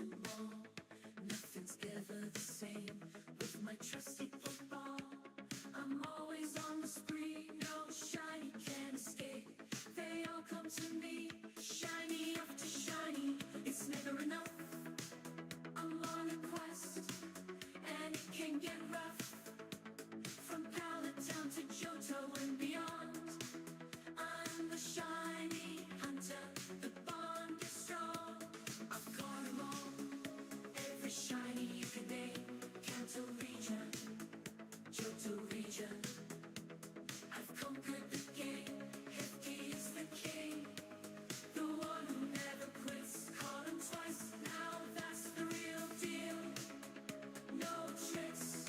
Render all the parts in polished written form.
untouchable. Nothing's ever the same with my trusty football. I'm always on the spree, no shiny can escape. They all come to me, shiny after shiny. It's never enough. I'm on a quest, and it can get rough. From Palatown to Johto and beyond, I'm the shiny hunter, the bond is strong. I've got 'em all, every shiny you can name. Kanto region, Johto region, I've conquered the game. Hefty is the king, the one who never quits. Caught him twice, now that's the real deal. No tricks.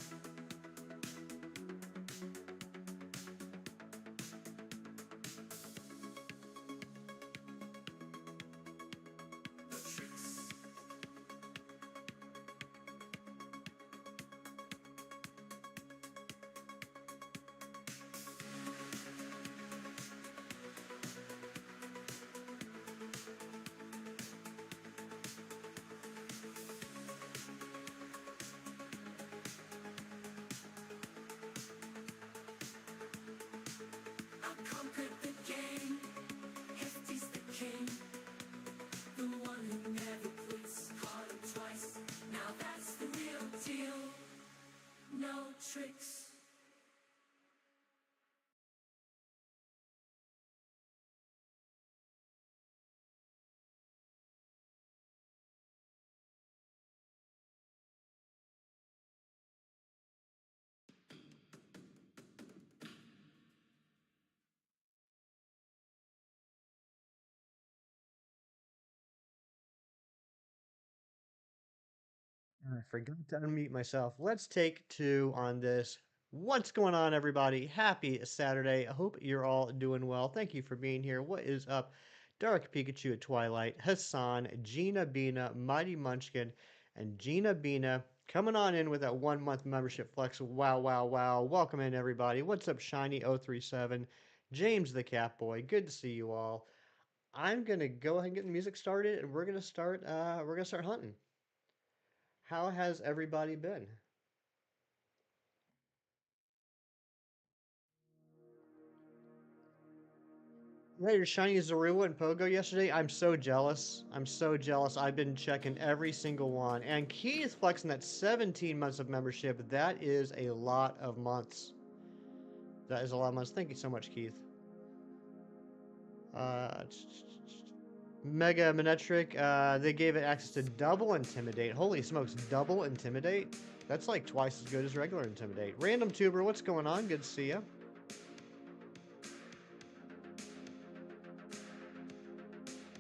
I've conquered the game. Hefty's the king, the one who never quits. Caught him twice, now that's the real deal. No tricks. I forgot to unmute myself. Let's take two on this. What's going on, everybody? Happy Saturday. I hope you're all doing well. Thank you for being here. What is up? Dark Pikachu at Twilight, Hassan, Gina Bina, Mighty Munchkin, and Gina Bina coming on in with that 1 month membership flex. Wow, wow, wow. Welcome in, everybody. What's up, Shiny037, James the Catboy? Good to see you all. I'm gonna go ahead and get the music started, and we're gonna start hunting. How has everybody been? Yeah, your shiny Zorua and Pogo yesterday. I'm so jealous. I'm so jealous. I've been checking every single one. And Keith flexing that 17 months of membership. That is a lot of months. That is a lot of months. Thank you so much, Keith. Uh, Mega Manectric, they gave it access to double Intimidate. Holy smokes, double Intimidate? That's like twice as good as regular Intimidate. Random Tuber, what's going on? Good to see you.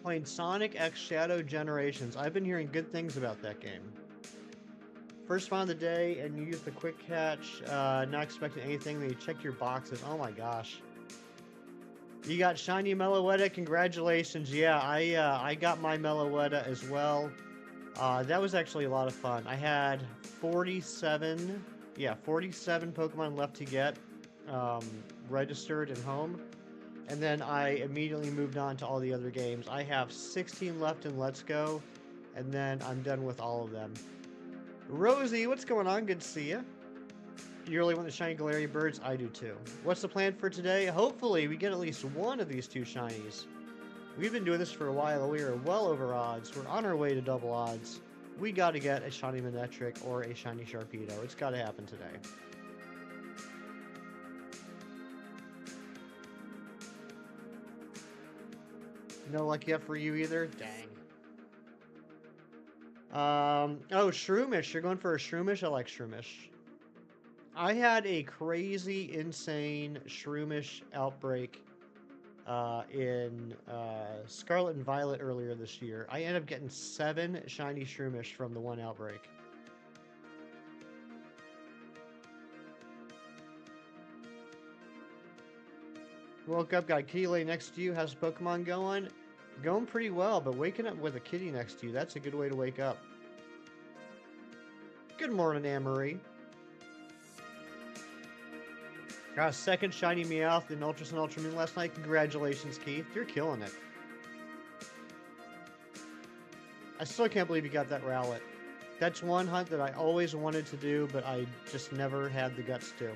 Playing Sonic X Shadow Generations. I've been hearing good things about that game. First find of the day, and you use the quick catch, not expecting anything, then you check your boxes. Oh my gosh. You got Shiny Meloetta, congratulations. Yeah, I got my Meloetta as well. That was actually a lot of fun. I had 47 Pokemon left to get registered and home. And then I immediately moved on to all the other games. I have 16 left in Let's Go, and then I'm done with all of them. Rosie, what's going on? Good to see you. You really want the shiny Galarian birds? I do too. What's the plan for today? Hopefully we get at least one of these two shinies. We've been doing this for a while. We are well over odds. We're on our way to double odds. We got to get a shiny Manectric or a shiny Sharpedo. It's got to happen today. No luck yet for you either? Dang. Oh, Shroomish. You're going for a Shroomish? I like Shroomish. I had a crazy, insane Shroomish outbreak in Scarlet and Violet earlier this year. I ended up getting 7 shiny Shroomish from the one outbreak. Woke up, got a kitty lay next to you. How's Pokemon going? Going pretty well, but waking up with a kitty next to you, that's a good way to wake up. Good morning, Anne-Marie. Got a second shiny Meowth in Ultra Sun Ultra Moon last night. Congratulations, Keith. You're killing it. I still can't believe you got that Rowlet. That's one hunt that I always wanted to do, but I just never had the guts to.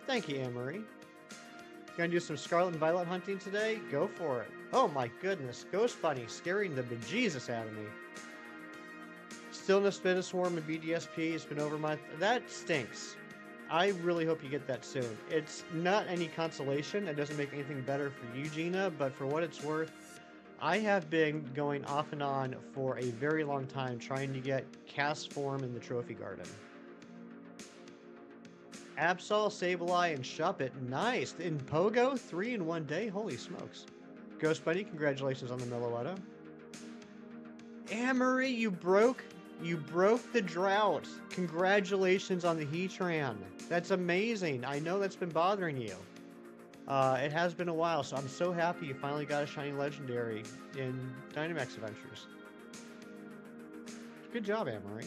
Thank you, Anne-Marie. Gonna do some Scarlet and Violet hunting today? Go for it. Oh my goodness, Ghost Bunny scaring the bejesus out of me. Still no Spittiswarm and BDSP. It's been over my... That stinks. I really hope you get that soon. It's not any consolation. It doesn't make anything better for you, Gina, but for what it's worth, I have been going off and on for a very long time trying to get cast form in the Trophy Garden. Absol, Sableye, and Shuppet. Nice. In Pogo, 3 in one day? Holy smokes. Ghost Bunny, congratulations on the Meloetta. Amory, you broke the drought. Congratulations on the Heatran. That's amazing. I know that's been bothering you. It has been a while, so I'm so happy you finally got a shiny legendary in Dynamax Adventures. Good job, Amory.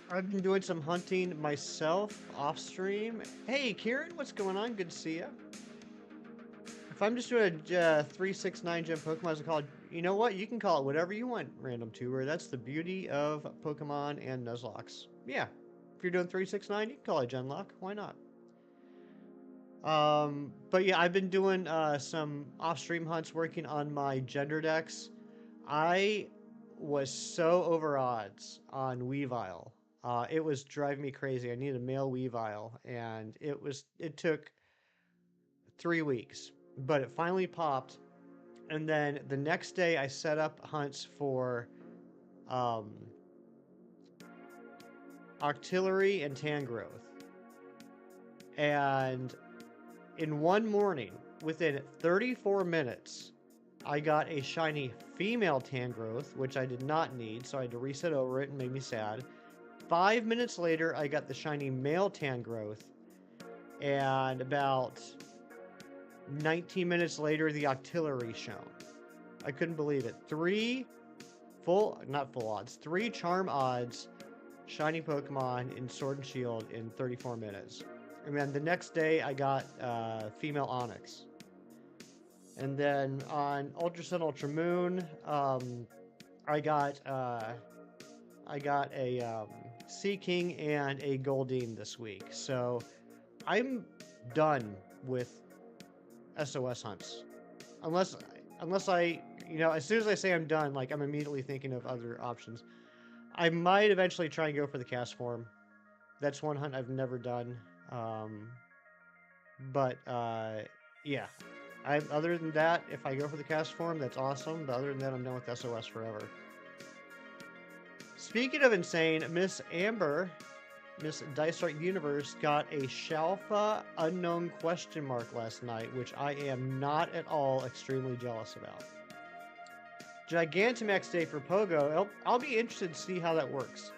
I've been doing some hunting myself off stream. Hey, Kieran, what's going on? Good to see you. If I'm just doing a 369 gem Pokemon as a call, you know what? You can call it whatever you want, Random Tuber. That's the beauty of Pokemon and Nuzlocke. Yeah, if you're doing 369, you can call it Genlock. Why not? But yeah, I've been doing some off-stream hunts working on my gender decks. I was so over odds on Weavile. It was driving me crazy. I needed a male Weavile, and it took 3 weeks, but it finally popped. And then the next day I set up hunts for Octillery and Tangrowth. And in one morning, within 34 minutes, I got a shiny female Tangrowth, which I did not need, so I had to reset over it and made me sad. 5 minutes later, I got the shiny male Tangrowth, and about 19 minutes later, the Octillery shown. I couldn't believe it. 3 charm odds shiny Pokemon in Sword and Shield in 34 minutes. And then the next day, I got female Onix. And then on Ultra Sun, Ultra Moon, I got a Sea King and a Goldeen this week. So I'm done with SOS hunts. Unless I, as soon as I say I'm done, like, I'm immediately thinking of other options. I might eventually try and go for the cast form. That's one hunt I've never done. Yeah. Other than that, if I go for the cast form, that's awesome. But other than that, I'm done with SOS forever. Speaking of insane, Miss Amber, Miss Dice Art Universe, got a Shalfa unknown question mark last night, which I am not at all extremely jealous about. Gigantamax Day for Pogo. I'll be interested to see how that works.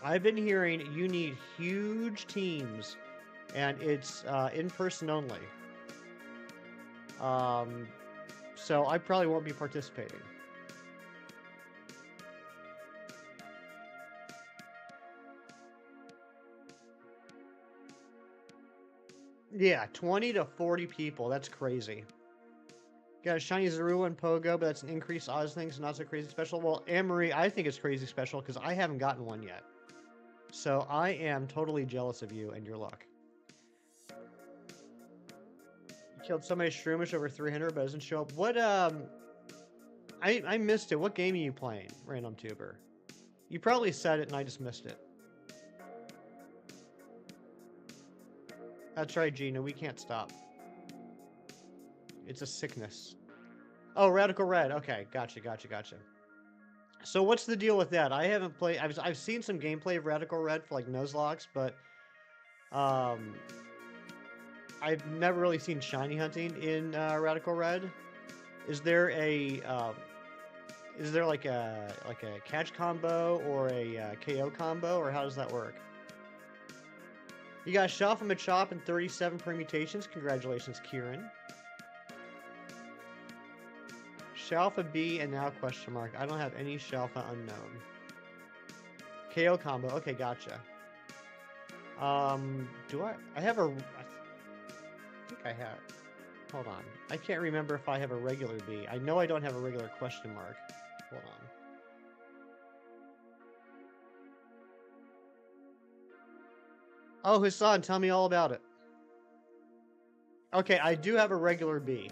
I've been hearing you need huge teams, and it's in person only. So I probably won't be participating. Yeah, 20 to 40 people. That's crazy. Got a shiny Zorua and Pogo, but that's an increased odds thing, so not so crazy special. Well, Anne-Marie, I think it's crazy special because I haven't gotten one yet. So I am totally jealous of you and your luck. You killed somebody Shroomish over 300, but doesn't show up. What, I missed it. What game are you playing, Random Tuber? You probably said it and I just missed it. That's right, Gina. We can't stop. It's a sickness. Oh, Radical Red. Okay, gotcha. So what's the deal with that? I haven't played... I've seen some gameplay of Radical Red for, like, Nuzlocke, but... I've never really seen shiny hunting in Radical Red. Is there like a catch combo or a KO combo, or how does that work? You got Shuffle Machop and 37 permutations. Congratulations, Kieran. Shalfa B and now question mark. I don't have any Shalfa unknown. KO combo. Okay, gotcha. Do I? I have a. I think I have. Hold on. I can't remember if I have a regular B. I know I don't have a regular question mark. Hold on. Oh, Hassan, tell me all about it. Okay, I do have a regular B.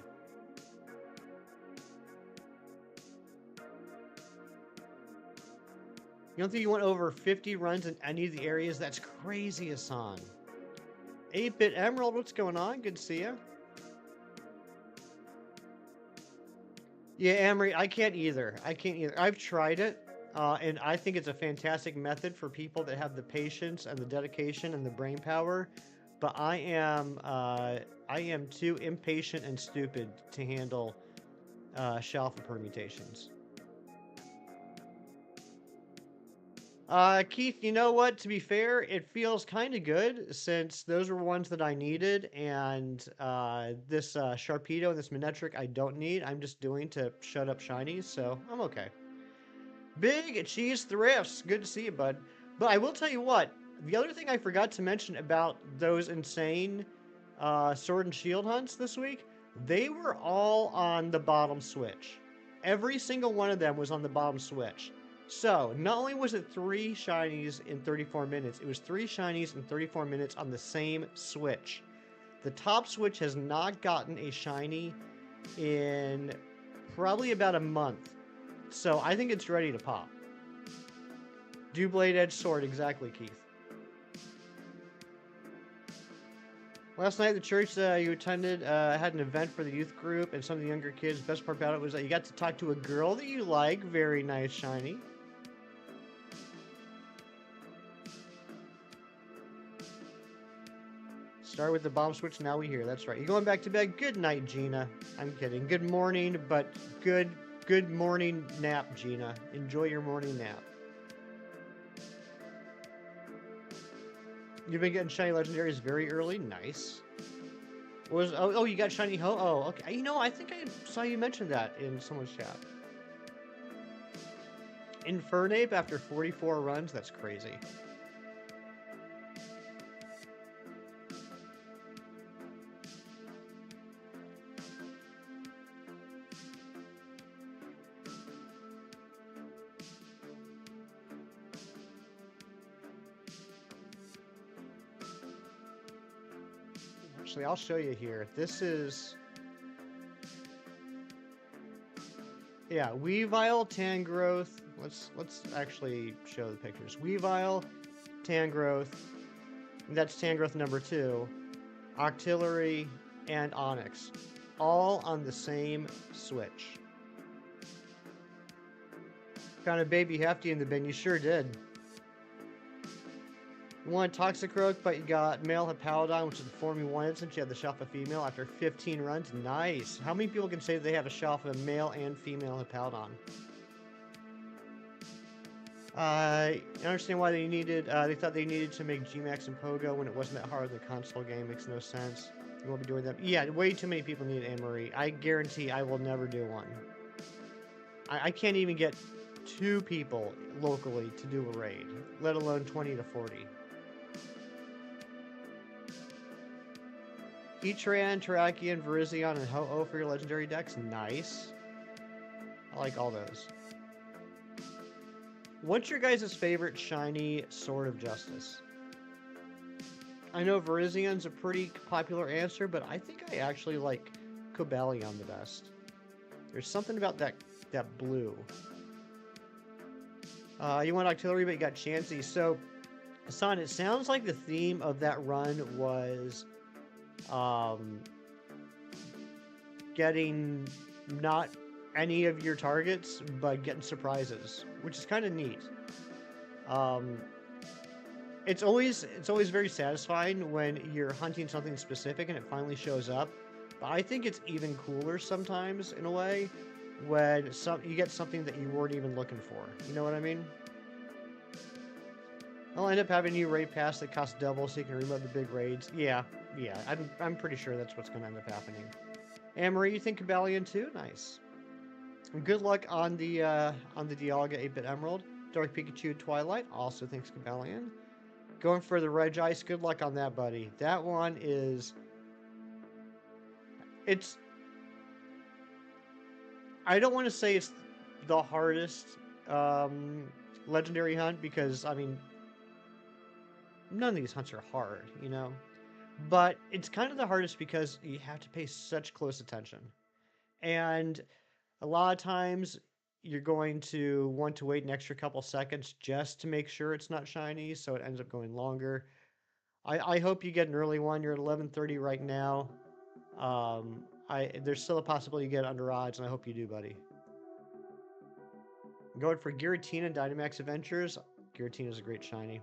You don't think you went over 50 runs in any of the areas? That's crazy, Hassan. 8-Bit Emerald, what's going on? Good to see you. Yeah, Amory, I can't either. I can't either. I've tried it, and I think it's a fantastic method for people that have the patience and the dedication and the brain power. But I am too impatient and stupid to handle Shalfa permutations. Keith, you know what? To be fair, it feels kind of good since those were ones that I needed, and this Sharpedo and this Manectric I don't need. I'm just doing to shut up shinies, so I'm okay. Big Cheese Thrifts, good to see you, bud. But I will tell you what, the other thing I forgot to mention about those insane Sword and Shield hunts this week, they were all on the bottom switch. Every single one of them was on the bottom switch. So, not only was it 3 shinies in 34 minutes, it was 3 shinies in 34 minutes on the same switch. The top switch has not gotten a shiny in probably about a month. So, I think it's ready to pop. Do Blade Edge Sword, exactly, Keith. Last night, the church you attended had an event for the youth group and some of the younger kids. Best part about it was that you got to talk to a girl that you like. Very nice, shiny. Start with the bomb switch, now we hear. That's right. You going back to bed? Good night, Gina. I'm kidding. Good morning, but good morning nap, Gina. Enjoy your morning nap. You've been getting shiny legendaries very early. Nice. Oh, you got shiny ho? Oh, okay. You know, I think I saw you mention that in someone's chat. Infernape after 44 runs? That's crazy. Actually, I'll show you here. This is... Yeah, Weavile, Tangrowth. Let's actually show the pictures. Weavile, Tangrowth. That's Tangrowth number 2. Octillery, and Onyx. All on the same switch. Found a baby hefty in the bin. You sure did. You wanted Toxicroak, but you got male Hippowdon, which is the form you wanted since you had the Shalfa female after 15 runs. Nice. How many people can say they have a Shalfa male and female Hippowdon? I understand why they needed, they thought they needed to make Gmax and Pogo when it wasn't that hard in the console game. Makes no sense. You won't be doing that. Yeah, way too many people need Anne-Marie. I guarantee I will never do one. I can't even get 2 people locally to do a raid, let alone 20 to 40. Heatran, Terrakion, Virizion, and Ho-Oh for your legendary decks. Nice. I like all those. What's your guys' favorite shiny Sword of Justice? I know Virizion's a pretty popular answer, but I think I actually like Cobalion the best. There's something about that blue. You want Octillery, but you got Chansey. So, Hassan, it sounds like the theme of that run was getting not any of your targets, but getting surprises, which is kind of neat. It's always very satisfying when you're hunting something specific and it finally shows up. But I think it's even cooler sometimes, in a way, when you get something that you weren't even looking for. You know what I mean? I'll end up having you raid pass that costs double so you can reload the big raids. Yeah. I'm pretty sure that's what's going to end up happening. Anne-Marie, you think Cobalion too? Nice. And good luck on the Dialga 8-Bit Emerald. Dark Pikachu Twilight also thinks Cobalion. Going for the Regice. Good luck on that, buddy. That one is... It's... I don't want to say it's the hardest legendary hunt because, I mean, none of these hunts are hard, you know? But it's kind of the hardest because you have to pay such close attention. And a lot of times you're going to want to wait an extra couple seconds just to make sure it's not shiny, so it ends up going longer. I hope you get an early one. You're at 11:30 right now. There's still a possibility you get under odds, and I hope you do, buddy. I'm going for Giratina Dynamax Adventures. Giratina's a great shiny.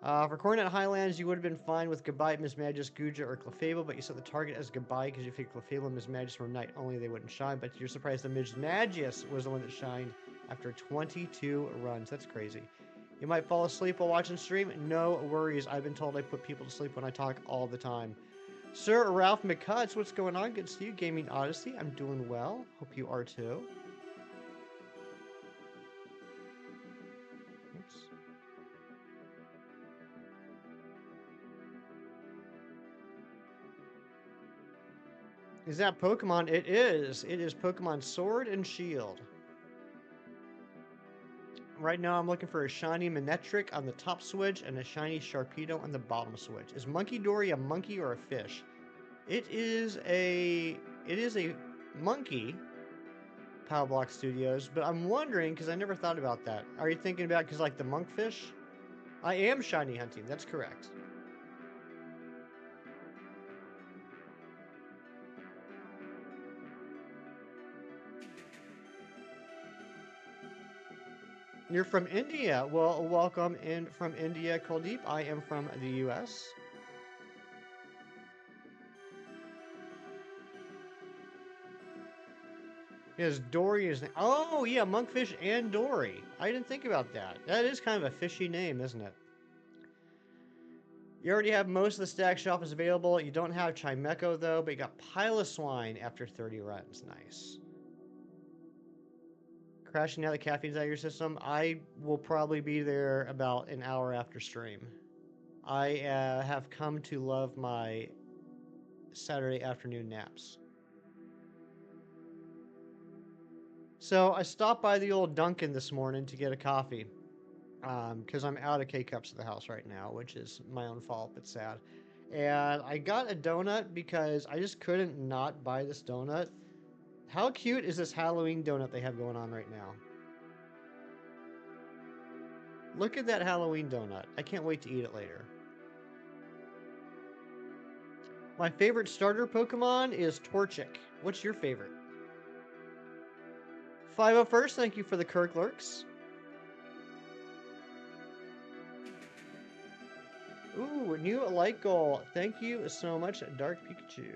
For Coronet Highlands, you would have been fine with Goodbye, Mismagius, Guja, or Clefable, but you set the target as Goodbye because you figured Clefable and Mismagius were night only, they wouldn't shine, but you're surprised that Mismagius was the one that shined after 22 runs. That's crazy. You might fall asleep while watching stream. No worries. I've been told I put people to sleep when I talk all the time. Sir Ralph McCutts, what's going on? Good to see you. Gaming Odyssey. I'm doing well. Hope you are too. Oops. Is that Pokemon? It is. It is Pokemon Sword and Shield. Right now I'm looking for a shiny Manectric on the top switch and a shiny Sharpedo on the bottom switch. Is Monkey Dory a monkey or a fish? It is a monkey, Power Block Studios, but I'm wondering, because I never thought about that. Are you thinking about, because like the monkfish? I am shiny hunting, that's correct. You're from India. Well, welcome in from India, Kuldeep. I am from the U.S. Yes, Dory is... Oh, yeah, Monkfish and Dory. I didn't think about that. That is kind of a fishy name, isn't it? You already have most of the stack shelf is available. You don't have Chimecho, though, but you got Piloswine after 30 runs. Nice. Crashing now the caffeine's out of your system. I will probably be there about an hour after stream. I have come to love my Saturday afternoon naps. So I stopped by the old Dunkin' this morning to get a coffee. Because I'm out of K-Cups at the house right now, which is my own fault, but sad. And I got a donut because I just couldn't not buy this donut. How cute is this Halloween donut they have going on right now? Look at that Halloween donut. I can't wait to eat it later. My favorite starter Pokemon is Torchic. What's your favorite? 501st, thank you for the Kirk Lurks. Ooh, new light goal. Thank you so much, Dark Pikachu.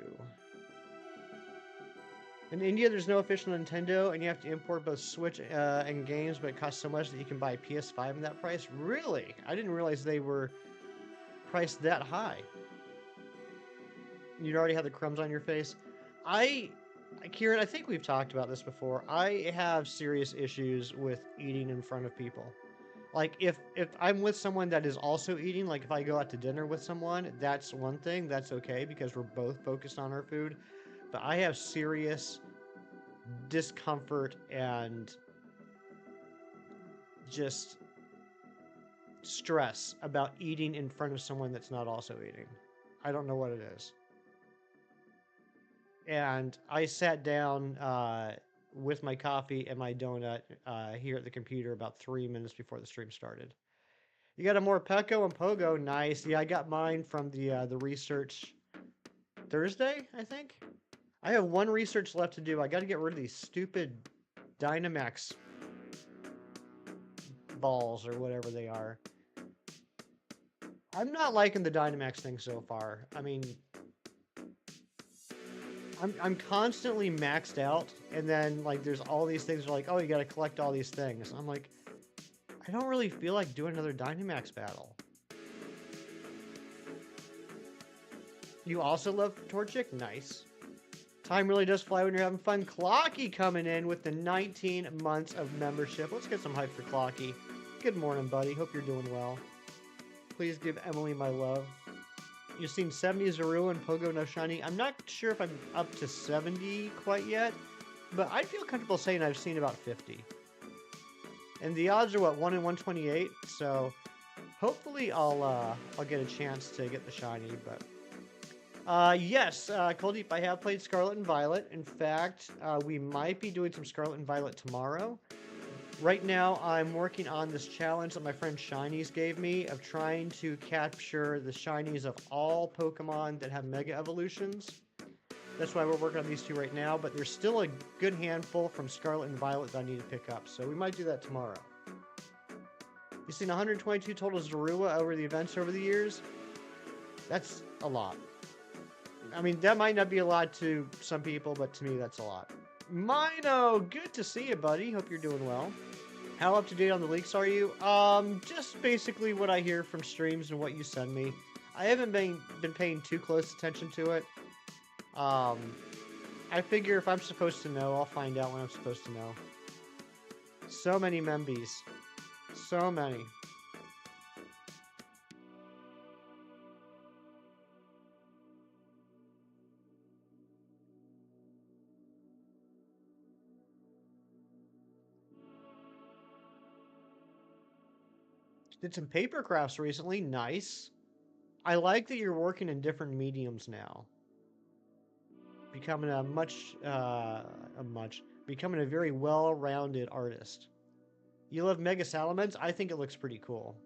In India, there's no official Nintendo, and you have to import both Switch and games, but it costs so much that you can buy a PS5 in that price. Really? I didn't realize they were priced that high. You'd already have the crumbs on your face. Kieran, I think we've talked about this before. I have serious issues with eating in front of people. Like, if I'm with someone that is also eating, like if I go out to dinner with someone, that's one thing. That's okay, because we're both focused on our food. But I have serious discomfort and just stress about eating in front of someone that's not also eating. I don't know what it is. And I sat down with my coffee and my donut here at the computer about 3 minutes before the stream started. You got a more Peko and Pogo. Nice. Yeah, I got mine from the research Thursday, I think. I have one research left to do. I got to get rid of these stupid Dynamax balls or whatever they are. I'm not liking the Dynamax thing so far. I mean, I'm constantly maxed out, and then like there's all these things like, oh, you got to collect all these things. I'm like, I don't really feel like doing another Dynamax battle. You also love Torchic? Nice. Time really does fly when you're having fun. Clocky coming in with the 19 months of membership. Let's get some hype for Clocky. Good morning, buddy. Hope you're doing well. please give Emily my love. You've seen 70 Zorua and Pogo no Shiny. I'm not sure if I'm up to 70 quite yet, but I feel comfortable saying I've seen about 50. And the odds are what, 1 in 128, so hopefully I'll get a chance to get the shiny. But yes, Cold I have played Scarlet and Violet. In fact, we might be doing some Scarlet and Violet tomorrow. Right now, I'm working on this challenge that my friend Shinies gave me of trying to capture the shinies of all Pokemon that have Mega Evolutions. That's why we're working on these two right now, but there's still a good handful from Scarlet and Violet that I need to pick up, so we might do that tomorrow. You've seen 122 total Zorua over the events over the years? That's a lot. I mean, that might not be a lot to some people, but to me, that's a lot. Mino, good to see you, buddy. Hope you're doing well. How up to date on the leaks are you? Just basically what I hear from streams and what you send me. I haven't been paying too close attention to it. I figure if I'm supposed to know, I'll find out when I'm supposed to know. So many Membies. So many. Did some paper crafts recently. Nice. I like that you're working in different mediums now. Becoming becoming a very well-rounded artist. You love Mega Salamence? I think it looks pretty cool.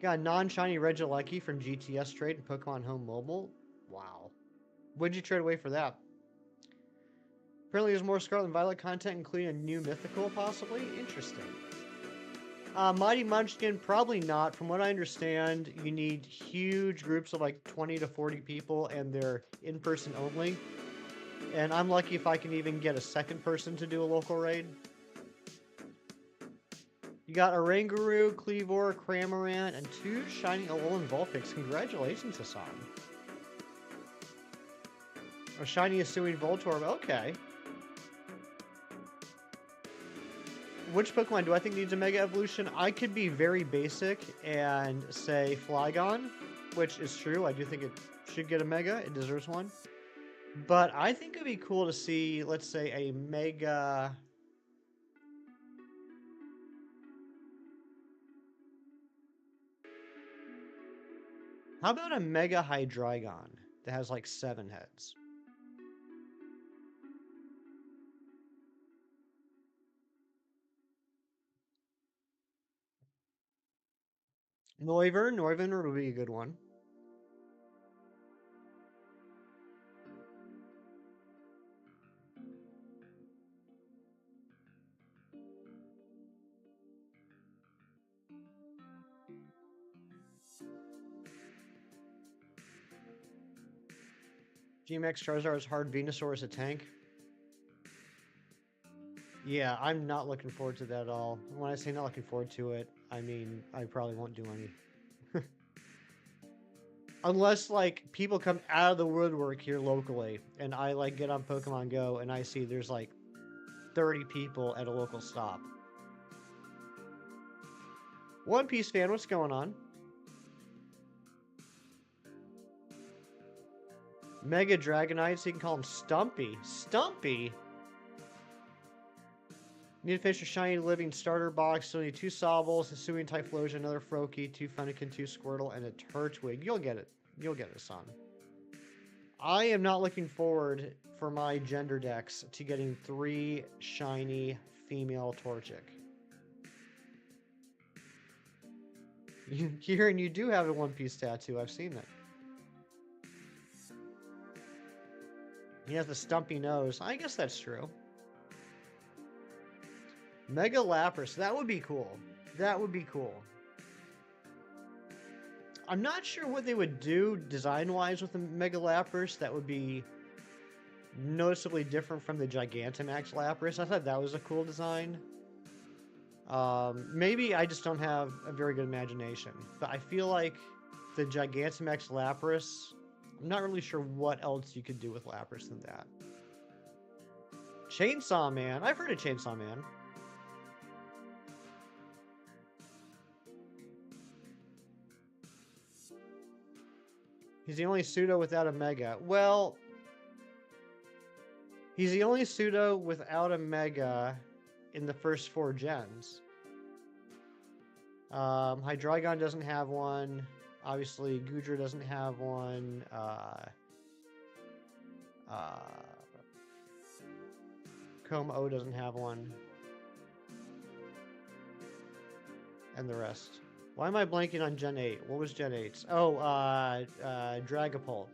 Got a non-shiny Regieleki from GTS trade and Pokemon Home Mobile. Wow. What'd you trade away for that? Apparently there's more Scarlet and Violet content, including a new mythical, possibly? Interesting. Mighty Munchkin, probably not. From what I understand, you need huge groups of like 20 to 40 people, and they're in-person only. And I'm lucky if I can even get a second person to do a local raid. You got Oranguru, Cleavor, Cramorant, and 2 shiny Alolan Vulpix. Congratulations, Hassan. A shiny Asuine Voltorb. Okay. Which Pokemon do I think needs a Mega Evolution? I could be very basic and say Flygon, which is true. I do think it should get a Mega. It deserves one. But I think it'd be cool to see, let's say, a Mega... How about a Mega Hydreigon that has like 7 heads? Noivern would be a good one. GMX Charizard is hard. Venusaur is a tank. Yeah, I'm not looking forward to that at all. When I say not looking forward to it, I mean I probably won't do any. Unless, like, people come out of the woodwork here locally, and I, like, get on Pokemon Go, and I see there's, like, 30 people at a local stop. One Piece fan, what's going on? Mega Dragonite, so you can call him Stumpy. Stumpy? Need to finish a shiny living starter box. So you need 2 Sobbles, a Hisuian Typhlosion, another Froakie, 2 Fennekin, 2 Squirtle, and a Turtwig. You'll get it. You'll get it, son. I am not looking forward for my gender decks to getting 3 shiny female Torchic. Kieran, you do have a One Piece tattoo. I've seen it. He has the stumpy nose. I guess that's true. Mega Lapras. That would be cool. That would be cool. I'm not sure what they would do design-wise with the Mega Lapras that would be noticeably different from the Gigantamax Lapras. I thought that was a cool design. Maybe I just don't have a very good imagination. But I feel like the Gigantamax Lapras... I'm not really sure what else you could do with Lapras than that. Chainsaw Man. I've heard of Chainsaw Man. He's the only pseudo without a mega. Well, he's the only pseudo without a mega in the first 4 gens. Hydreigon doesn't have one. Obviously, Goodra doesn't have one. Como doesn't have one. And the rest. Why am I blanking on Gen 8? What was Gen 8's? Oh, Dragapult.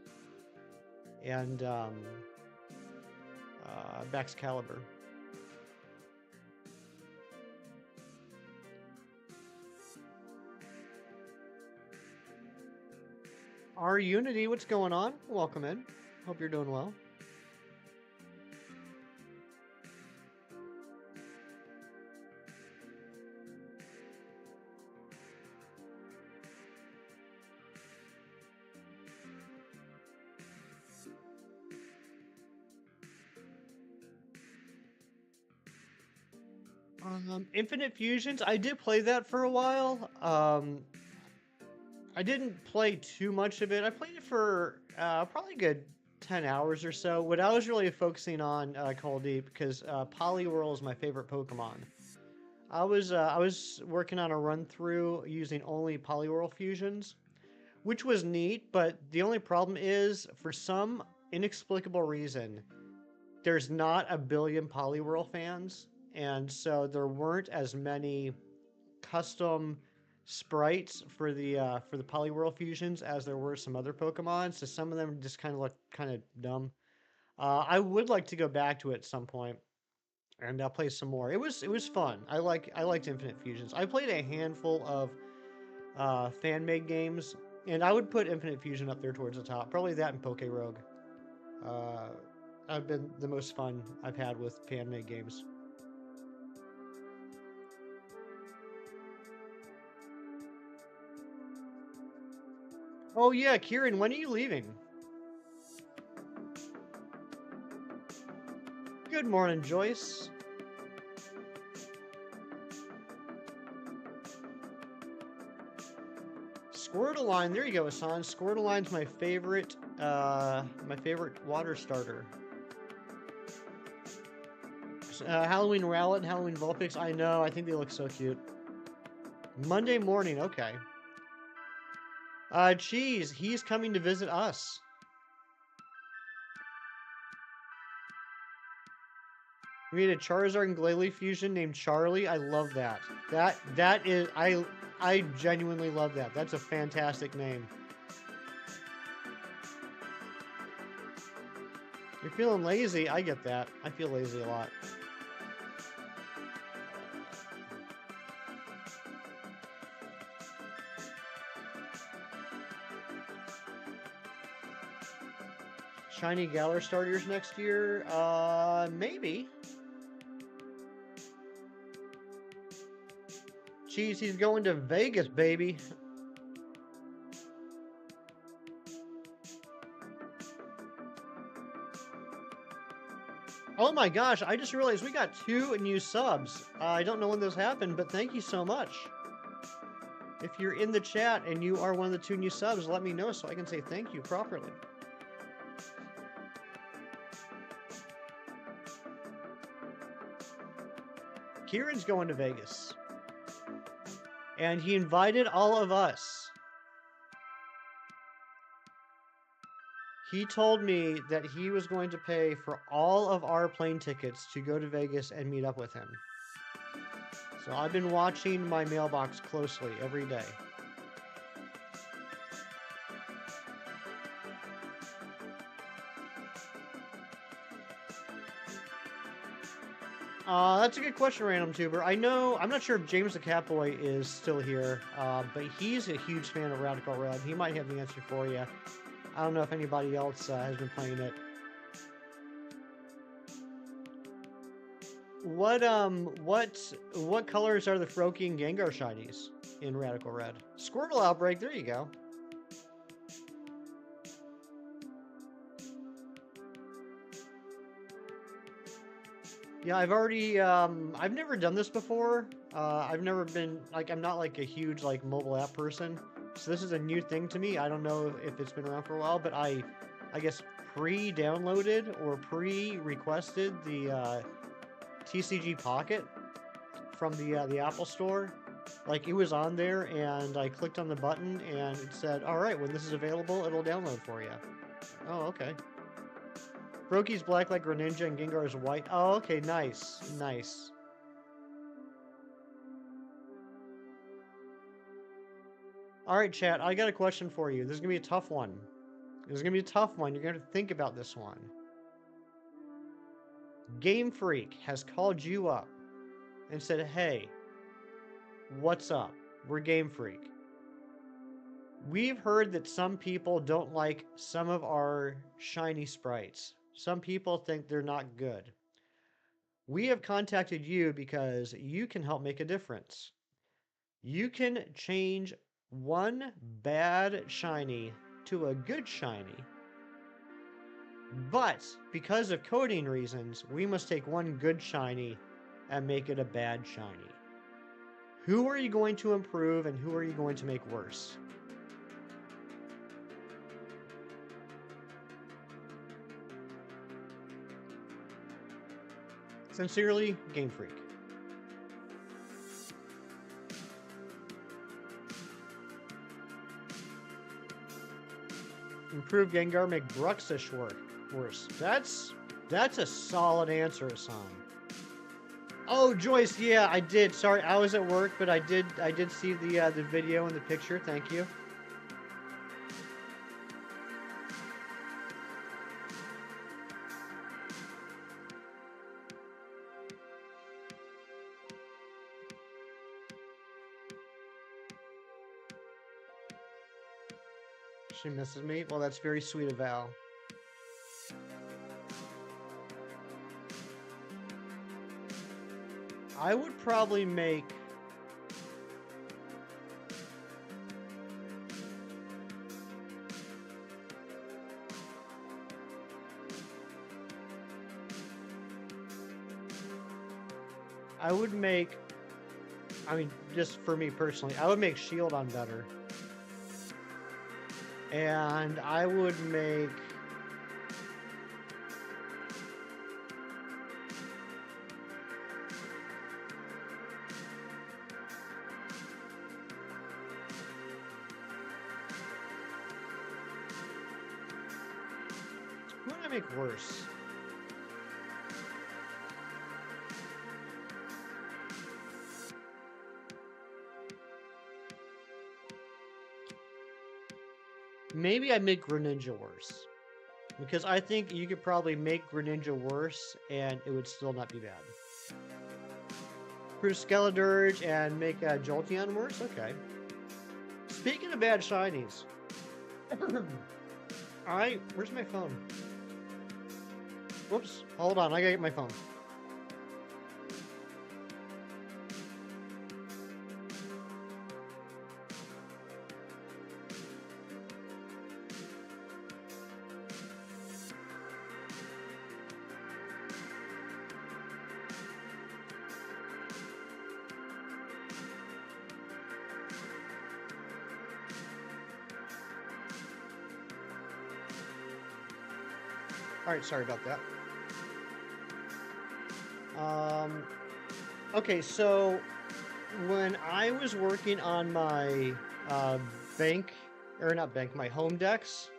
And, Baxcalibur. Our Unity, what's going on? Welcome in. Hope you're doing well. Infinite Fusions, I did play that for a while. I didn't play too much of it. I played it for probably a good 10 hours or so. What I was really focusing on, Call Deep, because Poliwhirl is my favorite Pokemon. I was working on a run through using only Poliwhirl fusions, which was neat, but the only problem is, for some inexplicable reason, there's not a billion Poliwhirl fans, and so there weren't as many custom sprites for the Poliwhirl fusions as there were some other Pokemon. So some of them just kind of look kind of dumb. I would like to go back to it at some point, and I'll play some more. It was fun. I liked Infinite Fusions. I played a handful of fan made games, and I would put Infinite Fusion up there towards the top. Probably that and Poke Rogue. I've been the most fun I've had with fan made games. Oh yeah, Kieran, when are you leaving? Good morning, Joyce. Squirtleline, there you go, Hassan. Squirtline's my favorite water starter. Halloween Rowlet and Halloween Vulpix, I know, I think they look so cute. Monday morning, okay. Cheese, he's coming to visit us. We made a Charizard and Glalie fusion named Charlie. I love that. That is, I genuinely love that. That's a fantastic name. You're feeling lazy? I get that. I feel lazy a lot. Shiny Galar starters next year? Maybe. Jeez, he's going to Vegas, baby. Oh my gosh, I just realized we got 2 new subs. I don't know when those happened, but thank you so much. If you're in the chat and you are one of the 2 new subs, let me know so I can say thank you properly. Kieran's going to Vegas. And he invited all of us. He told me that he was going to pay for all of our plane tickets to go to Vegas and meet up with him. So I've been watching my mailbox closely every day. That's a good question, Random Tuber. I'm not sure if James the Catboy is still here, but he's a huge fan of Radical Red. He might have the answer for you. I don't know if anybody else has been playing it. What colors are the Froakie and Gengar shinies in Radical Red? Squirtle Outbreak, there you go. Yeah, I've never done this before. I've never been, like, I'm not like a huge, like, mobile app person. So this is a new thing to me. I don't know if it's been around for a while, but I guess pre-downloaded or pre-requested the TCG Pocket from the Apple Store. Like, it was on there, and I clicked on the button, and it said, all right, when this is available, it'll download for you. Oh, okay. Brokey's black like Greninja, and Gengar is white. Oh, okay, nice. Nice. All right, chat, I got a question for you. This is going to be a tough one. This is going to be a tough one. You're going to have to think about this one. Game Freak has called you up and said, hey, what's up? We're Game Freak. We've heard that some people don't like some of our shiny sprites. Some people think they're not good. We have contacted you because you can help make a difference. You can change one bad shiny to a good shiny. But because of coding reasons, we must take one good shiny and make it a bad shiny. Who are you going to improve and who are you going to make worse? Sincerely, Game Freak. Improve Gengar, make Bruxish worse. That's a solid answer, Hassan. Oh, Joyce, yeah, I did. Sorry, I was at work, but I did see the video and the picture. Thank you. She misses me? Well, that's very sweet of Val. I would probably make... I mean, just for me personally, I would make Shieldon better. And I would make... Who would I make worse? Maybe I make Greninja worse. Because I think you could probably make Greninja worse and it would still not be bad. Improve Skeledirge and make Jolteon worse? Okay. Speaking of bad shinies. Alright, where's my phone? Whoops, hold on, I gotta get my phone. Alright, sorry about that. Okay, so when I was working on my my home decks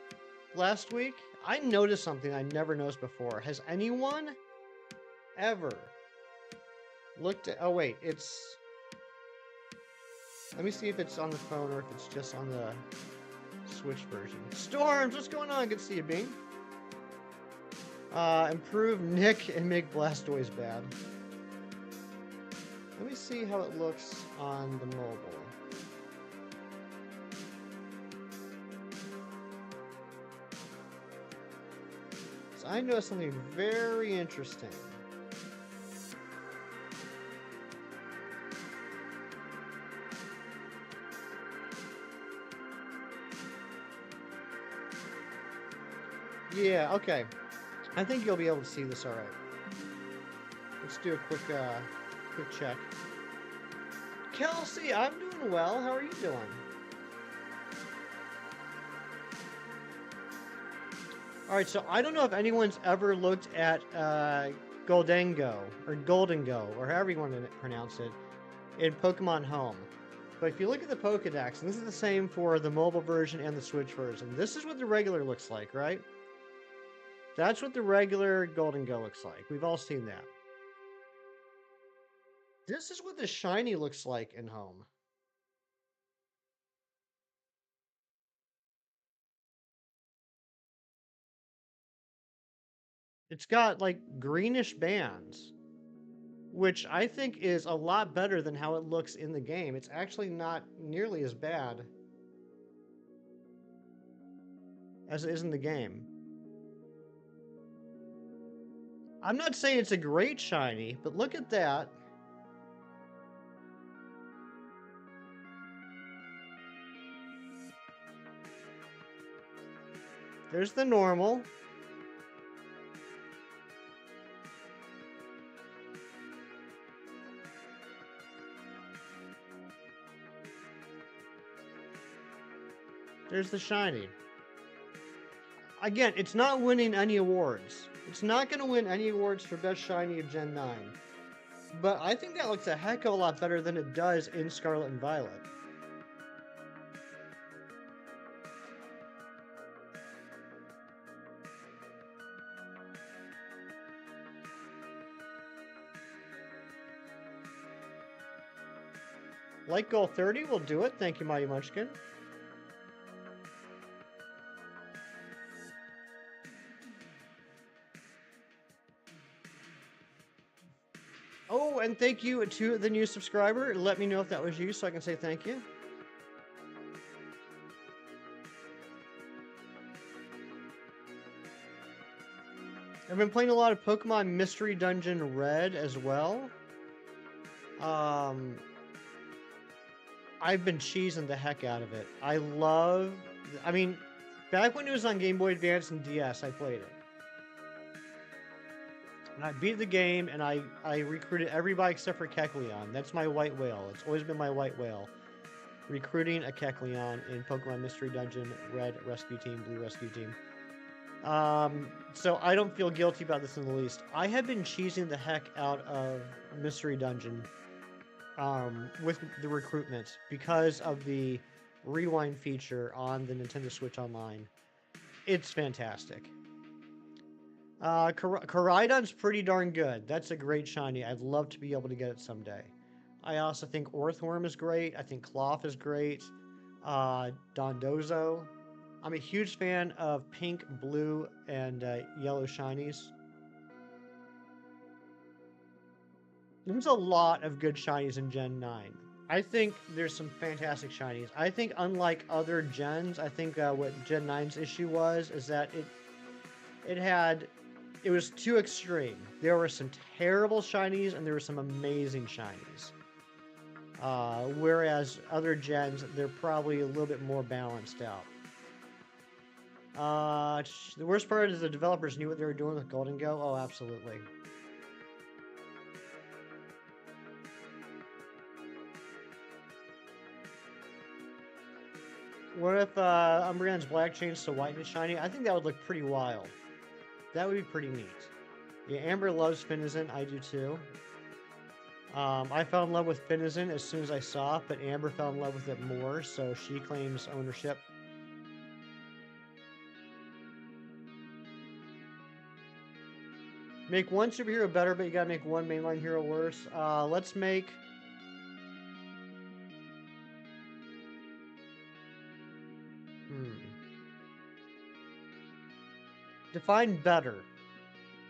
last week, I noticed something I never noticed before. Has anyone ever looked at... Oh, wait, it's... Let me see if it's on the phone or if it's just on the Switch version. Storms, what's going on? Good to see you, Bing. Improve Nick and make Blastoise bad. Let me see how it looks on the mobile. So I noticed something very interesting. Yeah, okay. I think you'll be able to see this all right. Let's do a quick check. Kelsey, I'm doing well. How are you doing? Alright, so I don't know if anyone's ever looked at Goldengo, or however you want to pronounce it, in Pokemon Home. But if you look at the Pokedex, and this is the same for the mobile version and the Switch version, this is what the regular looks like, right? That's what the regular Goldengo looks like. We've all seen that. This is what the shiny looks like in Home. It's got like greenish bands, which I think is a lot better than how it looks in the game. It's actually not nearly as bad as it is in the game. I'm not saying it's a great shiny, but look at that. There's the normal. There's the shiny. Again, it's not winning any awards. It's not going to win any awards for Best Shiny of Gen 9. But I think that looks a heck of a lot better than it does in Scarlet and Violet. Like goal 30 will do it. Thank you, Mighty Munchkin. Oh, and thank you to the new subscriber. Let me know if that was you so I can say thank you. I've been playing a lot of Pokemon Mystery Dungeon Red as well. I've been cheesing the heck out of it. I mean, back when it was on Game Boy Advance and DS, I played it. And I beat the game, and I recruited everybody except for Kecleon. That's my white whale. It's always been my white whale. Recruiting a Kecleon in Pokemon Mystery Dungeon, Red Rescue Team, Blue Rescue Team. So I don't feel guilty about this in the least. I have been cheesing the heck out of Mystery Dungeon with the recruitment because of the rewind feature on the Nintendo Switch Online. It's fantastic. Koraidon's pretty darn good. That's a great shiny. I'd love to be able to get it someday. I also think Orthworm is great. I think Cloth is great. Dondozo. I'm a huge fan of pink, blue, and yellow shinies. There's a lot of good shinies in Gen 9. I think there's some fantastic shinies. I think unlike other gens, I think what Gen 9's issue was is that it was too extreme. There were some terrible shinies and there were some amazing shinies. Whereas other gens, they're probably a little bit more balanced out. The worst part is the developers knew what they were doing with Golden Go. Oh, absolutely. What if Umbreon's black changed to white and shiny? I think that would look pretty wild. That would be pretty neat. Yeah, Amber loves Finizen. I do too. I fell in love with Finizen as soon as I saw it, but Amber fell in love with it more, so she claims ownership. Make one superhero better, but you gotta make one mainline hero worse. Let's make... Define better.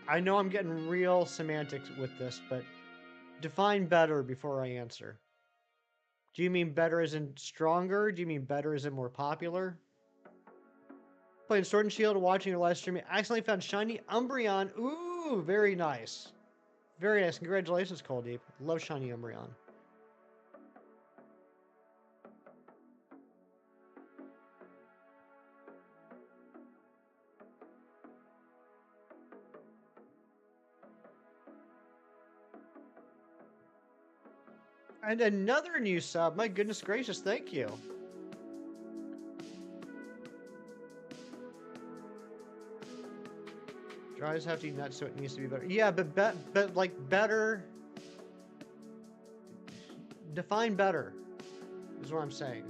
I know I'm getting real semantics with this, but define better before I answer. Do you mean better as in stronger? Do you mean better as in more popular? Playing Sword and Shield, watching your live stream, accidentally found shiny Umbreon. Ooh, very nice. Very nice. Congratulations, Cold Love shiny Umbreon. And another new sub. My goodness gracious, thank you. Dries have to eat nuts, so it needs to be better. Yeah, but like better. Define better, is what I'm saying.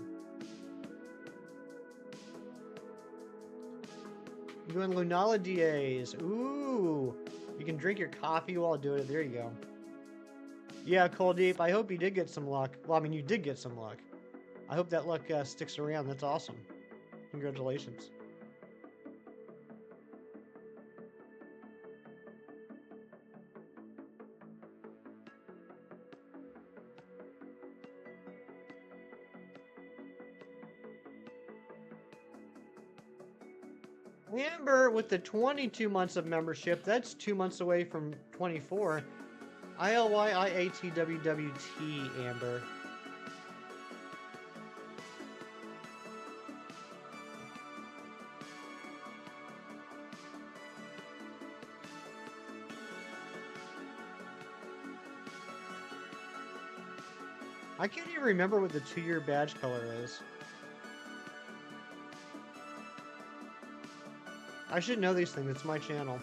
You and Lunala DAs. Ooh, you can drink your coffee while doing it. There you go. Yeah, Cold Deep. I hope you did get some luck. Well, I mean, you did get some luck. I hope that luck sticks around. That's awesome. Congratulations. Amber with the 22 months of membership. That's 2 months away from 24. ILYIATWWT, Amber. I can't even remember what the 2-year badge color is. I should know these things. It's my channel.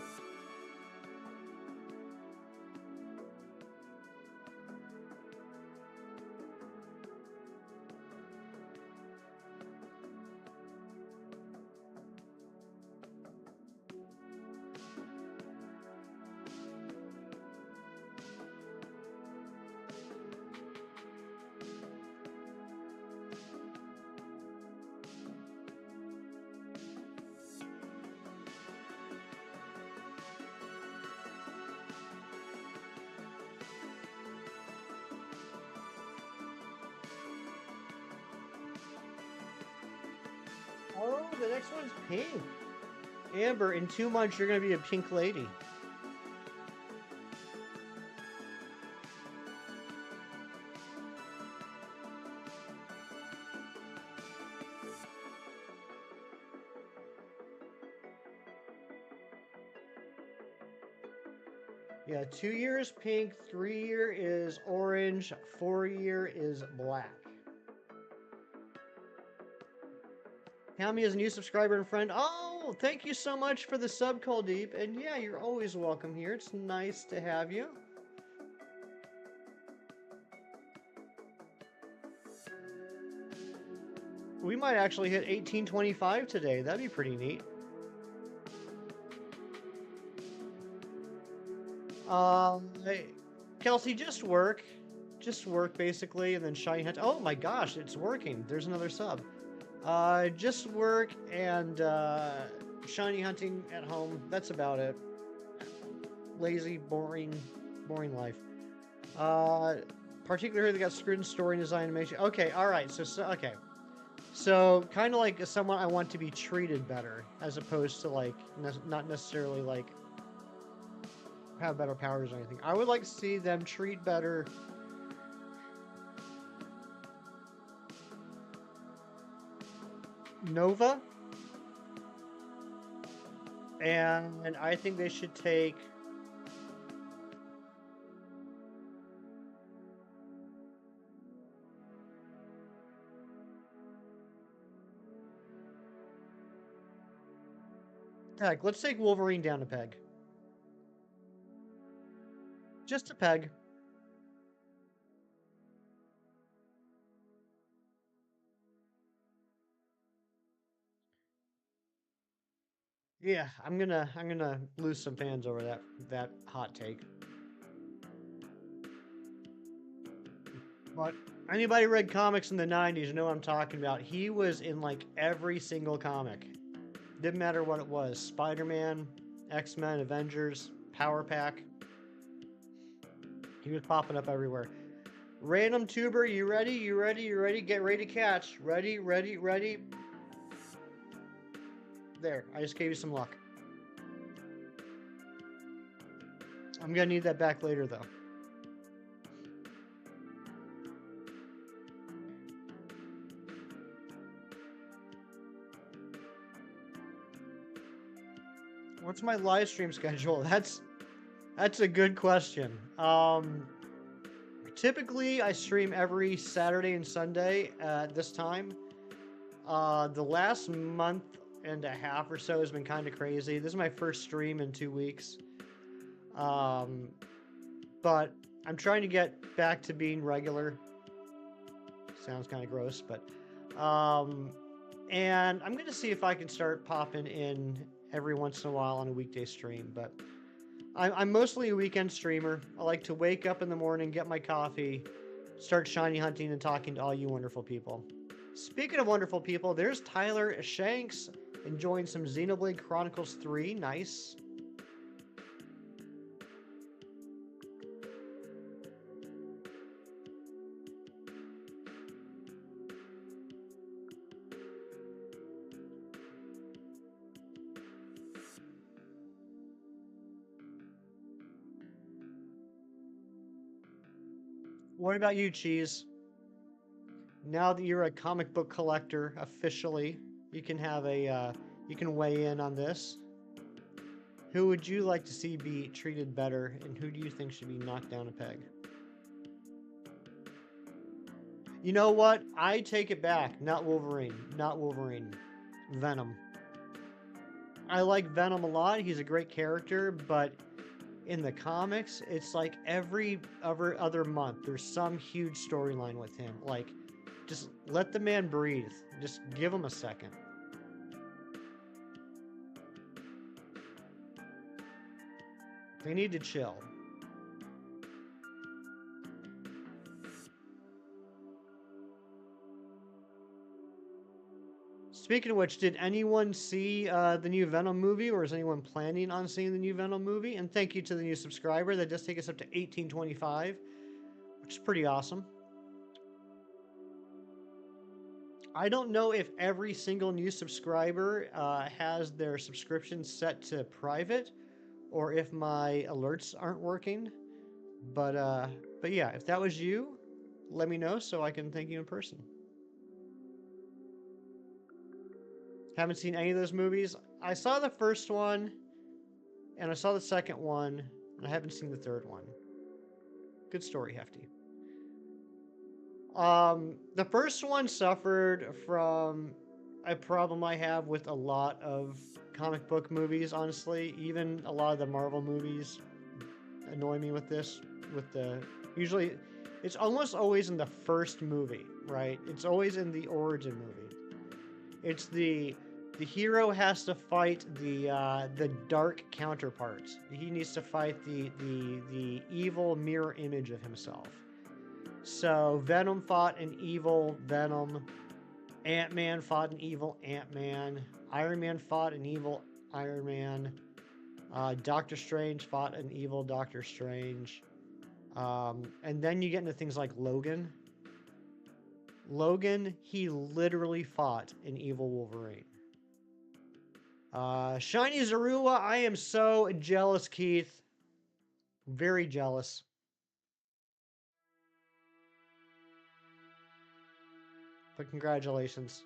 Oh, the next one's pink. Amber, in 2 months, you're going to be a pink lady. Yeah, 2 years pink, 3 year is orange, 4 year is black. Tammy is a new subscriber and friend. Oh, thank you so much for the sub, Call Deep. And yeah, you're always welcome here. It's nice to have you. We might actually hit 1825 today. That'd be pretty neat. Hey, Kelsey, just work. Just work, basically, and then Shiny Hunt. Oh my gosh, it's working. There's another sub. Just work and shiny hunting at home. That's about it. Lazy, boring life. Particularly, they got screwed in story and design animation. Okay, all right. So okay. So kind of like someone I want to be treated better, as opposed to like not necessarily like have better powers or anything. I would like to see them treat better. Nova, and I think they should take heck, let's take Wolverine down a peg. Just a peg. Yeah, I'm gonna lose some fans over that hot take. But anybody read comics in the 90s know what I'm talking about. He was in like every single comic. Didn't matter what it was. Spider-Man, X-Men, Avengers, Power Pack. He was popping up everywhere. Random Tuber, you ready? You ready? You ready? Get ready to catch. Ready, ready, ready. There, I just gave you some luck. I'm gonna need that back later, though. What's my live stream schedule? That's a good question. Typically, I stream every Saturday and Sunday at this time. The last month and a half or so has been kind of crazy. This is my first stream in 2 weeks. But I'm trying to get back to being regular. Sounds kind of gross, but and I'm gonna see if I can start popping in every once in a while on a weekday stream. But I'm mostly a weekend streamer. I like to wake up in the morning, get my coffee, start shiny hunting, and talking to all you wonderful people. Speaking of wonderful people, there's Tyler Shanks enjoying some Xenoblade Chronicles 3. Nice. What about you, Cheese? Now that you're a comic book collector officially, you can have a you can weigh in on this. Who would you like to see be treated better, and who do you think should be knocked down a peg? You know what? I take it back. Not Wolverine. Not Wolverine. Venom. I like Venom a lot. He's a great character, but in the comics, it's like every other month, there's some huge storyline with him. Like, just let the man breathe. Just give him a second. They need to chill. Speaking of which, did anyone see the new Venom movie, or is anyone planning on seeing the new Venom movie? And thank you to the new subscriber. That does take us up to 1825, which is pretty awesome. I don't know if every single new subscriber has their subscription set to private, or if my alerts aren't working. But yeah, if that was you, let me know so I can thank you in person. Haven't seen any of those movies. I saw the first one, and I saw the second one, and I haven't seen the third one. Good story, Hefty. The first one suffered from a problem I have with a lot of comic book movies, honestly. Even a lot of the Marvel movies annoy me with this. Usually, it's almost always in the first movie, right? It's always in the origin movie. It's the hero has to fight the dark counterpart. He needs to fight the evil mirror image of himself. So Venom fought an evil Venom. Ant-Man fought an evil Ant-Man. Iron Man fought an evil Iron Man. Doctor Strange fought an evil Doctor Strange. And then you get into things like Logan. Logan, he literally fought an evil Wolverine. Shiny Zorua, I am so jealous, Keith. Very jealous. But congratulations.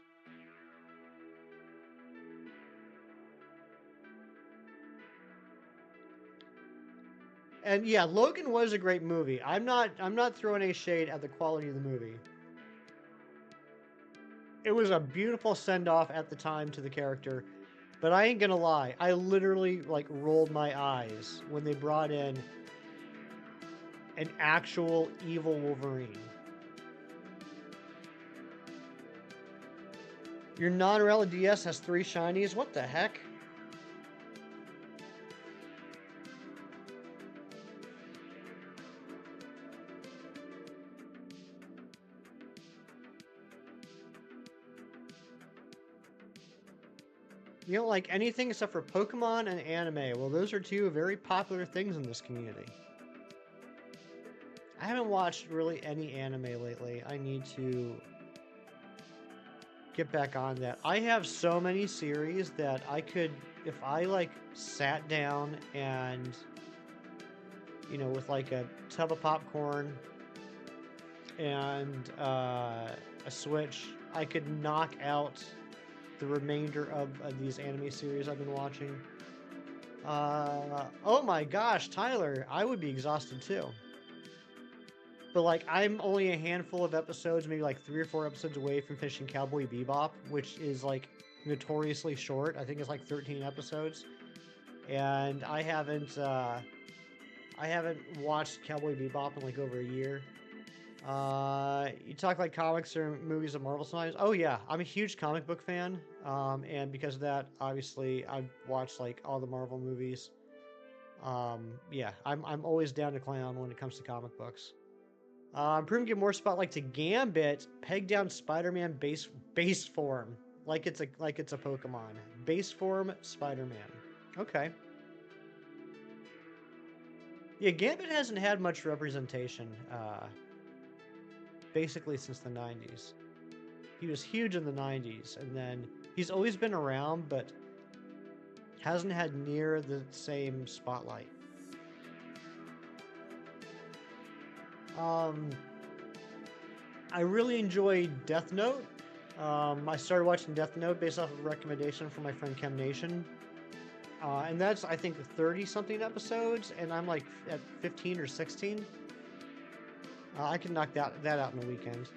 And yeah, Logan was a great movie. I'm not throwing any shade at the quality of the movie. It was a beautiful send-off at the time to the character, but I ain't gonna lie, I literally like rolled my eyes when they brought in an actual evil Wolverine. Your non-Rel DS has 3 shinies? What the heck? You don't like anything except for Pokemon and anime. Well, those are 2 very popular things in this community. I haven't watched really any anime lately. I need to get back on that. I have so many series that I could, if I like sat down and, you know, with like a tub of popcorn and a Switch, I could knock out the remainder of these anime series I've been watching. Oh my gosh, Tyler, I would be exhausted too. But like, I'm only a handful of episodes, maybe like 3 or 4 episodes away from finishing Cowboy Bebop, which is like notoriously short. I think it's like 13 episodes, and I haven't watched Cowboy Bebop in like over a year. You talk like comics or movies of Marvel sometimes. Oh yeah, I'm a huge comic book fan, and because of that, obviously, I've watched like all the Marvel movies. Yeah, I'm always down to clown when it comes to comic books. Improving get more spotlight to Gambit. Peg down Spider-Man base form, like it's a Pokemon. Base form Spider-Man. Okay. Yeah, Gambit hasn't had much representation. Basically since the 90s. He was huge in the 90s, and then he's always been around, but hasn't had near the same spotlight. I really enjoy Death Note. I started watching Death Note based off of a recommendation from my friend Chem Nation. And that's, I think, 30-something episodes, and I'm like at 15 or 16. I can knock that out in a weekend.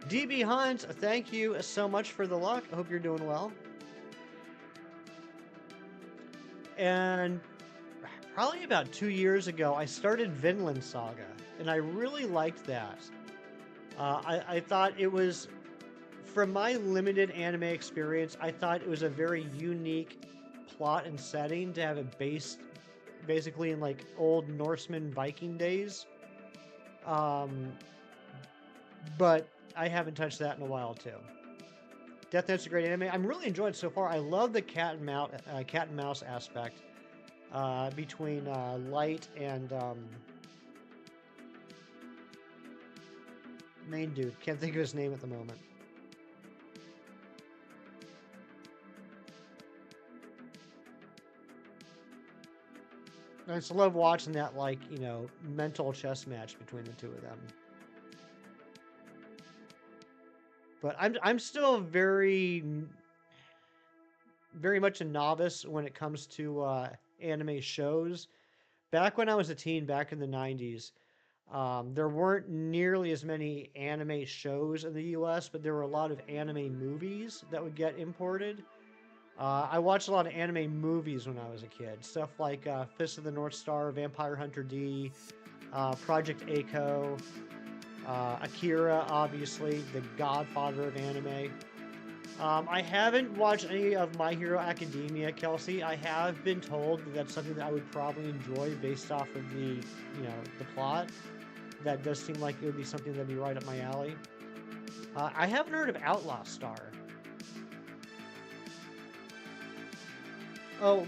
DB Hunt, thank you so much for the luck. I hope you're doing well. And probably about 2 years ago, I started Vinland Saga, and I really liked that. I thought it was, from my limited anime experience, I thought it was a very unique plot and setting to have it based basically in like old Norseman Viking days. But I haven't touched that in a while too. Death Note's a great anime. I'm really enjoying it so far. I love the cat and mouse aspect between Light and main dude. Can't think of his name at the moment. I just love watching that, like, you know, mental chess match between the two of them. But I'm still very much a novice when it comes to anime shows. Back when I was a teen, back in the 90s, there weren't nearly as many anime shows in the US, but there were a lot of anime movies that would get imported. I watched a lot of anime movies when I was a kid. Stuff like Fist of the North Star, Vampire Hunter D, Project A-ko, Akira, obviously, the godfather of anime. I haven't watched any of My Hero Academia, Kelsey. I have been told that that's something that I would probably enjoy based off of the, you know, the plot. That does seem like it would be something that'd be right up my alley. I haven't heard of Outlaw Star. Oh,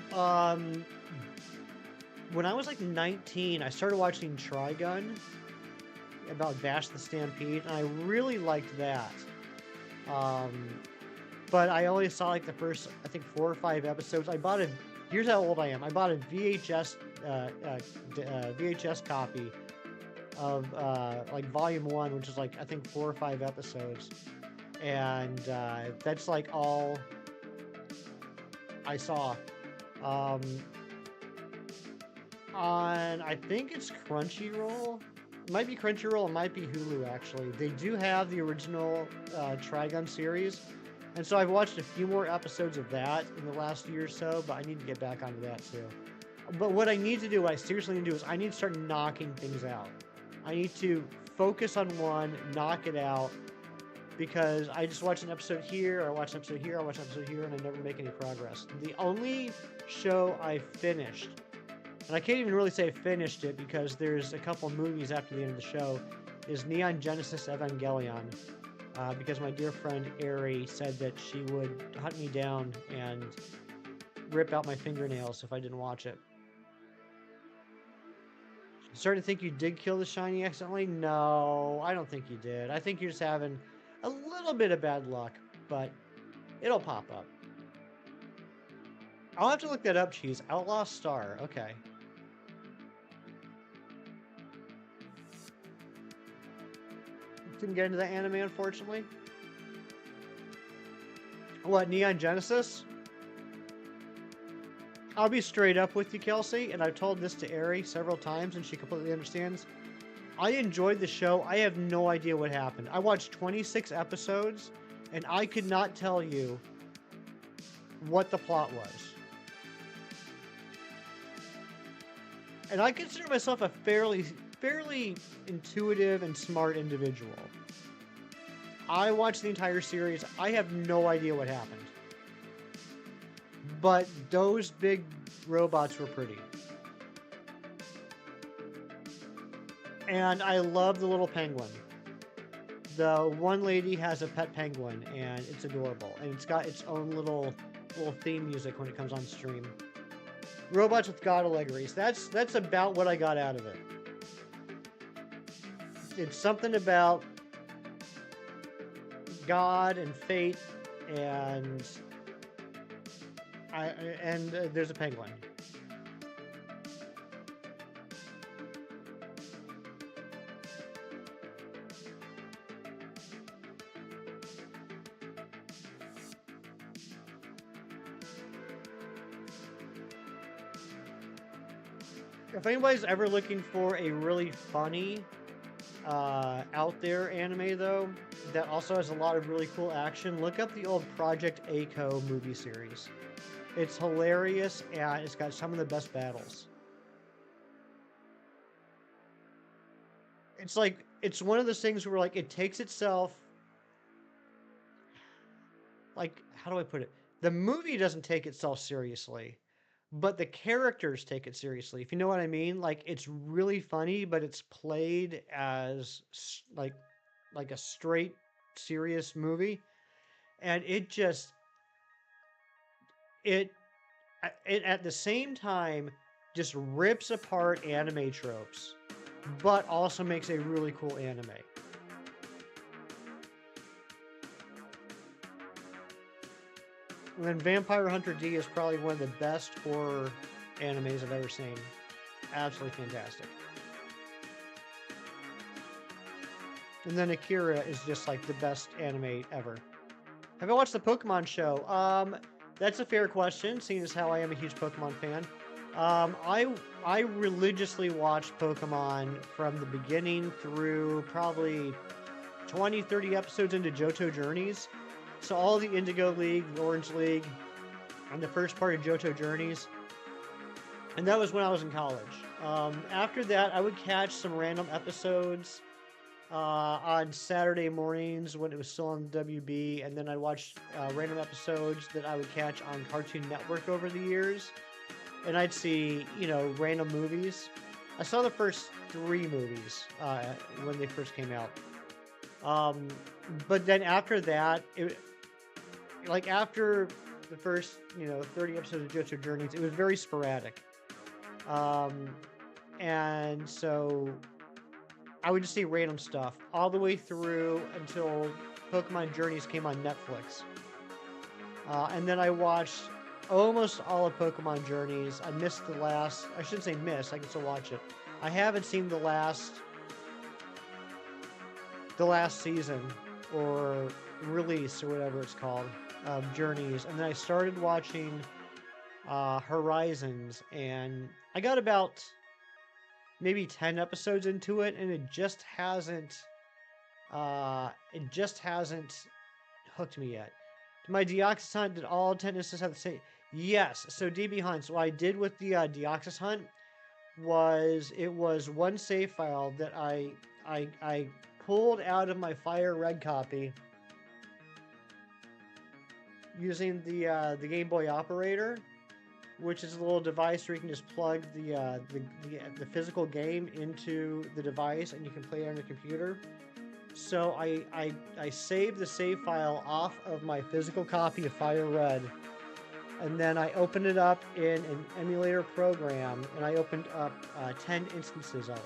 when I was like 19, I started watching Trigun about Bash the Stampede, and I really liked that. But I only saw like the first, I think, 4 or 5 episodes. Here's how old I am. I bought a VHS copy of like Volume 1, which is like, I think, 4 or 5 episodes. And that's like all I saw. On, I think it's Crunchyroll. It might be Crunchyroll, it might be Hulu, actually. They do have the original Trigun series, and so I've watched a few more episodes of that in the last year or so, but I need to get back onto that too. But what I need to do, what I seriously need to do, is I need to start knocking things out. I need to focus on one, knock it out, because I just watch an episode here, I watch an episode here, I watch an episode here, and I never make any progress. The only show I finished, and I can't even really say I finished it because there's a couple movies after the end of the show, is Neon Genesis Evangelion. Because my dear friend Ari said that she would hunt me down and rip out my fingernails if I didn't watch it. Starting to think you did kill the shiny accidentally? No, I don't think you did. I think you're just having a little bit of bad luck, but it'll pop up. I'll have to look that up, Cheese. Outlaw Star. Okay. Didn't get into the anime, unfortunately. What, Neon Genesis? I'll be straight up with you, Kelsey, and I've told this to Ari several times, and she completely understands. I enjoyed the show. I have no idea what happened. I watched 26 episodes, and I could not tell you what the plot was. And I consider myself a fairly intuitive and smart individual. I watched the entire series. I have no idea what happened. But those big robots were pretty. And I love the little penguin. The one lady has a pet penguin, and it's adorable. And it's got its own little theme music when it comes on stream. Robots with God allegories. That's about what I got out of it. It's something about God and fate, and there's a penguin. If anybody's ever looking for a really funny, out there anime, though, that also has a lot of really cool action, look up the old Project A-ko movie series. It's hilarious, and it's got some of the best battles. It's like, it's one of those things where, like, it takes itself... Like, how do I put it? The movie doesn't take itself seriously, but the characters take it seriously, if you know what I mean. Like, it's really funny, but it's played as like a straight serious movie, and it at the same time just rips apart anime tropes, but also makes a really cool anime. And then Vampire Hunter D is probably one of the best horror animes I've ever seen. Absolutely fantastic. And then Akira is just like the best anime ever. Have I watched the Pokemon show? That's a fair question, seeing as how I am a huge Pokemon fan. I religiously watched Pokemon from the beginning through probably 20, 30 episodes into Johto Journeys. So all the Indigo League, the Orange League, and the first part of Johto Journeys. And that was when I was in college. After that, I would catch some random episodes on Saturday mornings when it was still on WB, and then I'd watch random episodes that I would catch on Cartoon Network over the years. And I'd see, random movies. I saw the first 3 movies when they first came out. But then after that, after the first, 30 episodes of Johto Journeys, it was very sporadic. And so I would just see random stuff all the way through until Pokemon Journeys came on Netflix. And then I watched almost all of Pokemon Journeys. I missed the last, I shouldn't say miss, I can still watch it. I haven't seen the last season or release or whatever it's called of Journeys, and then I started watching Horizons, and I got about maybe 10 episodes into it, and it just hasn't hooked me yet. My Deoxys Hunt, did all 10 instances have the same? Yes. So DB Hunts, what I did with the Deoxys Hunt was, it was one save file that I pulled out of my Fire Red copy using the Game Boy operator, which is a little device where you can just plug the physical game into the device and you can play it on your computer. So I saved the save file off of my physical copy of Fire Red, and then I opened it up in an emulator program, and I opened up 10 instances of it.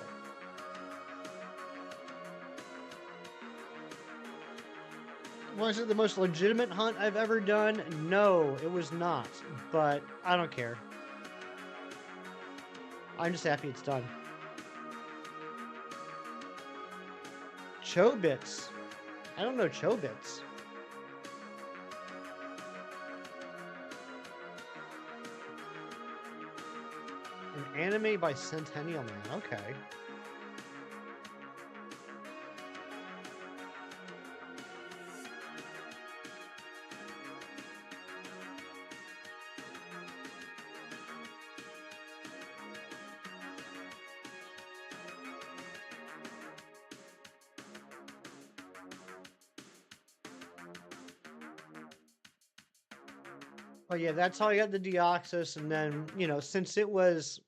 Was it the most legitimate hunt I've ever done? No, it was not. But I don't care. I'm just happy it's done. Chobits. I don't know Chobits. An anime by Centennial Man. Okay. Oh yeah, that's how I got the Deoxys, and then, since it was,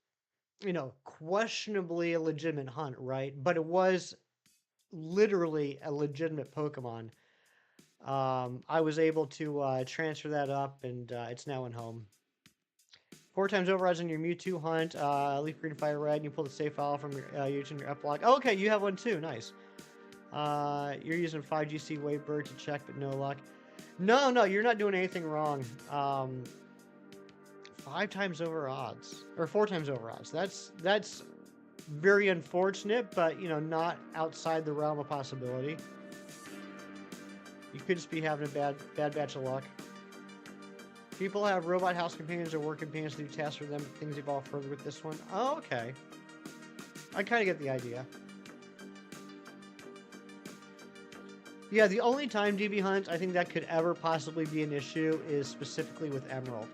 questionably a legitimate hunt, right? But it was literally a legitimate Pokemon. I was able to transfer that up, and it's now in home. 4 times overrides on your Mewtwo hunt, Leaf Green, Fire Red, and you pull the save file from your using your epilogue. Oh, okay, you have one too. Nice. You're using 5GC Wavebird to check, but no luck. No, you're not doing anything wrong. 5 times over odds, or 4 times over odds. That's very unfortunate, but not outside the realm of possibility. You could just be having a bad batch of luck. People have robot house companions or work companions to do tasks for them, but things evolve further with this one. Oh, okay. I kind of get the idea. Yeah, the only time DB hunts I think that could ever possibly be an issue is specifically with Emerald.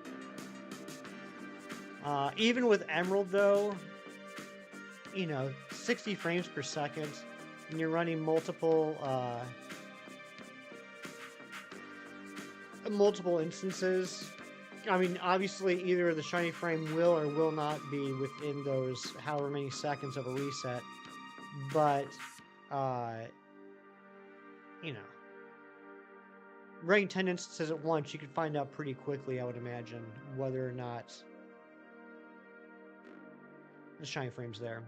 Even with Emerald, though, 60 frames per second, and you're running multiple instances. I mean, obviously, either the shiny frame will or will not be within those however many seconds of a reset, but running 10 instances at once, you could find out pretty quickly, I would imagine, whether or not the shiny frame's there.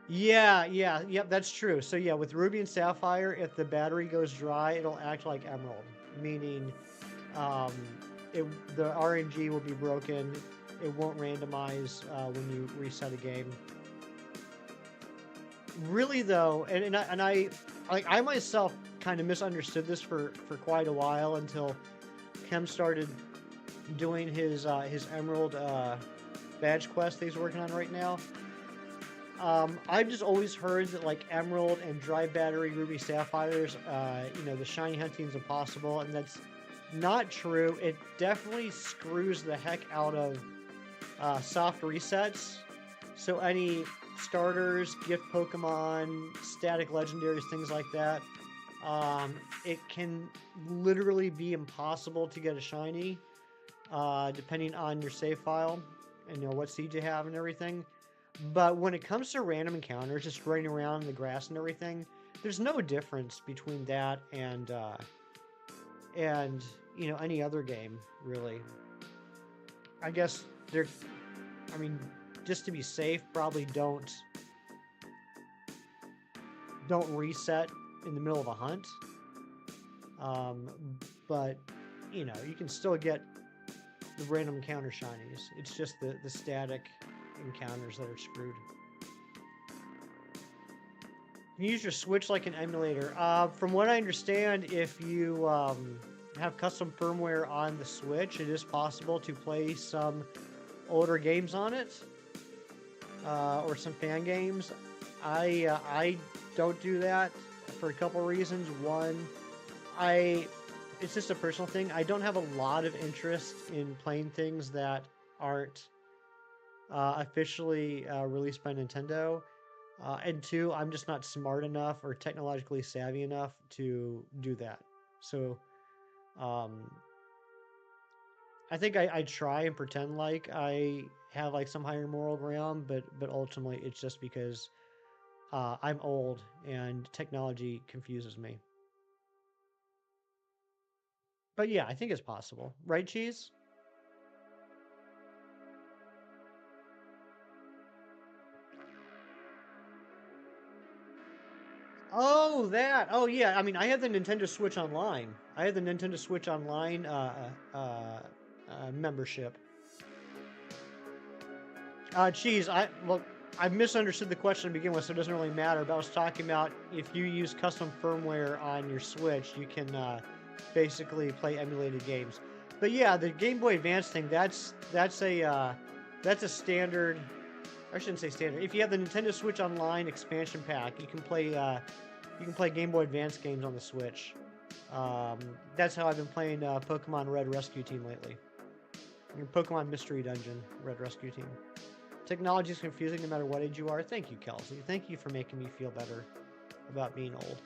Yep, that's true. So yeah, with Ruby and Sapphire, if the battery goes dry, it'll act like Emerald, meaning the RNG will be broken. It won't randomize when you reset a game. Really though, and I myself kind of misunderstood this for quite a while until Kem started doing his Emerald badge quest that he's working on right now. I've just always heard that like Emerald and dry battery Ruby Sapphires, the shiny hunting is impossible, and that's not true. It definitely screws the heck out of soft resets. So any starters, gift Pokemon, static legendaries, things like that, it can literally be impossible to get a shiny, depending on your save file and what seed you have and everything. But when it comes to random encounters, just running around in the grass and everything, there's no difference between that and any other game, really. I guess just to be safe, probably don't reset in the middle of a hunt. But you can still get the random encounter shinies. It's just the static encounters that are screwed. You use your Switch like an emulator. From what I understand, if you have custom firmware on the Switch, it is possible to play some older games on it, or some fan games. I don't do that for a couple reasons. One, it's just a personal thing. I don't have a lot of interest in playing things that aren't officially released by Nintendo. And two, I'm just not smart enough or technologically savvy enough to do that. So I think I try and pretend like I have like some higher moral ground, but ultimately it's just because I'm old and technology confuses me. But yeah, I think it's possible. Right, Cheese? Oh, that. Oh, yeah. I mean, I have the Nintendo Switch Online. I have the Nintendo Switch Online membership. Cheese, I misunderstood the question to begin with, so it doesn't really matter. But I was talking about if you use custom firmware on your Switch, you can basically play emulated games. But yeah, the Game Boy Advance thing, that's a standard. I shouldn't say standard. If you have the Nintendo Switch Online expansion pack, you can play Game Boy Advance games on the Switch. That's how I've been playing Pokemon Red Rescue Team lately. Your Pokemon Mystery Dungeon Red Rescue Team. Technology is confusing no matter what age you are. Thank you, Kelsey. Thank you for making me feel better about being old.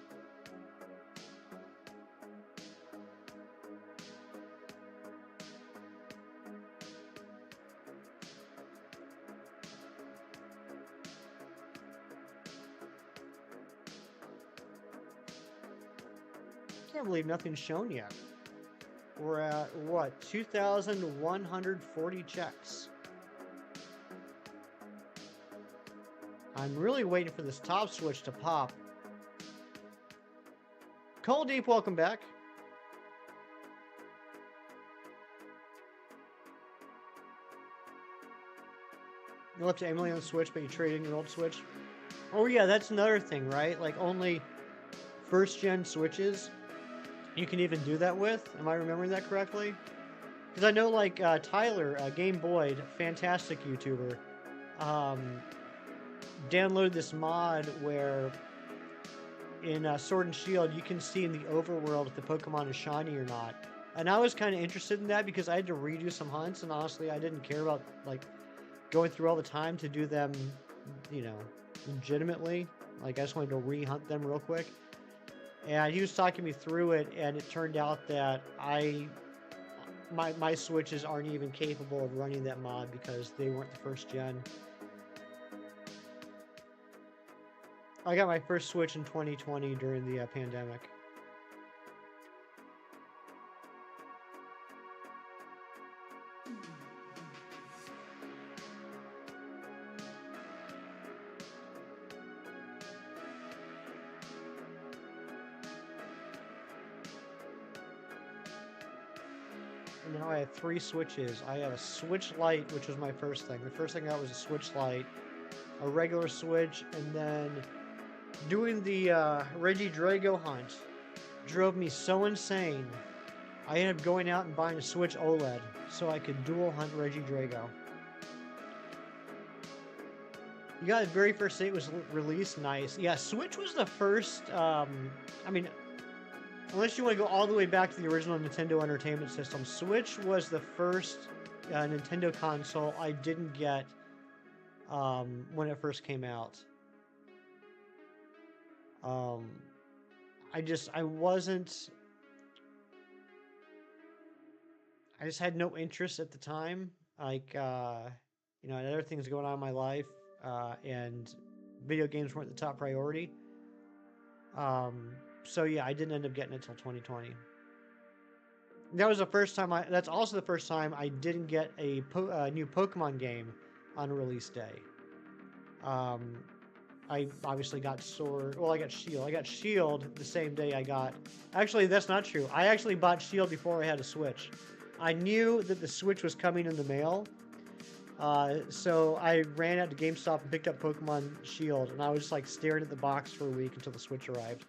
can't believe nothing's shown yet. We're at, what, 2,140 checks. I'm really waiting for this top switch to pop. Cold Deep, welcome back. You left to emulate on the Switch, but you trade in your old Switch. Oh yeah, that's another thing, right? Like only first-gen Switches you can even do that with. Am I remembering that correctly? Because I know, like, Tyler, Game Boyd, fantastic YouTuber, downloaded this mod where in Sword and Shield you can see in the overworld if the Pokemon is shiny or not. And I was kind of interested in that because I had to redo some hunts, and honestly I didn't care about, like, going through all the time to do them, you know, legitimately. Like, I just wanted to re-hunt them real quick. And he was talking me through it, and it turned out that my Switches aren't even capable of running that mod because they weren't the first gen. I got my first Switch in 2020 during the pandemic. And now I have 3 Switches. I have a Switch Lite, which was my first thing. The first thing I got was a Switch Lite, a regular Switch, and then doing the Regidrago hunt drove me so insane. I ended up going out and buying a Switch OLED so I could dual hunt Regidrago. You got the very first date was released. Nice. Yeah, Switch was the first, I mean, unless you want to go all the way back to the original Nintendo Entertainment System, Switch was the first Nintendo console I didn't get when it first came out. I just had no interest at the time. Like, you know, I had other things going on in my life, and video games weren't the top priority. So yeah, I didn't end up getting it till 2020. That was the first time that's also the first time I didn't get a new Pokemon game on release day. I obviously got Sword. Well, I got Shield. I got Shield the same day I got... Actually, that's not true. I actually bought Shield before I had a Switch. I knew that the Switch was coming in the mail. So I ran out to GameStop and picked up Pokemon Shield. And I was just like staring at the box for a week until the Switch arrived.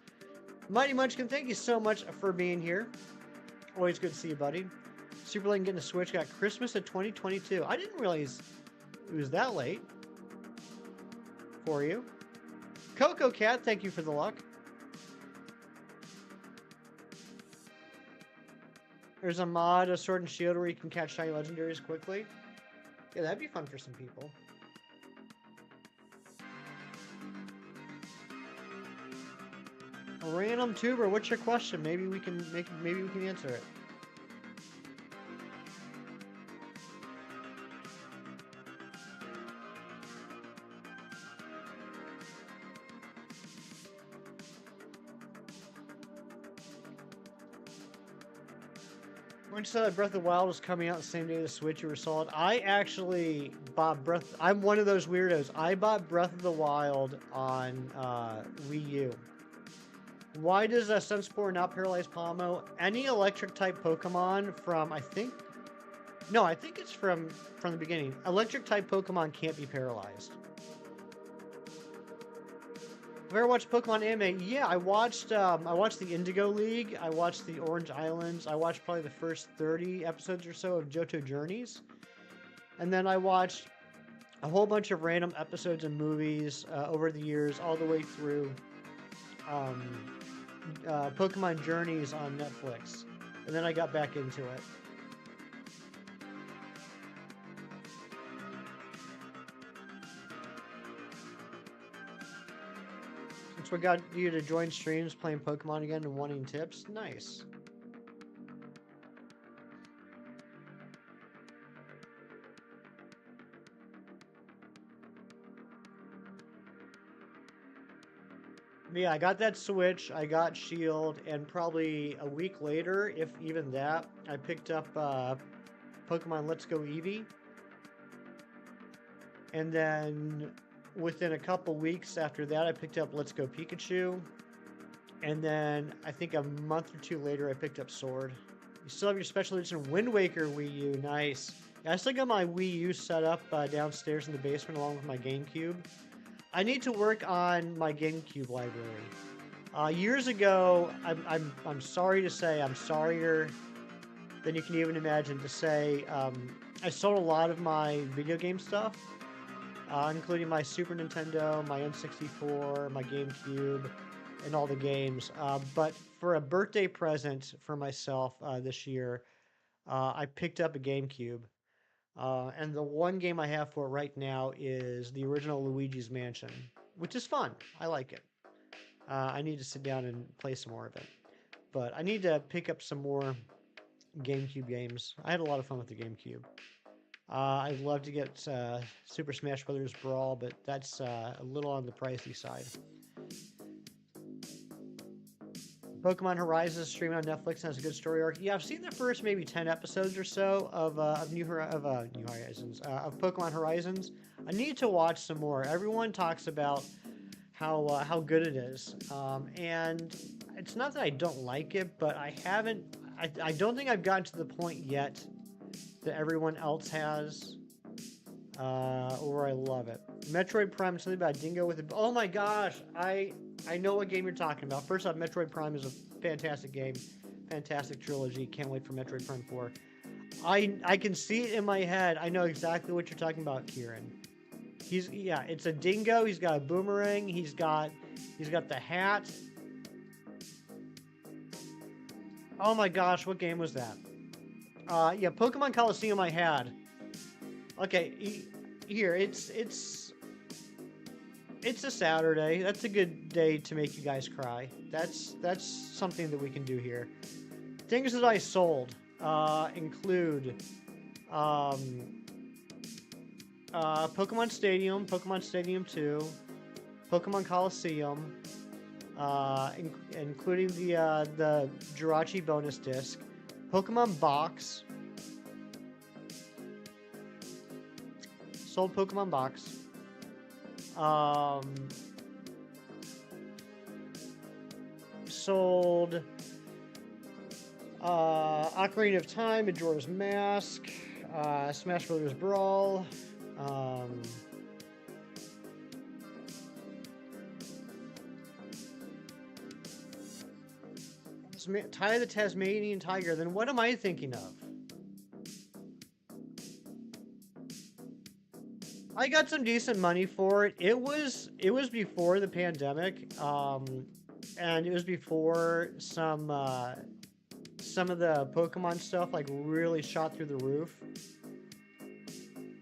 Mighty Munchkin, thank you so much for being here. Always good to see you, buddy. Super late getting a Switch. Got Christmas of 2022. I didn't realize it was that late for you. Coco Cat, thank you for the luck. There's a mod of Sword and Shield where you can catch shiny legendaries quickly. Yeah, that'd be fun for some people. A random tuber, what's your question? Maybe we can answer it. When you saw that Breath of the Wild was coming out the same day the Switch, you were sold. I actually bought I'm one of those weirdos. I bought Breath of the Wild on Wii U. Why does Sunspore not paralyze Palmo? Any electric type Pokemon from, I think it's from the beginning. Electric type Pokemon can't be paralyzed. Have you ever watched Pokemon anime? Yeah, I watched the Indigo League. I watched the Orange Islands. I watched probably the first 30 episodes or so of Johto Journeys. And then I watched a whole bunch of random episodes and movies over the years, all the way through Pokemon Journeys on Netflix. And then I got back into it. What got you to join streams playing Pokemon again and wanting tips? Nice. Yeah, I got that Switch, I got Shield, and probably a week later, if even that, I picked up Pokemon Let's Go Eevee. And then within a couple weeks after that, I picked up Let's Go Pikachu. And then I think a month or two later, I picked up Sword. You still have your special edition Wind Waker Wii U. Nice. Yeah, I still got my Wii U set up downstairs in the basement along with my GameCube. I need to work on my GameCube library. Years ago, I'm sorry to say, I'm sorrier than you can even imagine to say, I sold a lot of my video game stuff, including my Super Nintendo, my N64, my GameCube, and all the games. But for a birthday present for myself this year, I picked up a GameCube. And the one game I have for it right now is the original Luigi's Mansion, which is fun. I like it. I need to sit down and play some more of it. But I need to pick up some more GameCube games. I had a lot of fun with the GameCube. I'd love to get Super Smash Bros. Brawl, but that's a little on the pricey side. Pokemon Horizons streaming on Netflix and has a good story arc. Yeah, I've seen the first maybe 10 episodes or so of New Horizons, of Pokemon Horizons. I need to watch some more. Everyone talks about how good it is, and it's not that I don't like it, but I haven't. I don't think I've gotten to the point yet that everyone else has, or I love it. Metroid Prime, something about a dingo with a... Oh my gosh, I know what game you're talking about. First off, Metroid Prime is a fantastic game. Fantastic trilogy. Can't wait for Metroid Prime 4. I can see it in my head. I know exactly what you're talking about, Kieran. Yeah, it's a dingo. He's got a boomerang. He's got the hat. Oh my gosh, what game was that? Yeah, Pokemon Coliseum I had. Okay, here, it's a Saturday. That's a good day to make you guys cry. That's something that we can do here. Things that I sold include Pokemon Stadium, Pokemon Stadium 2, Pokemon Coliseum, including the Jirachi bonus disc, Pokemon Box. Sold Pokemon Box. Sold Ocarina of Time, Majora's Mask, Smash Bros. Brawl, Tie the Tasmanian Tiger. Then what am I thinking of? I got some decent money for it. It was before the pandemic, and it was before some of the Pokemon stuff like really shot through the roof.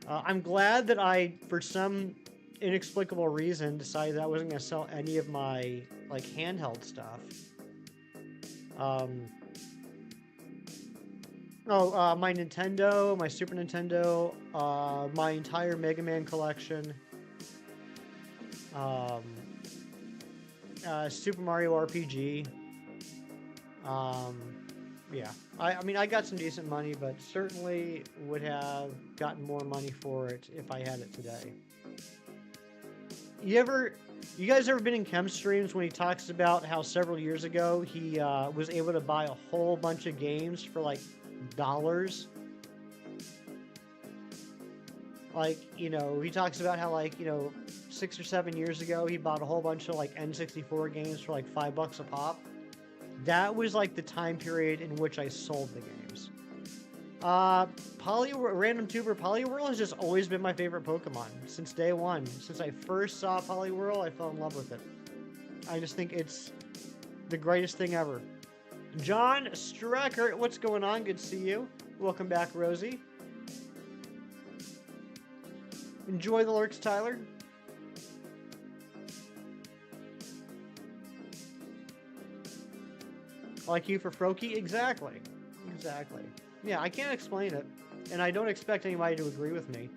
I'm glad that I, for some inexplicable reason, decided that I wasn't going to sell any of my like handheld stuff. My Nintendo, my Super Nintendo, my entire Mega Man collection, Super Mario RPG. Yeah, I mean, I got some decent money, but certainly would have gotten more money for it if I had it today. You guys ever been in Chem streams when he talks about how several years ago he was able to buy a whole bunch of games for like dollars? Like, you know, he talks about how, like, you know, 6 or 7 years ago he bought a whole bunch of like N64 games for like $5 a pop. That was like the time period in which I sold the games. Random Tuber, Poliwhirl has just always been my favorite Pokemon since day one. Since I first saw Poliwhirl, I fell in love with it. I just think it's the greatest thing ever. John Strecker, what's going on? Good to see you. Welcome back, Rosie. Enjoy the lurks, Tyler. Like you for Froakie? Exactly. Exactly. Yeah, I can't explain it, and I don't expect anybody to agree with me,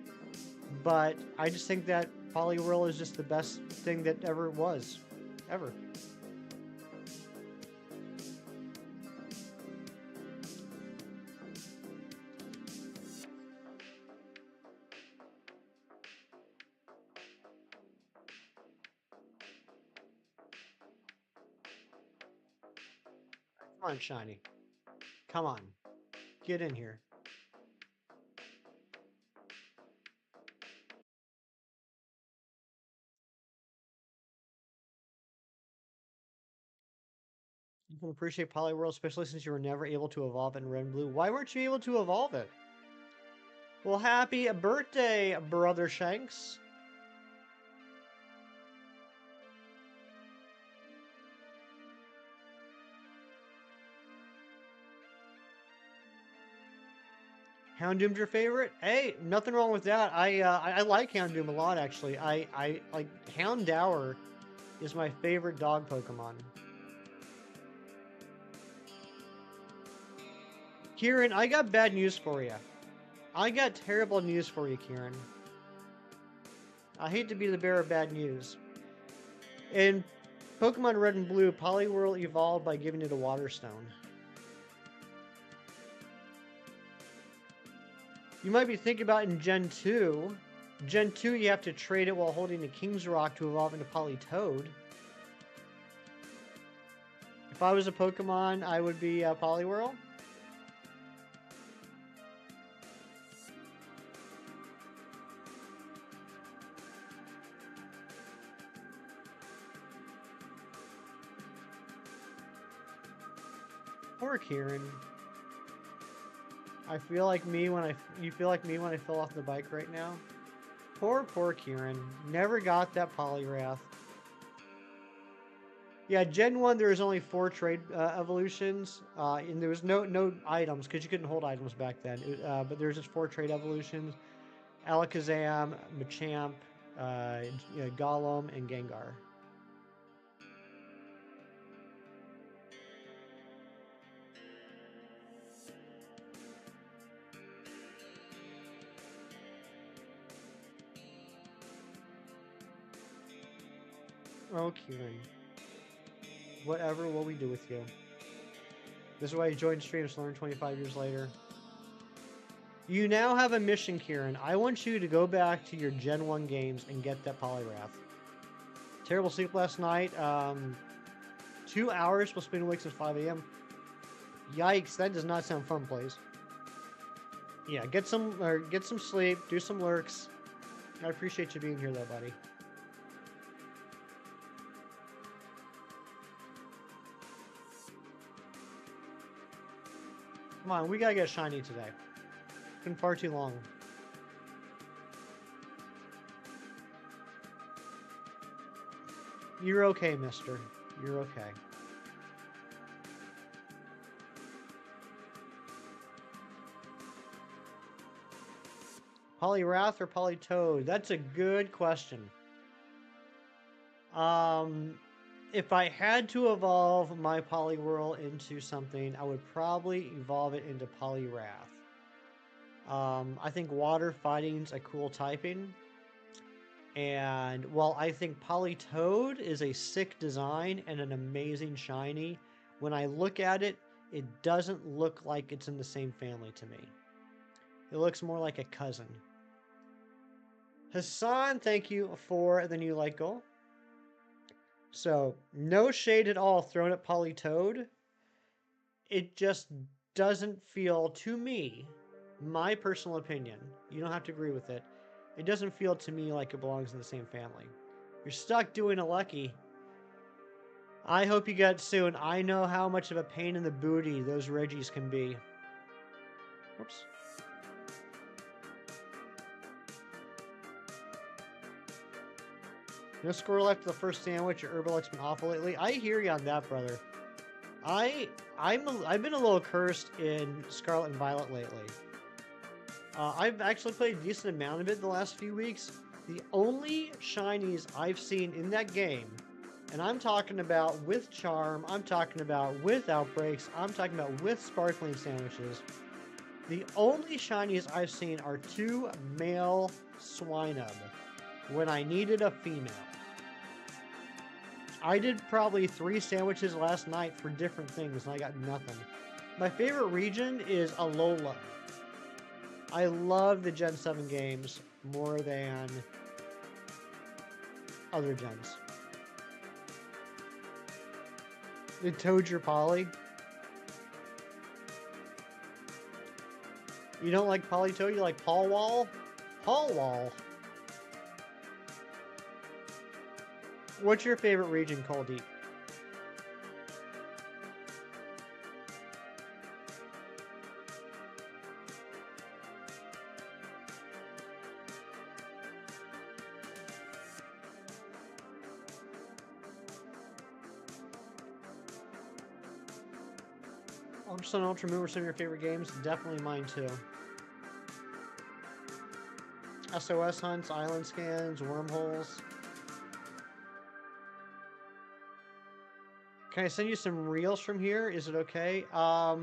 but I just think that Poliwhirl is just the best thing that ever was. ever. Come on, shiny. Come on. Get in here. You can appreciate Poliwhirl, especially since you were never able to evolve in Red and Blue. Why weren't you able to evolve it? Well, happy birthday, Brother Shanks. Houndoom's your favorite? Hey, nothing wrong with that. I like Houndoom a lot, actually. I like Houndour is my favorite dog Pokemon. Kieran, I got bad news for you. I got terrible news for you, Kieran. I hate to be the bearer of bad news. In Pokemon Red and Blue, Poliwhirl evolved by giving it a Water Stone. You might be thinking about in Gen 2. Gen 2, you have to trade it while holding a King's Rock to evolve into Politoed. If I was a Pokemon, I would be Poliwhirl. Poor Kieran. I feel like me when you feel like me when I fell off the bike right now. Poor Kieran. Never got that Poliwrath. Yeah, Gen 1 there was only 4 trade evolutions, and there was no items because you couldn't hold items back then. But there was just 4 trade evolutions: Alakazam, Machamp, Golem, and Gengar. Oh, Kieran. Whatever will we do with you? This is why you joined streams to learn 25 years later. You now have a mission, Kieran. I want you to go back to your Gen 1 games and get that Poliwrath. Terrible sleep last night. 2 hours, was spinning awake since 5 a.m. Yikes, that does not sound fun, please. Yeah, get some sleep, do some lurks. I appreciate you being here, though, buddy. Come on, we gotta get shiny today. It's been far too long. You're okay, mister. You're okay. Poliwrath or Politoed? That's a good question. If I had to evolve my Poliwhirl into something, I would probably evolve it into Poliwrath. I think Water Fighting's a cool typing. And while I think Politoed is a sick design and an amazing shiny, when I look at it, it doesn't look like it's in the same family to me. It looks more like a cousin. Hassan, thank you for the new like goal. So, no shade at all thrown at Politoed. It just doesn't feel, to me, my personal opinion, you don't have to agree with it, it doesn't feel to me like it belongs in the same family. You're stuck doing a Lucky. I hope you get it soon. I know how much of a pain in the booty those Reggies can be. Whoops. No score left to the first sandwich. Your Herbalix's been awful lately. I hear you on that, brother. I've been a little cursed in Scarlet and Violet lately. I've actually played a decent amount of it the last few weeks. The only shinies I've seen in that game, and I'm talking about with Charm, I'm talking about with Outbreaks, I'm talking about with Sparkling Sandwiches. The only shinies I've seen are 2 male Swinub when I needed a female. I did probably 3 sandwiches last night for different things, and I got nothing. My favorite region is Alola. I love the Gen 7 games more than other gens. The Toad your Poly. You don't like Polytoad, you like Poliwhirl? Poliwhirl. What's your favorite region, Cold Deep? Ultra Sun, Ultra Moon were some of your favorite games? Definitely mine too. SOS hunts, island scans, wormholes. Can I send you some reels from here? Is it okay? Well,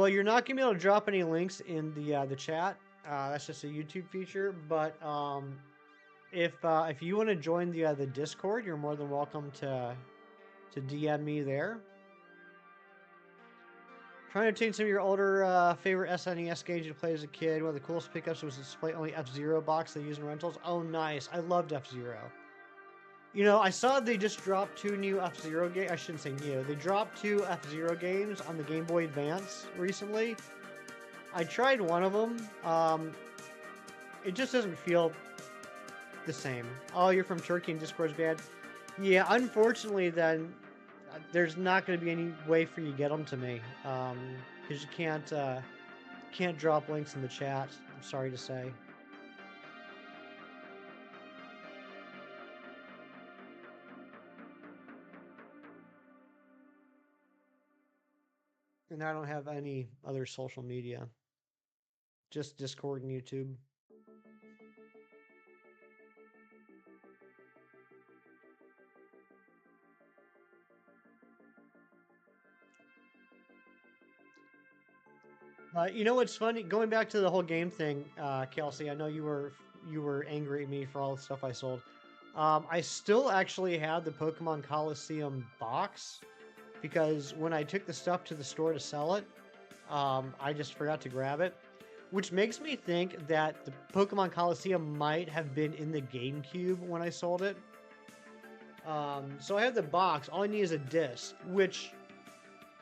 you're not gonna be able to drop any links in the chat. That's just a YouTube feature. But if you want to join the Discord, you're more than welcome to DM me there. Trying to obtain some of your older favorite SNES games you played as a kid. One of the coolest pickups was the display-only F-Zero box they used in rentals. Oh, nice. I loved F-Zero. You know, I saw they just dropped 2 new F-Zero games. I shouldn't say new. They dropped 2 F-Zero games on the Game Boy Advance recently. I tried one of them. It just doesn't feel the same. Oh, you're from Turkey and Discord's bad. Yeah, unfortunately, then there's not going to be any way for you to get them to me, because you can't drop links in the chat. I'm sorry to say. And I don't have any other social media, just Discord and YouTube. You know what's funny? Going back to the whole game thing, Kelsey, I know you were angry at me for all the stuff I sold. I still actually have the Pokemon Coliseum box because when I took the stuff to the store to sell it, I just forgot to grab it, which makes me think that the Pokemon Coliseum might have been in the GameCube when I sold it. So I have the box. All I need is a disc, which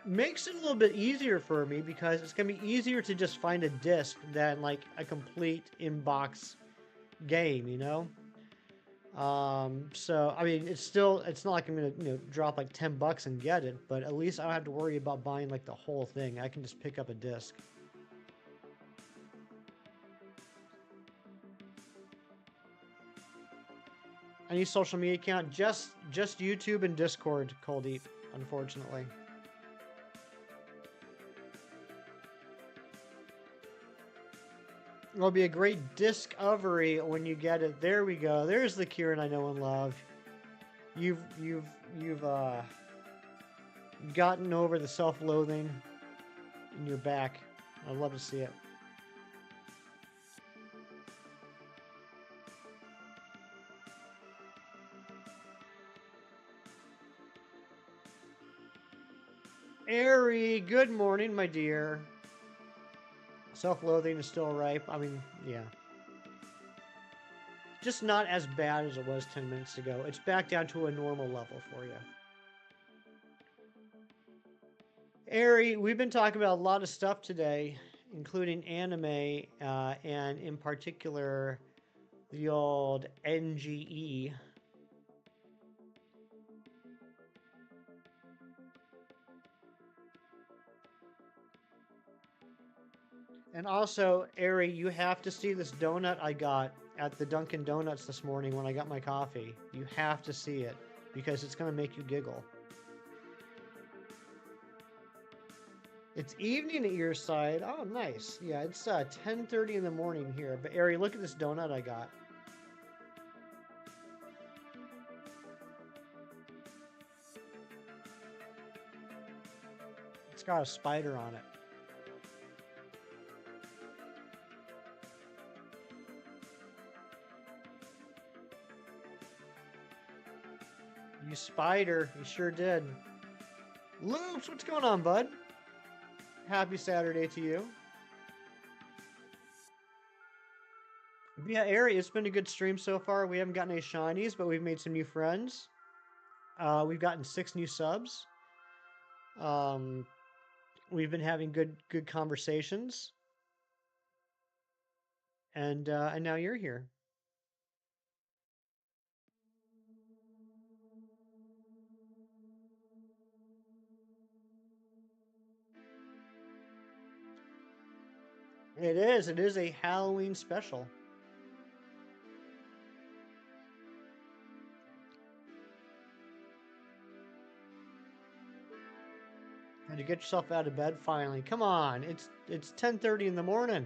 makes it a little bit easier for me because it's gonna be easier to just find a disc than like a complete in-box game, you know. So I mean, it's not like I'm gonna drop like $10 and get it, but at least I don't have to worry about buying like the whole thing. I can just pick up a disc. Any social media account? Just YouTube and Discord, Cold Eat, unfortunately. It'll be a great discovery when you get it. There we go. There's the Kieran I know and love. You've gotten over the self-loathing in your back. I'd love to see it. Ari, good morning, my dear. Self-loathing is still ripe. I mean, yeah. Just not as bad as it was 10 minutes ago. It's back down to a normal level for you. Ari, we've been talking about a lot of stuff today, including anime, and in particular, the old NGE. And also, Ari, you have to see this donut I got at the Dunkin' Donuts this morning when I got my coffee. You have to see it, because it's going to make you giggle. It's evening at your side. Oh, nice. Yeah, it's 10:30 in the morning here. But Ari, look at this donut I got. It's got a spider on it. You spider. You sure did. Loops, what's going on, bud? Happy Saturday to you. Yeah, Ari, it's been a good stream so far. We haven't gotten any shinies, but we've made some new friends. We've gotten 6 new subs. We've been having good conversations. And now you're here. It is. It is a Halloween special. Had to get yourself out of bed finally. Come on, it's 10:30 in the morning.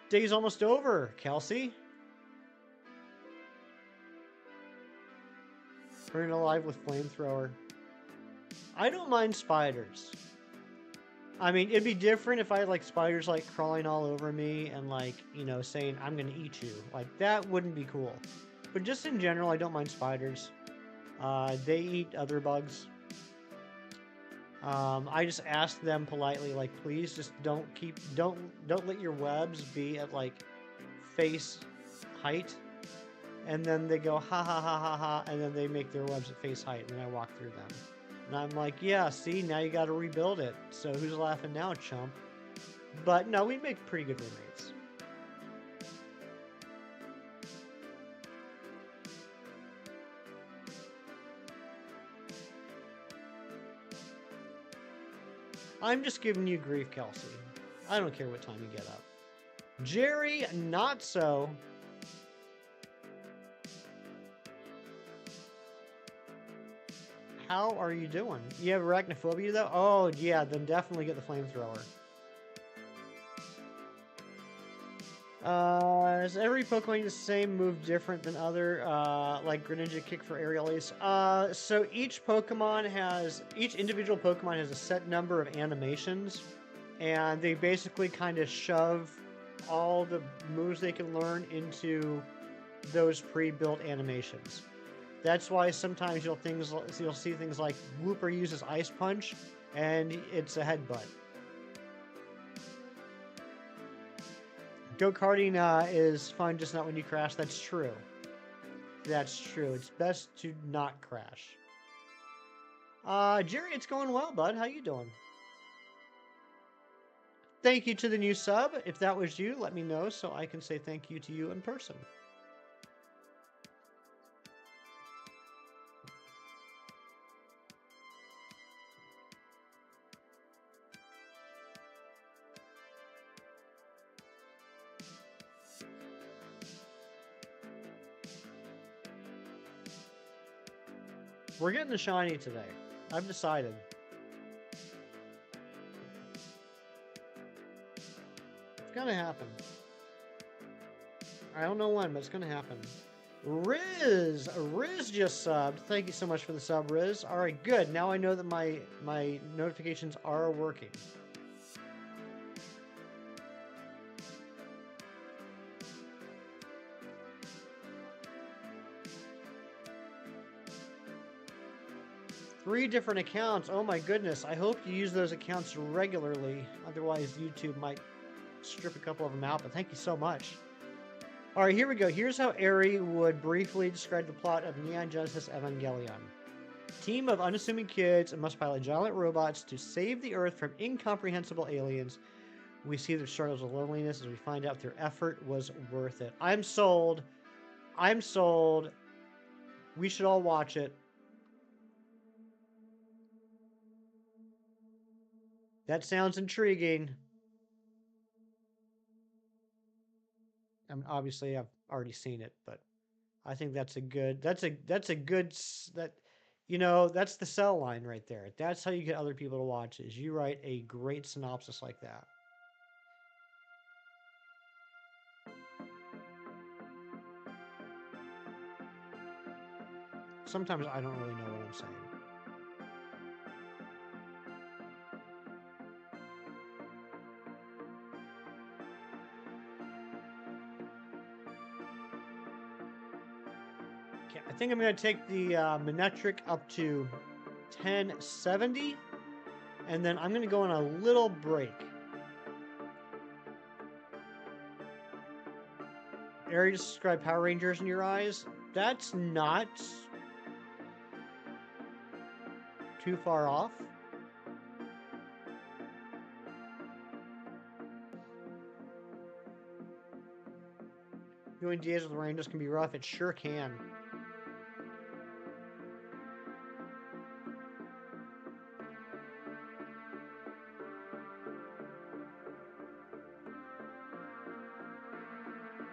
Day's almost over, Kelsey. Burning alive with flamethrower. I don't mind spiders. I mean, it'd be different if I had like spiders like crawling all over me and like, you know, saying I'm gonna eat you. Like that wouldn't be cool. But just in general, I don't mind spiders. They eat other bugs. I just asked them politely, like, please just don't let your webs be at like face height. And then they go ha ha ha ha ha, and then they make their webs at face height, and then I walk through them. And I'm like, yeah, see, now you got to rebuild it. So who's laughing now, chump? But no, we make pretty good roommates. I'm just giving you grief, Kelsey. I don't care what time you get up. Jerry, not so. How are you doing? You have arachnophobia though? Oh yeah, then definitely get the flamethrower. Is every Pokemon the same move different than other, like Greninja Kick for Aerial Ace? So each individual Pokemon has a set number of animations, and they basically kind of shove all the moves they can learn into those pre-built animations. That's why sometimes you'll see things like Wooper uses Ice Punch, and it's a headbutt. Go-karting is fun, just not when you crash. That's true. That's true. It's best to not crash. Jerry, it's going well, bud. How you doing? Thank you to the new sub. If that was you, let me know so I can say thank you to you in person. We're getting the shiny today. I've decided. It's gonna happen. I don't know when, but it's gonna happen. Riz just subbed. Thank you so much for the sub, Riz. All right, good. Now I know that my notifications are working. Three different accounts. Oh my goodness. I hope you use those accounts regularly. Otherwise, YouTube might strip a couple of them out. But thank you so much. All right, here we go. Here's how Ari would briefly describe the plot of Neon Genesis Evangelion. Team of unassuming kids must pilot giant robots to save the Earth from incomprehensible aliens. We see their struggles with loneliness as we find out their effort was worth it. I'm sold. I'm sold. We should all watch it. That sounds intriguing. I mean, obviously I've already seen it, but I think that's a good that's the sell line right there. That's how you get other people to watch is you write a great synopsis like that. Sometimes I don't really know what I'm saying. think I'm going to take the Manectric up to 1070, and then I'm going to go on a little break. Ari just described Power Rangers in your eyes. That's not too far off. Doing days with Rangers can be rough. It sure can.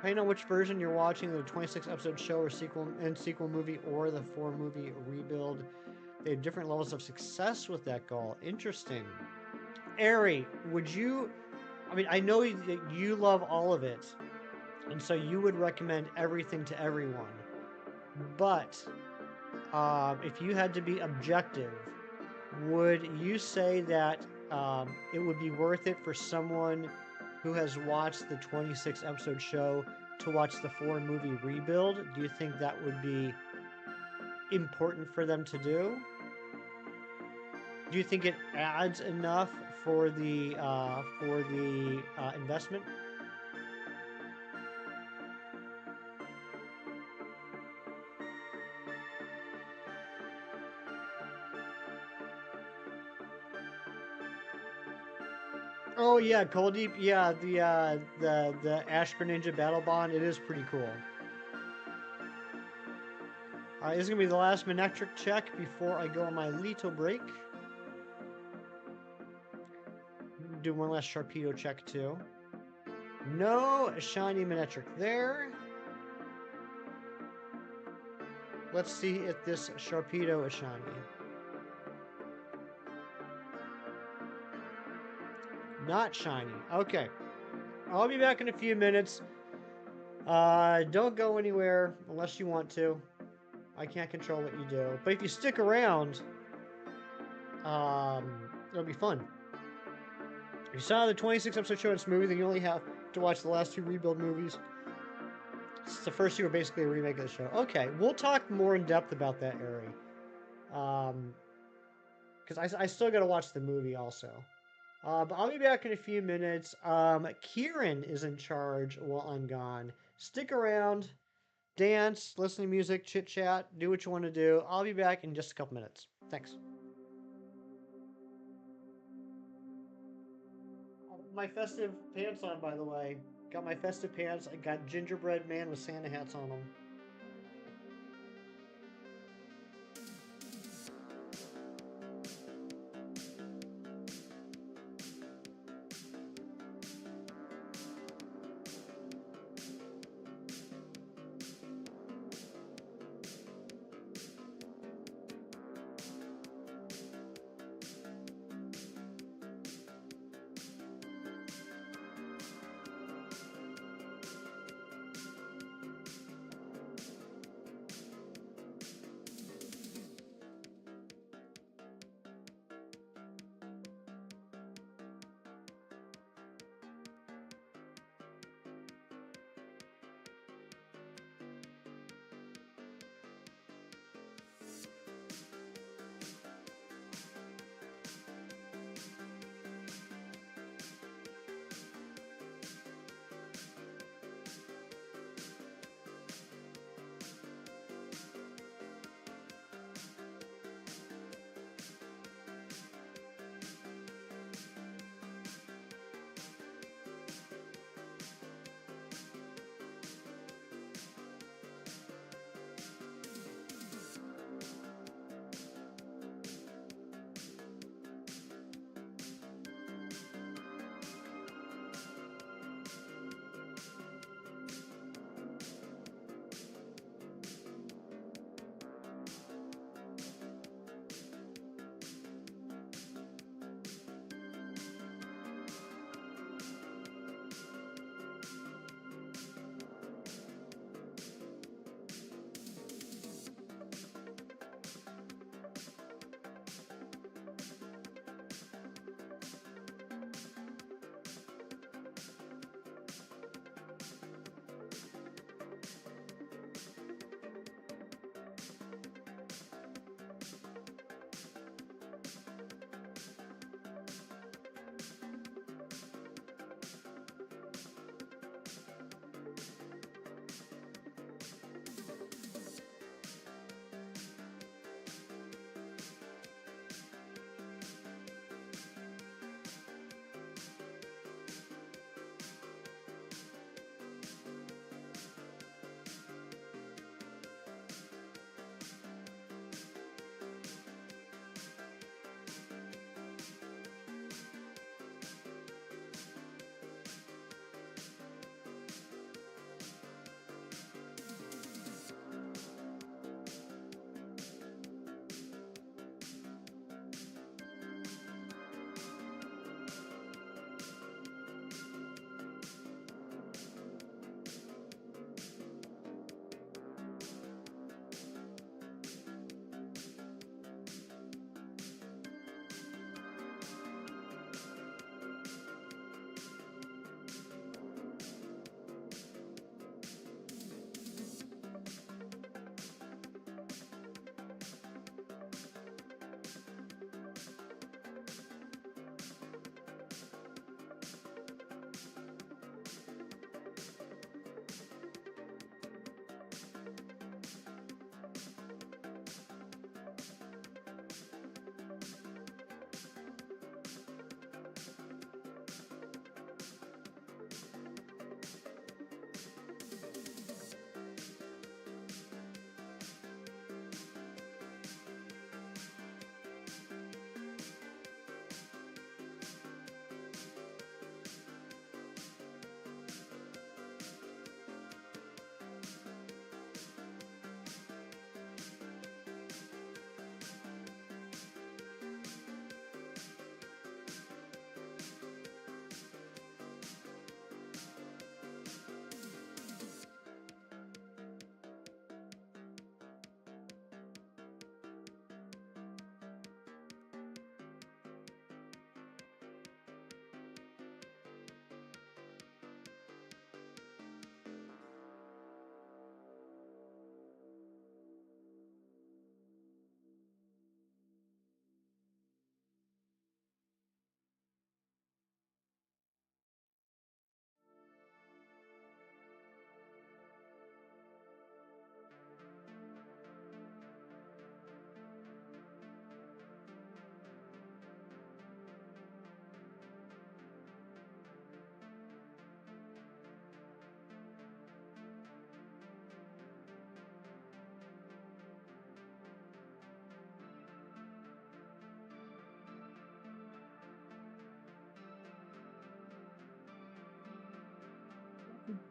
Depending on which version you're watching, the 26 episode show or sequel movie or the 4 movie rebuild, they have different levels of success with that goal. Interesting. Ari, would you, I mean, I know that you love all of it, and so you would recommend everything to everyone. But if you had to be objective, would you say that it would be worth it for someone who has watched the 26 episode show to watch the 4 movie rebuild? Do you think that would be important for them to do? Do you think it adds enough for the investment? Oh yeah, Cold Deep. Yeah, the Ash Greninja Battle Bond. It is pretty cool. All right, this is gonna be the last Manectric check before I go on my little break. Do one last Sharpedo check too. No shiny Manectric there. Let's see if this Sharpedo is shiny. Not shiny. Okay. I'll be back in a few minutes. Don't go anywhere unless you want to. I can't control what you do. But if you stick around, it'll be fun. If you saw the 26 episode show in this movie, then you only have to watch the last 2 rebuild movies. It's the first 2 are basically a remake of the show. Okay, we'll talk more in depth about that, Ari. Because I still got to watch the movie also. But I'll be back in a few minutes. Kieran is in charge while I'm gone. Stick around, dance, listen to music, chit chat, do what you want to do. I'll be back in just a couple minutes. Thanks. My festive pants on, by the way. Got my festive pants. I got gingerbread man with Santa hats on them.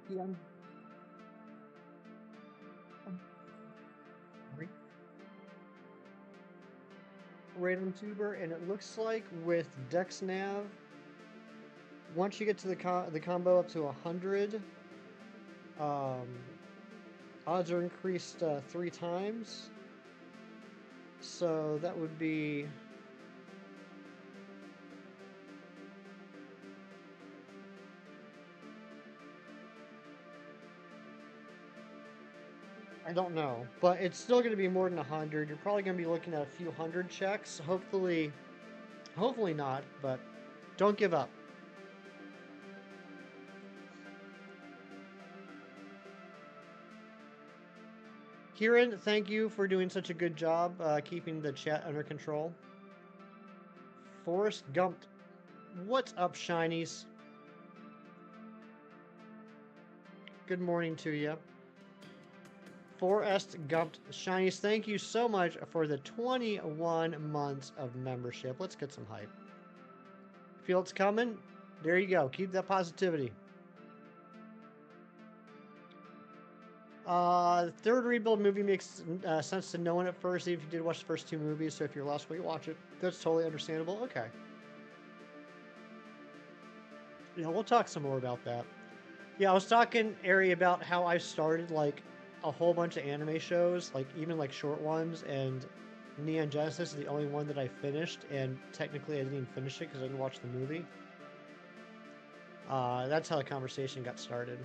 Yeah. Random tuber, and it looks like with Dex Nav, once you get to the combo up to 100, um, odds are increased 3 times. So that would be... I don't know, but it's still going to be more than 100. You're probably going to be looking at a few hundred checks. Hopefully not, but don't give up. Kieran, thank you for doing such a good job keeping the chat under control. Forrest Gump, what's up, shinies? Good morning to you. Forrest Gump shinies, thank you so much for the 21 months of membership. Let's get some hype. Feel it's coming? There you go. Keep that positivity. Third rebuild movie makes sense to no one at first, even if you did watch the first 2 movies, so if you're lost while you watch it, that's totally understandable. Okay. Yeah, we'll talk some more about that. Yeah, I was talking, Ari, about how I started, like, a whole bunch of anime shows, like, even, like, short ones, and Neon Genesis is the only one that I finished, and technically I didn't even finish it because I didn't watch the movie. That's how the conversation got started.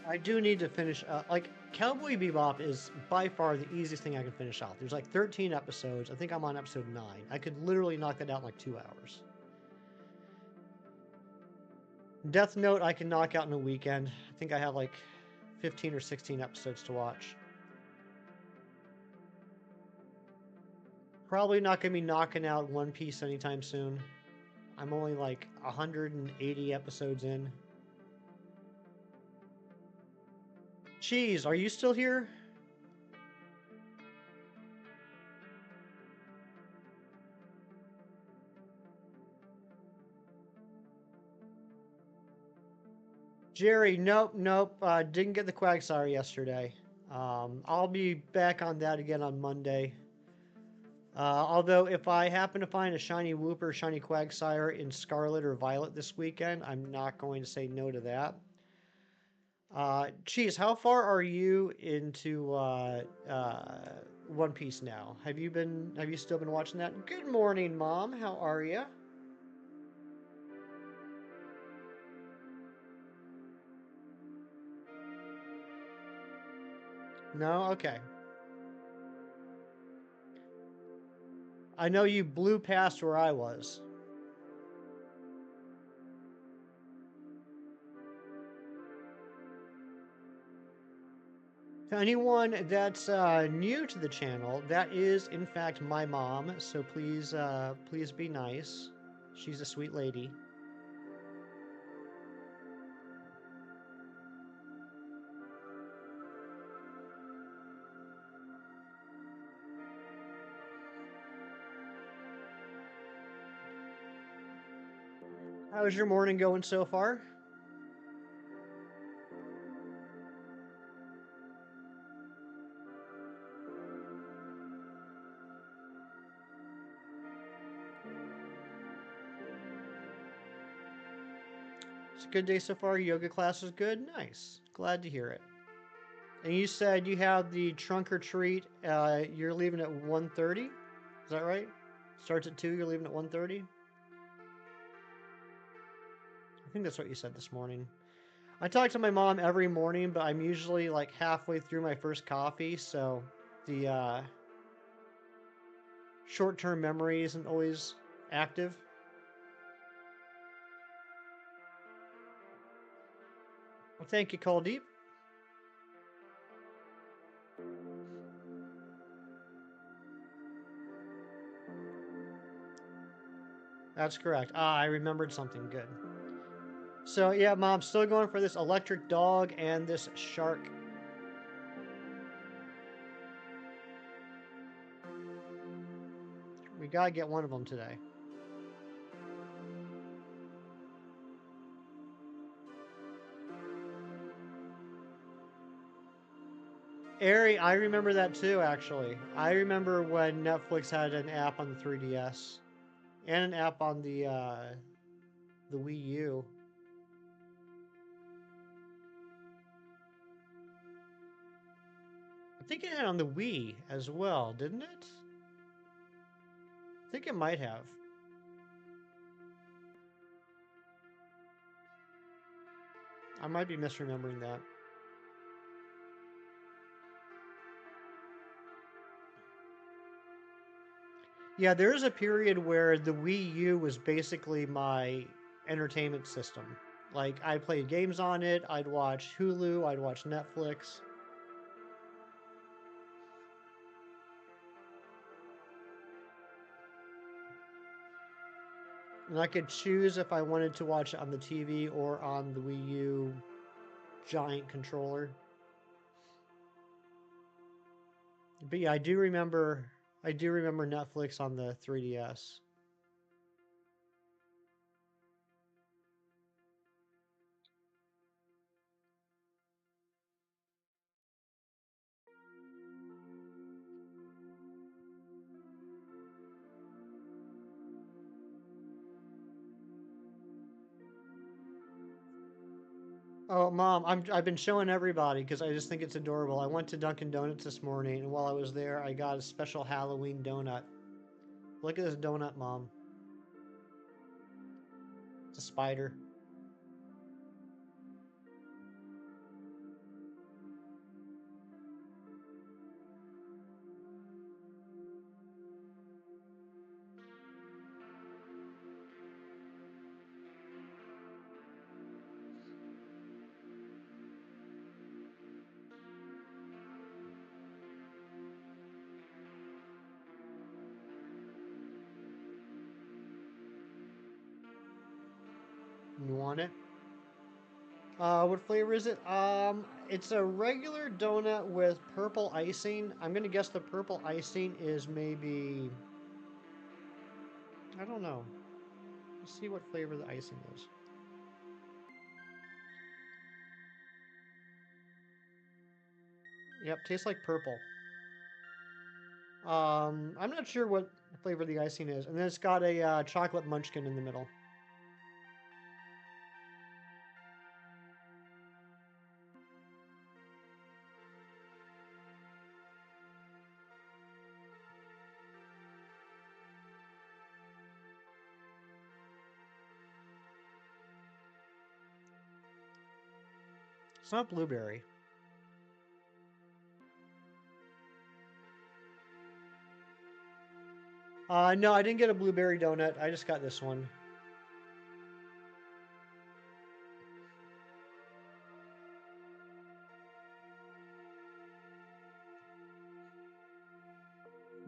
I do need to finish, like, Cowboy Bebop is by far the easiest thing I can finish off. There's like 13 episodes. I think I'm on episode 9. I could literally knock that out in like 2 hours. Death Note I can knock out in a weekend. I think I have like 15 or 16 episodes to watch. Probably not going to be knocking out One Piece anytime soon. I'm only like 180 episodes in. Cheese, are you still here? Jerry, nope. Didn't get the Quagsire yesterday. I'll be back on that again on Monday. Although, if I happen to find a shiny Wooper, shiny Quagsire in Scarlet or Violet this weekend, I'm not going to say no to that. Cheese, how far are you into One Piece now? Have you still been watching that? Good morning, Mom. How are you? No? Okay. I know you blew past where I was. To anyone that's new to the channel, that is in fact my mom, so please be nice. She's a sweet lady. How's your morning going so far? It's a good day so far. Yoga class is good. Nice. Glad to hear it. And you said you have the trunk or treat. You're leaving at 1:30. Is that right? Starts at 2. You're leaving at 1:30. I think that's what you said this morning. I talk to my mom every morning, but I'm usually like halfway through my first coffee, so the short-term memory isn't always active. Well, thank you, Deep. That's correct. I remembered something good. So yeah, Mom, still going for this electric dog and this shark. gotta get one of them today. Ari, I remember that too, actually. I remember when Netflix had an app on the 3DS and an app on the Wii U. I think it had on the Wii as well, didn't it? I think it might have. I might be misremembering that. Yeah, there was a period where the Wii U was basically my entertainment system. Like, I played games on it, I'd watch Hulu, I'd watch Netflix. And I could choose if I wanted to watch it on the TV or on the Wii U giant controller. But yeah, I do remember Netflix on the 3DS. Oh, Mom, I've been showing everybody because I just think it's adorable. I went to Dunkin' Donuts this morning, and while I was there, I got a special Halloween donut. Look at this donut, Mom. It's a spider. You want it? What flavor is it? It's a regular donut with purple icing. I'm gonna guess the purple icing is maybe, I don't know. Let's see what flavor the icing is. Yep, tastes like purple. I'm not sure what flavor the icing is, and then it's got a chocolate munchkin in the middle. It's not blueberry. No, I didn't get a blueberry donut. I just got this one.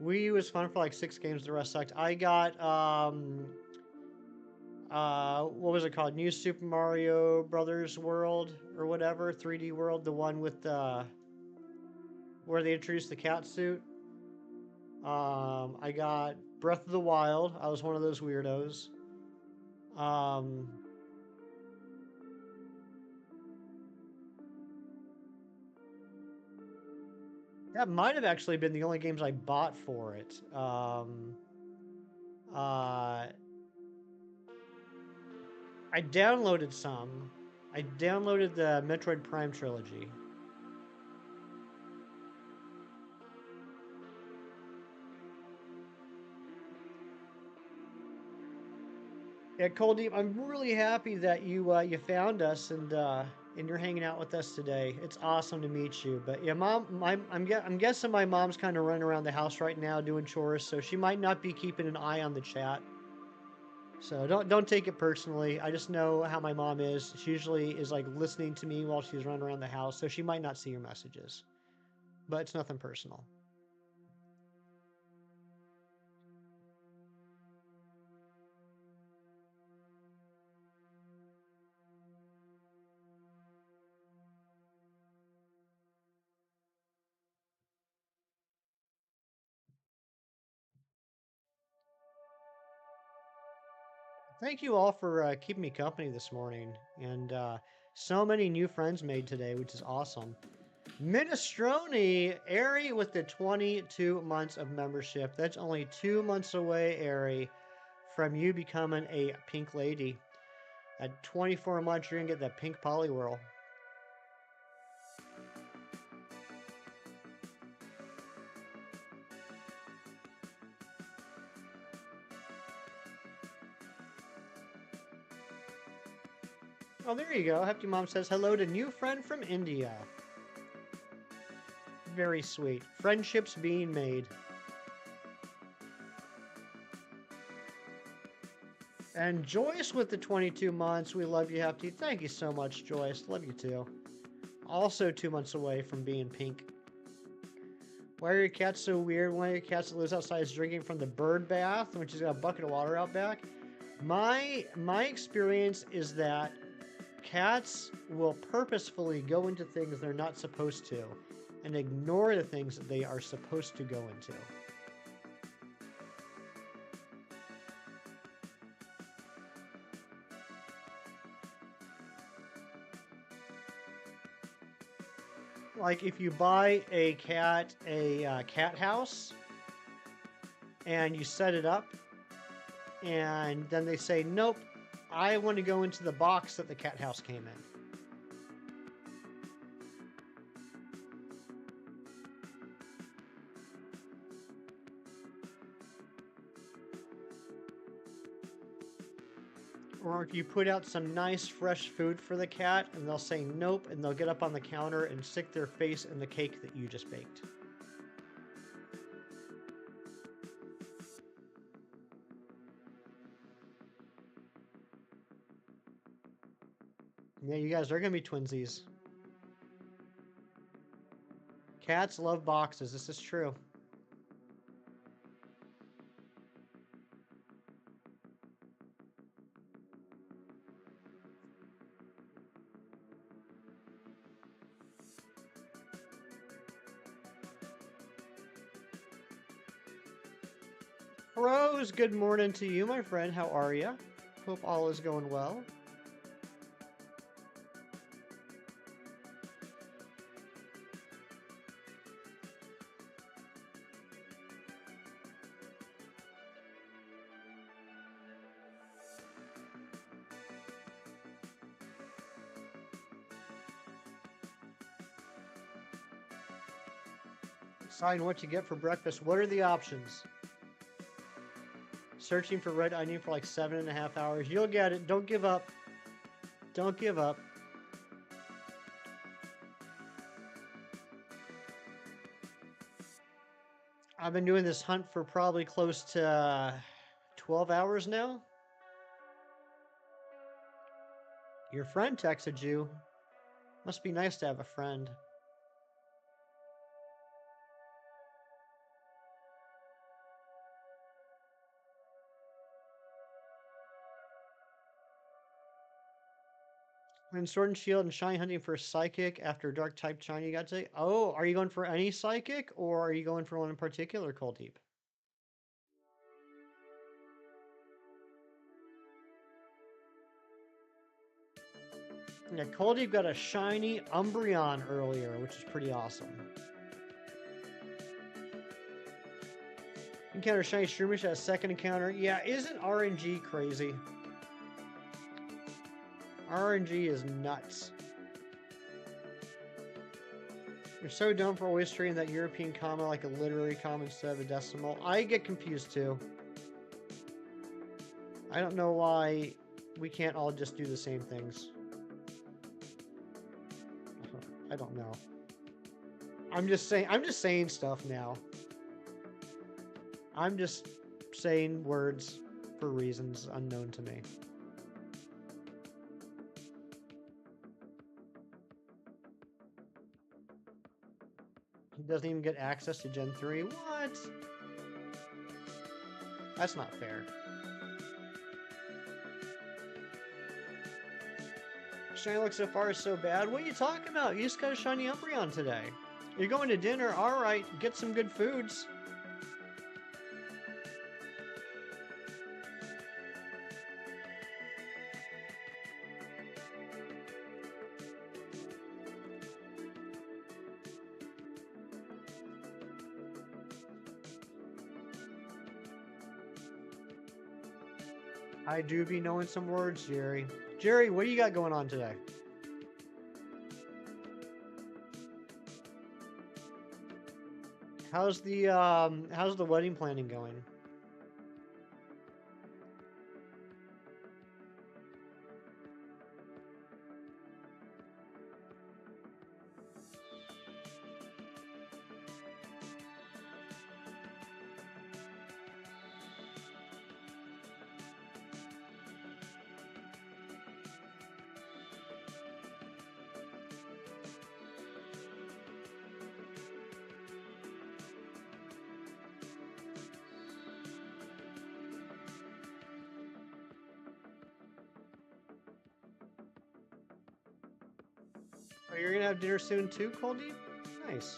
Wii U was fun for like 6 games. The rest sucked. I got what was it called? New Super Mario Brothers World or whatever, 3D World, the one with the where they introduced the cat suit. I got Breath of the Wild. I was one of those weirdos. Um, that might have actually been the only games I bought for it. Uh, I downloaded some. I downloaded the Metroid Prime trilogy. Yeah, Coldeep, I'm really happy that you found us and you're hanging out with us today. It's awesome to meet you. But yeah, Mom, I'm guessing my mom's kind of running around the house right now doing chores, so she might not be keeping an eye on the chat. So don't take it personally. I just know how my mom is. She usually is like listening to me while she's running around the house, so she might not see your messages. But it's nothing personal. Thank you all for keeping me company this morning. And so many new friends made today, which is awesome. Minestrone, Ari with the 22 months of membership. That's only 2 months away, Ari, from you becoming a pink lady. At 24 months, you're going to get that pink Poliwhirl. Oh, there you go. Hefty Mom says hello to new friend from India. Very sweet. Friendships being made. And Joyce with the 22 months. We love you, Hefty. Thank you so much, Joyce. Love you too. Also 2 months away from being pink. Why are your cats so weird? One of your cats that lives outside is drinking from the bird bath when she's got a bucket of water out back. My experience is that cats will purposefully go into things they're not supposed to and ignore the things that they are supposed to go into. Like if you buy a cat cat house and you set it up and then they say, nope, I want to go into the box that the cat house came in. Or if you put out some nice fresh food for the cat and they'll say nope and they'll get up on the counter and stick their face in the cake that you just baked. Yeah, you guys are going to be twinsies. Cats love boxes. This is true. Rose, good morning to you, my friend. How are you? Hope all is going well. Decide what you get for breakfast. What are the options? Searching for red onion for like 7.5 hours. You'll get it. Don't give up. Don't give up. I've been doing this hunt for probably close to 12 hours now. Your friend texted you. Must be nice to have a friend. When Sword and Shield and Shiny hunting for a Psychic after Dark type Shiny, you got to say, oh, are you going for any Psychic or are you going for one in particular, Cold Deep? Yeah, Cold Deep got a Shiny Umbreon earlier, which is pretty awesome. Encounter Shiny Shroomish at a second encounter. Yeah, isn't RNG crazy? RNG is nuts. You're so dumb for always treating that European comma like a literary comma instead of a decimal. I get confused too. I don't know why we can't all just do the same things. I don't know. I'm just saying stuff now. I'm just saying words for reasons unknown to me. He doesn't even get access to Gen 3. What? That's not fair. Shiny look so far is so bad. What are you talking about? You just got a shiny Umbreon today. You're going to dinner. Alright, get some good foods. I do be knowing some words, Jerry. Jerry, what do you got going on today? How's the wedding planning going? Oh, you're gonna have dinner soon too, Coldy? Nice.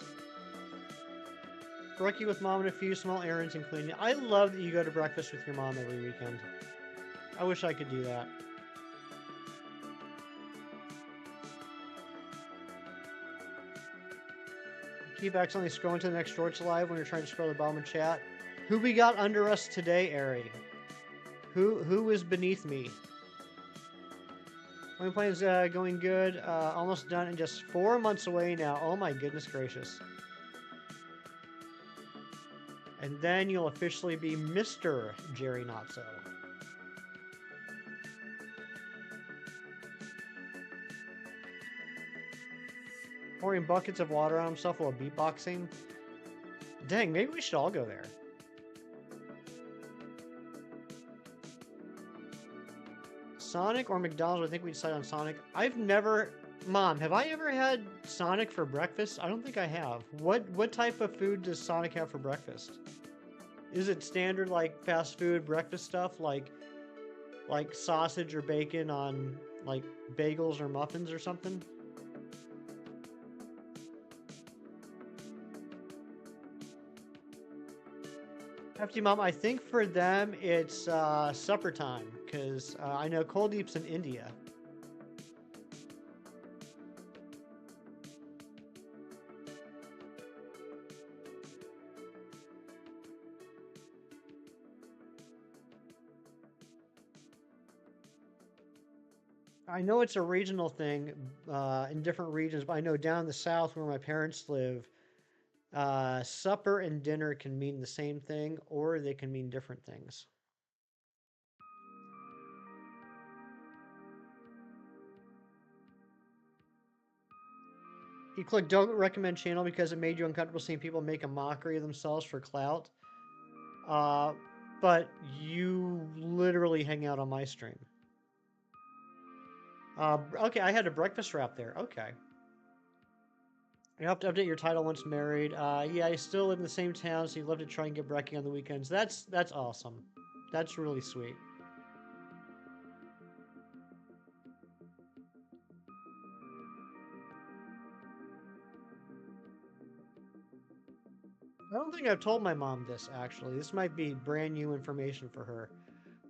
Brekkie with mom and a few small errands, including. I love that you go to breakfast with your mom every weekend. I wish I could do that. Keep accidentally scrolling to the next shorts live when you're trying to scroll the bottom of chat. Who we got under us today, Ari? Who is beneath me? My plan is going good. Almost done and just 4 months away now. Oh my goodness gracious. And then you'll officially be Mr. Jerry Notso. Pouring buckets of water on himself while beatboxing. Dang, maybe we should all go there. Sonic or McDonald's? I think we decided on Sonic. I've never... Mom, have I ever had Sonic for breakfast? I don't think I have. What type of food does Sonic have for breakfast? Is it standard like fast food breakfast stuff like sausage or bacon on like bagels or muffins or something? Hefty Mom, I think for them it's supper time because I know Kuldeep's in India. I know it's a regional thing in different regions, but I know down in the south where my parents live, supper and dinner can mean the same thing or they can mean different things. You click don't recommend channel because it made you uncomfortable seeing people make a mockery of themselves for clout. But you literally hang out on my stream. Okay, I had a breakfast wrap there. Okay. You have to update your title once married. Yeah, I still live in the same town, so you love to try and get brekkie on the weekends. That's awesome. That's really sweet. I don't think I've told my mom this, actually. This might be brand new information for her.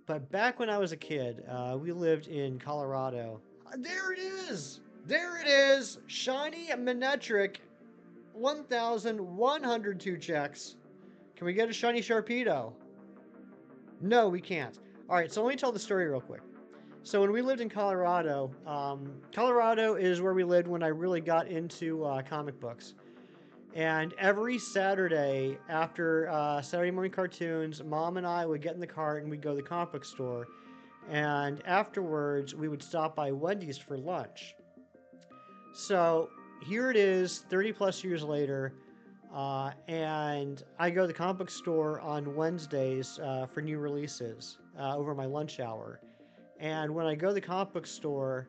But back when I was a kid, we lived in Colorado. There it is! There it is! Shiny Manectric, 1,102 checks. Can we get a shiny Sharpedo? No, we can't. All right, so let me tell the story real quick. So when we lived in Colorado, Colorado is where we lived when I really got into comic books. And every Saturday after Saturday morning cartoons, Mom and I would get in the car and we'd go to the comic book store. And afterwards, we would stop by Wendy's for lunch. So here it is, 30 plus years later, and I go to the comic book store on Wednesdays for new releases over my lunch hour. And when I go to the comic book store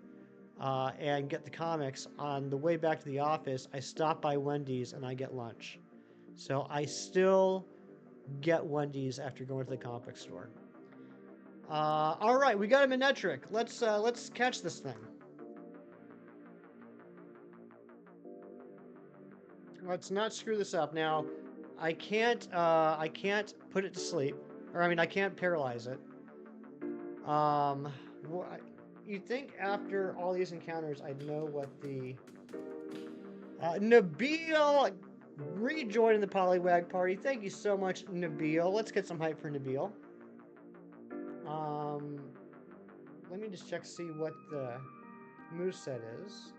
and get the comics, on the way back to the office, I stop by Wendy's and I get lunch. So I still get Wendy's after going to the comic book store. All right, we got a Manectric. Let's catch this thing. Let's not screw this up. Now, I can't put it to sleep, or I mean, I can't paralyze it. You'd think after all these encounters, I'd know what the Nabil rejoining the Poliwag party. Thank you so much, Nabil. Let's get some hype for Nabil. Let me just check see what the moveset is.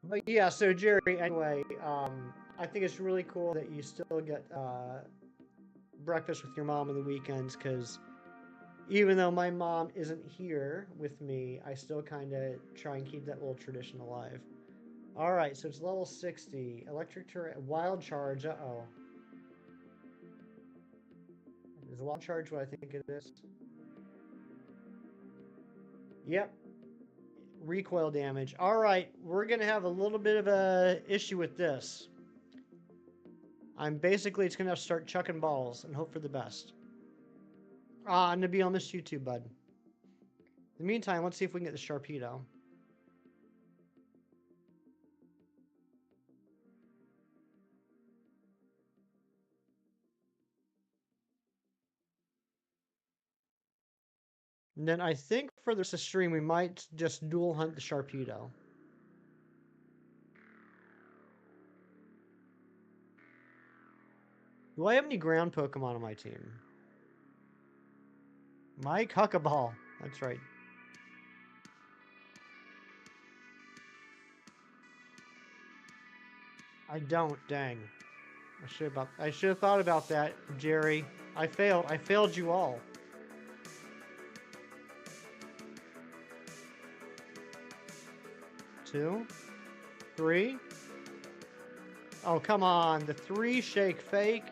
But yeah, so Jerry, anyway, I think it's really cool that you still get breakfast with your mom on the weekends, because even though my mom isn't here with me, I still kind of try and keep that little tradition alive. All right, so it's level 60. Electric turret, wild charge. Uh-oh. Is wild charge what I think it is? Yep. Recoil damage. All right, we're going to have a little bit of a issue with this. Basically, it's going to have to start chucking balls and hope for the best. Nabil, I missed you too, bud. In the meantime, let's see if we can get the Sharpedo. And then I think for the stream, we might just dual hunt the Sharpedo. Do I have any ground Pokemon on my team? Mike Huckaball. That's right. I don't. Dang. I should have thought about that, Jerry. I failed. I failed you all. Two, three. Oh, come on. The 3 shake fake.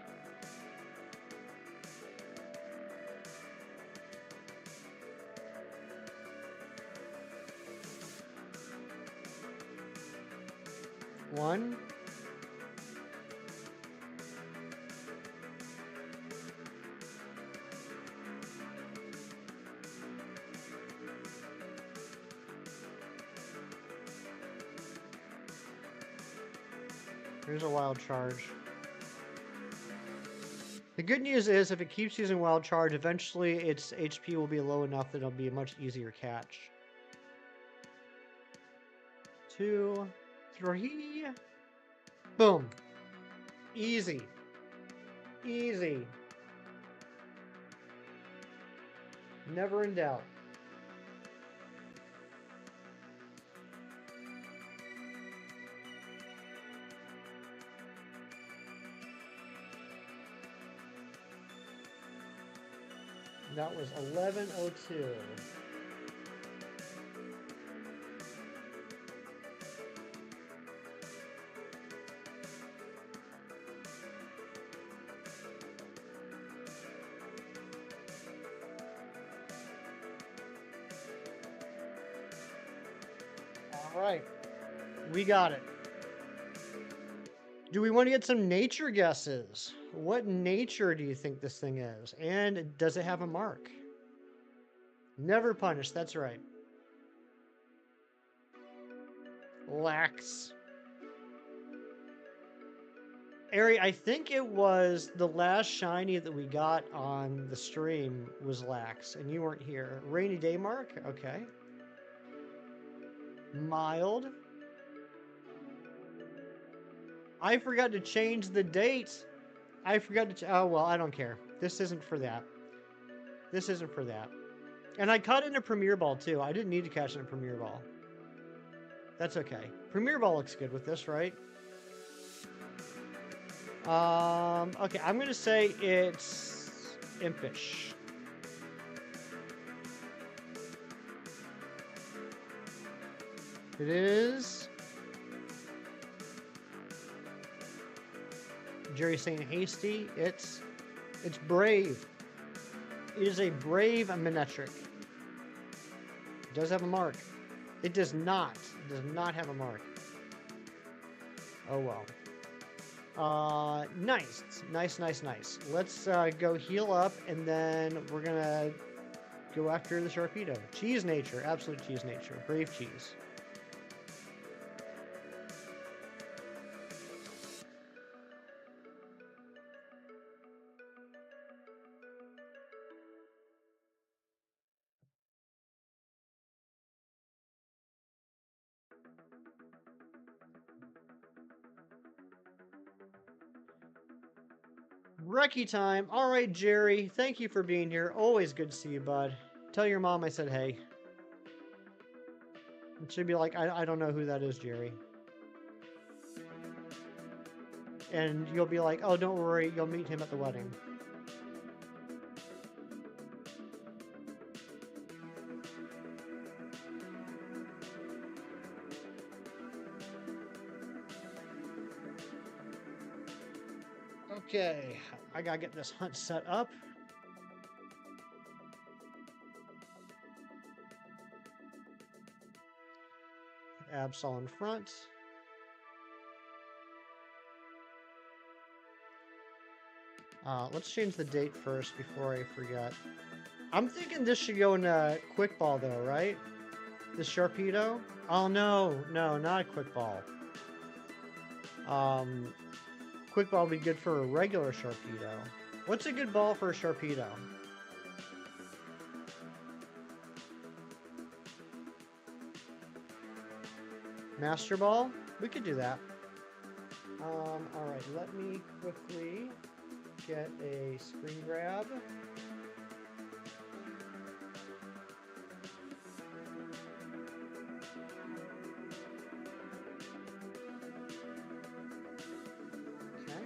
One. Here's a wild charge. The good news is if it keeps using wild charge, eventually its HP will be low enough that it'll be a much easier catch. 2, 3. Boom. Easy. Easy. Never in doubt. That was 11:02. All right. We got it. Do we want to get some nature guesses? What nature do you think this thing is? And does it have a mark? Never punished, that's right. Lax. Ari, I think it was the last shiny that we got on the stream was Lax, and you weren't here. Rainy day mark? Okay. Mild. I forgot to change the date. I forgot to... oh, well, I don't care. This isn't for that. This isn't for that. And I caught it in a Premier Ball, too. I didn't need to catch it in a Premier Ball. That's okay. Premier Ball looks good with this, right? Okay, I'm going to say it's Impish. It is... Jerry's saying hasty. It's brave. It is a brave Manectric. It does have a mark. It does not. It does not have a mark. Oh well. Nice. Nice. Let's go heal up, and then we're gonna go after the Sharpedo. Cheese nature. Absolute cheese nature. Brave cheese. Recce time. All right, Jerry. Thank you for being here. Always good to see you, bud. Tell your mom I said hey. And she'd be like, I don't know who that is, Jerry. And you'll be like, oh, don't worry. You'll meet him at the wedding. Okay, I gotta get this hunt set up. Absol in front. Let's change the date first before I forget. I'm thinking this should go in a quick ball though, right? The Sharpedo? Oh no, no, not a quick ball. Quick ball would be good for a regular Sharpedo. What's a good ball for a Sharpedo? Master Ball? We could do that. Alright, let me quickly get a screen grab. Okay.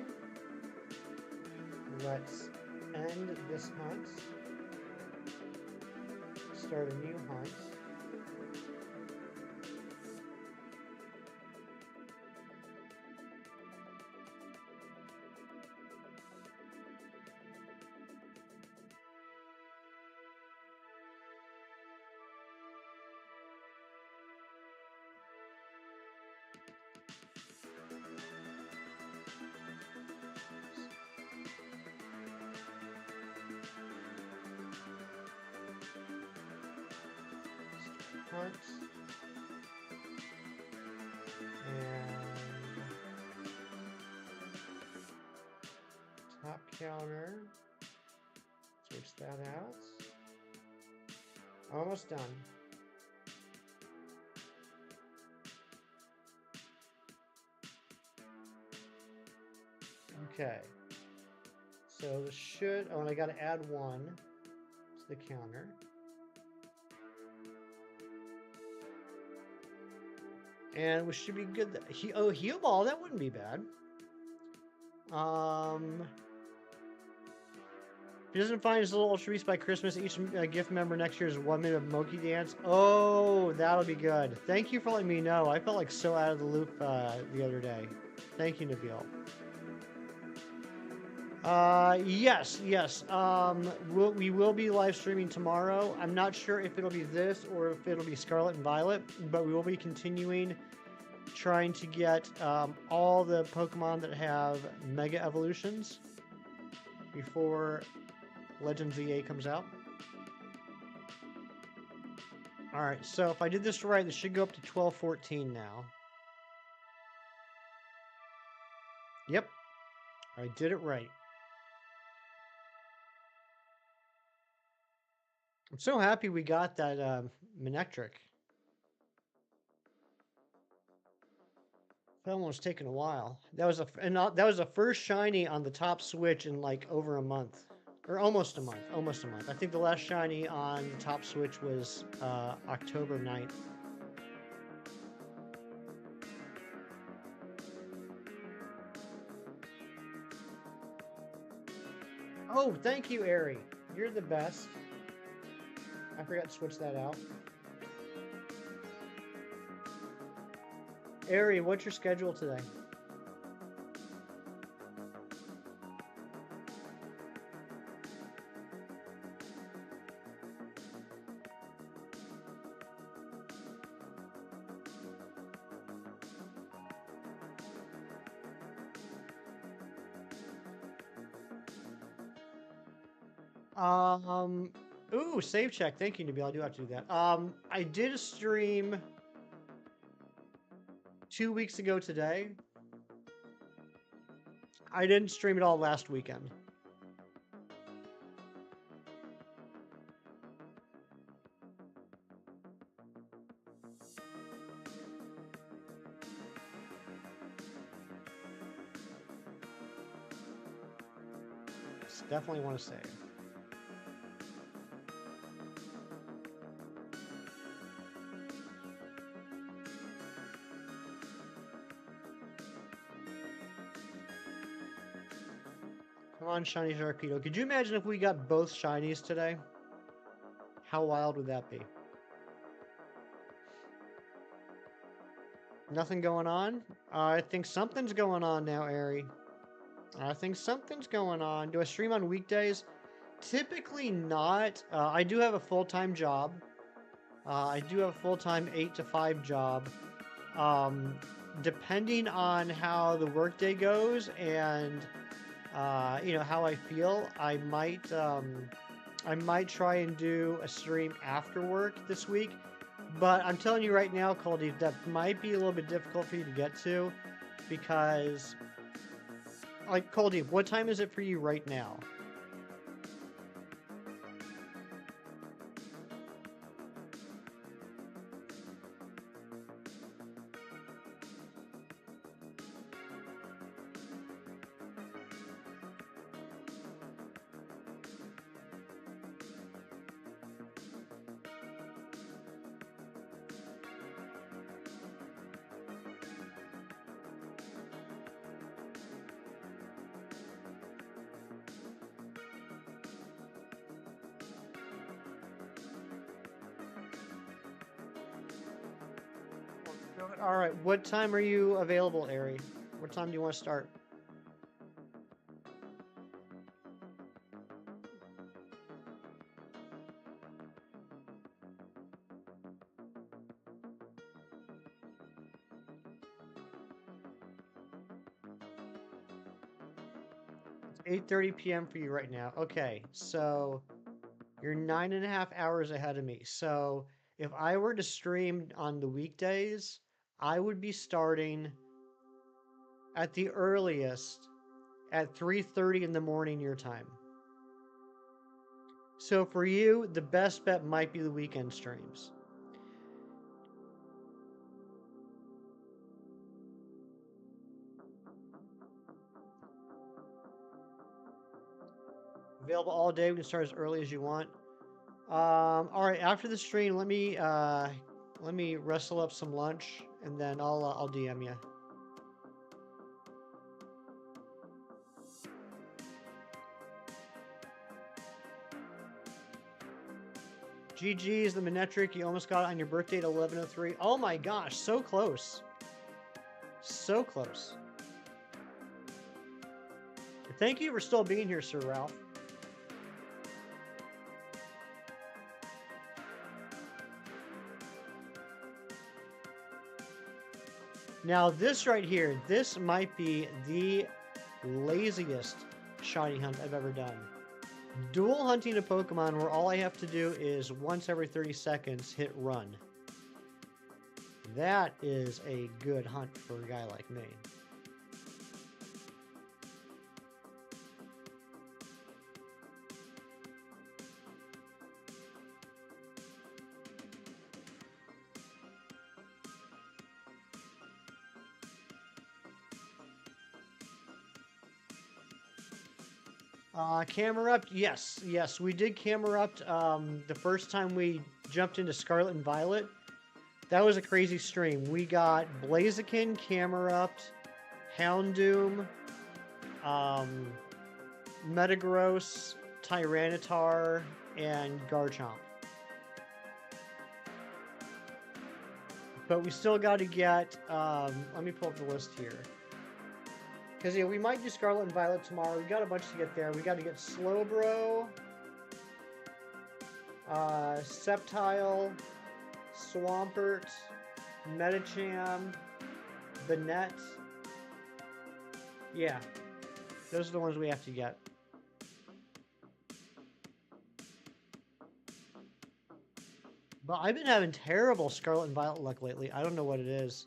Let's end this hunt. Start a new hunt. Hunt. And top counter. Switch that out. Almost done. Okay. So this should, oh, and I got to add one to the counter. And we should be good. Oh, heal ball, that wouldn't be bad. If he doesn't find his little Ultra Beast by Christmas, each gift member next year is 1 minute of Monkey Dance. Oh, that'll be good. Thank you for letting me know. I felt like so out of the loop the other day. Thank you, Nabil. Yes. We will be live streaming tomorrow. I'm not sure if it'll be this or if it'll be Scarlet and Violet, but we will be continuing trying to get all the Pokemon that have Mega Evolutions before Legends EA comes out. Alright, so if I did this right, this should go up to 12-14 now. Yep, I did it right. I'm so happy we got that Manectric. That one was taking a while. That was the first shiny on the top switch in like over a month. Or almost a month. Almost a month. I think the last shiny on the top switch was October 9th. Oh, thank you, Ari. You're the best. I forgot to switch that out. Ari, what's your schedule today? Ooh, save check. Thank you, Nabil. I do have to do that. I did a stream 2 weeks ago today. I didn't stream it all last weekend. Yes, definitely want to save. Come on, shiny Sharpedo. Could you imagine if we got both shinies today? How wild would that be? Nothing going on? I think something's going on now, Ari. I think something's going on. Do I stream on weekdays? Typically not. I do have a full-time job. I do have a full-time 8 to 5 job. Depending on how the workday goes and you know, how I feel, I might try and do a stream after work this week. But I'm telling you right now, Coldy, that might be a little bit difficult for you to get to because, like, Coldy, what time is it for you right now? All right, what time are you available, Ari? What time do you want to start? It's 8:30 p.m. for you right now. Okay, so you're 9.5 hours ahead of me. So if I were to stream on the weekdays, I would be starting at the earliest at 3:30 in the morning your time. So for you, the best bet might be the weekend streams. Available all day. We can start as early as you want. All right. After the stream, let me wrestle up some lunch, and then I'll DM you. GG's the Manectric. You almost got it on your birthday at 11:03. Oh my gosh, so close. So close. Thank you for still being here, Sir Ralph. Now this right here, this might be the laziest shiny hunt I've ever done. Dual hunting a Pokemon where all I have to do is once every 30 seconds hit run. That is a good hunt for a guy like me. Camera up? Yes, we did camera up the first time we jumped into Scarlet and Violet. That was a crazy stream. We got Blaziken camera upped, Houndoom, Metagross, Tyranitar, and Garchomp. But we still got to get, let me pull up the list here. Because, yeah, we might do Scarlet and Violet tomorrow. We got a bunch to get there. We got to get Slowbro, Sceptile, Swampert, Medicham, Banette. Yeah, those are the ones we have to get. But I've been having terrible Scarlet and Violet luck lately. I don't know what it is.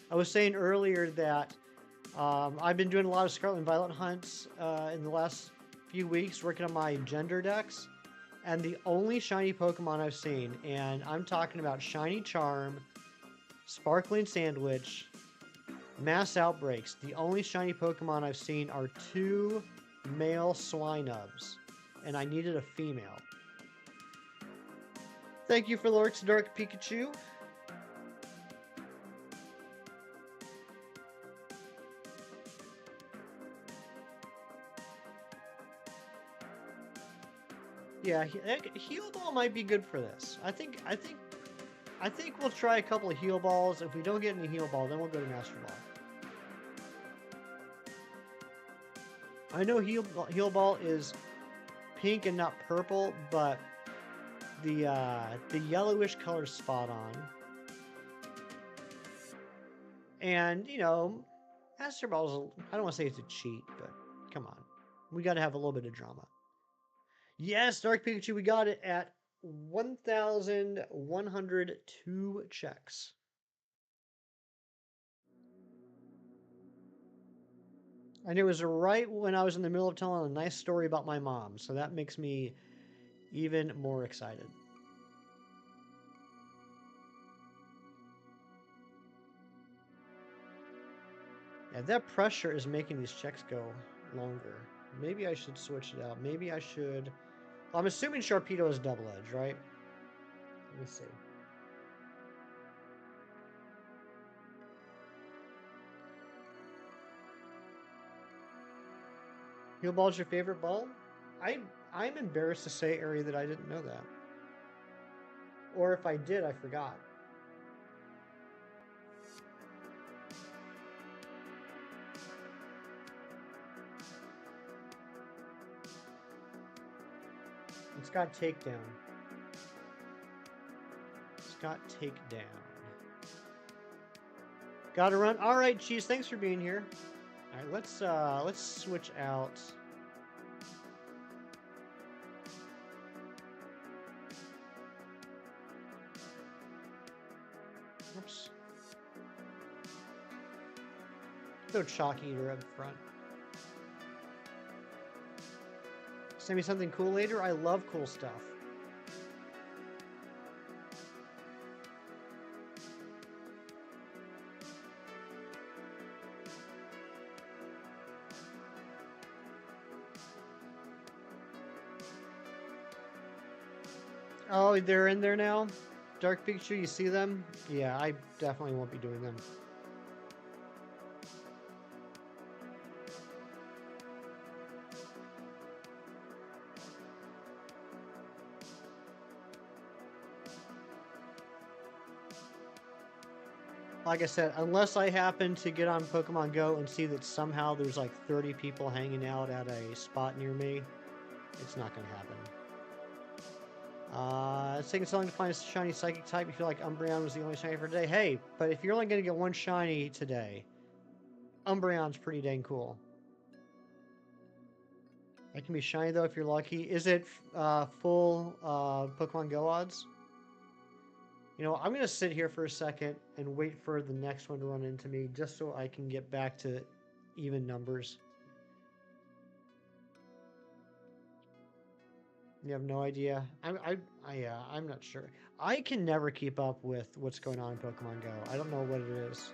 I was saying earlier that I've been doing a lot of Scarlet and Violet hunts in the last few weeks, working on my gender decks. And the only shiny Pokemon I've seen, and I'm talking about Shiny Charm, Sparkling Sandwich, Mass Outbreaks. The only shiny Pokemon I've seen are two male Swinubs, and I needed a female. Thank you for the lurks, Dark Pikachu. Yeah, Heal Ball might be good for this. I think we'll try a couple of Heal Balls. If we don't get any Heal Ball, then we'll go to Master Ball. I know Heal Ball is pink and not purple, but the yellowish color's spot on. And, you know, Master Ball's, I don't want to say it's a cheat, but come on. We got to have a little bit of drama. Yes, Dark Pikachu, we got it at 1,102 checks. And it was right when I was in the middle of telling a nice story about my mom, so that makes me even more excited. Yeah, that pressure is making these checks go longer. Maybe I should switch it out. Maybe I should... Well, I'm assuming Sharpedo is double edge, right? Let me see. Heal Ball's your favorite ball? I'm embarrassed to say, Ari, that I didn't know that. Or if I did, I forgot. It's got takedown. It's got takedown. Gotta run. All right, Cheese. Thanks for being here. All right, let's switch out. Oops. Go Chalk Eater up front. Send me something cool later. I love cool stuff. Oh, they're in there now? Dark Pikachu, you see them? Yeah, I definitely won't be doing them. Like I said, unless I happen to get on Pokemon Go and see that somehow there's like 30 people hanging out at a spot near me, it's not going to happen. It's taking so long to find a shiny Psychic type. You feel like Umbreon was the only shiny for today. Hey, but if you're only going to get one shiny today, Umbreon's pretty dang cool. That can be shiny though if you're lucky. Is it full Pokemon Go odds? You know, I'm going to sit here for a second and wait for the next one to run into me just so I can get back to even numbers. You have no idea? I'm not sure. I can never keep up with what's going on in Pokemon Go. I don't know what it is.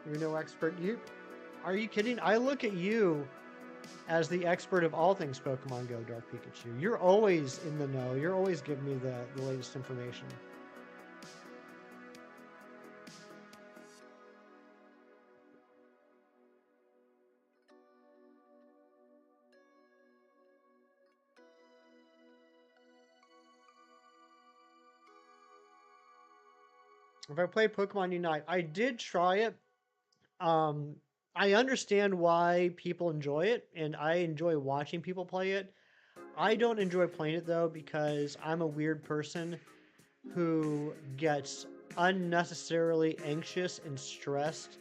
You're no expert. Are you kidding? I look at you as the expert of all things Pokemon Go, Dark Pikachu. You're always in the know. You're always giving me the latest information. If I play Pokemon Unite, I did try it. I understand why people enjoy it, and I enjoy watching people play it. I don't enjoy playing it, though, because I'm a weird person who gets unnecessarily anxious and stressed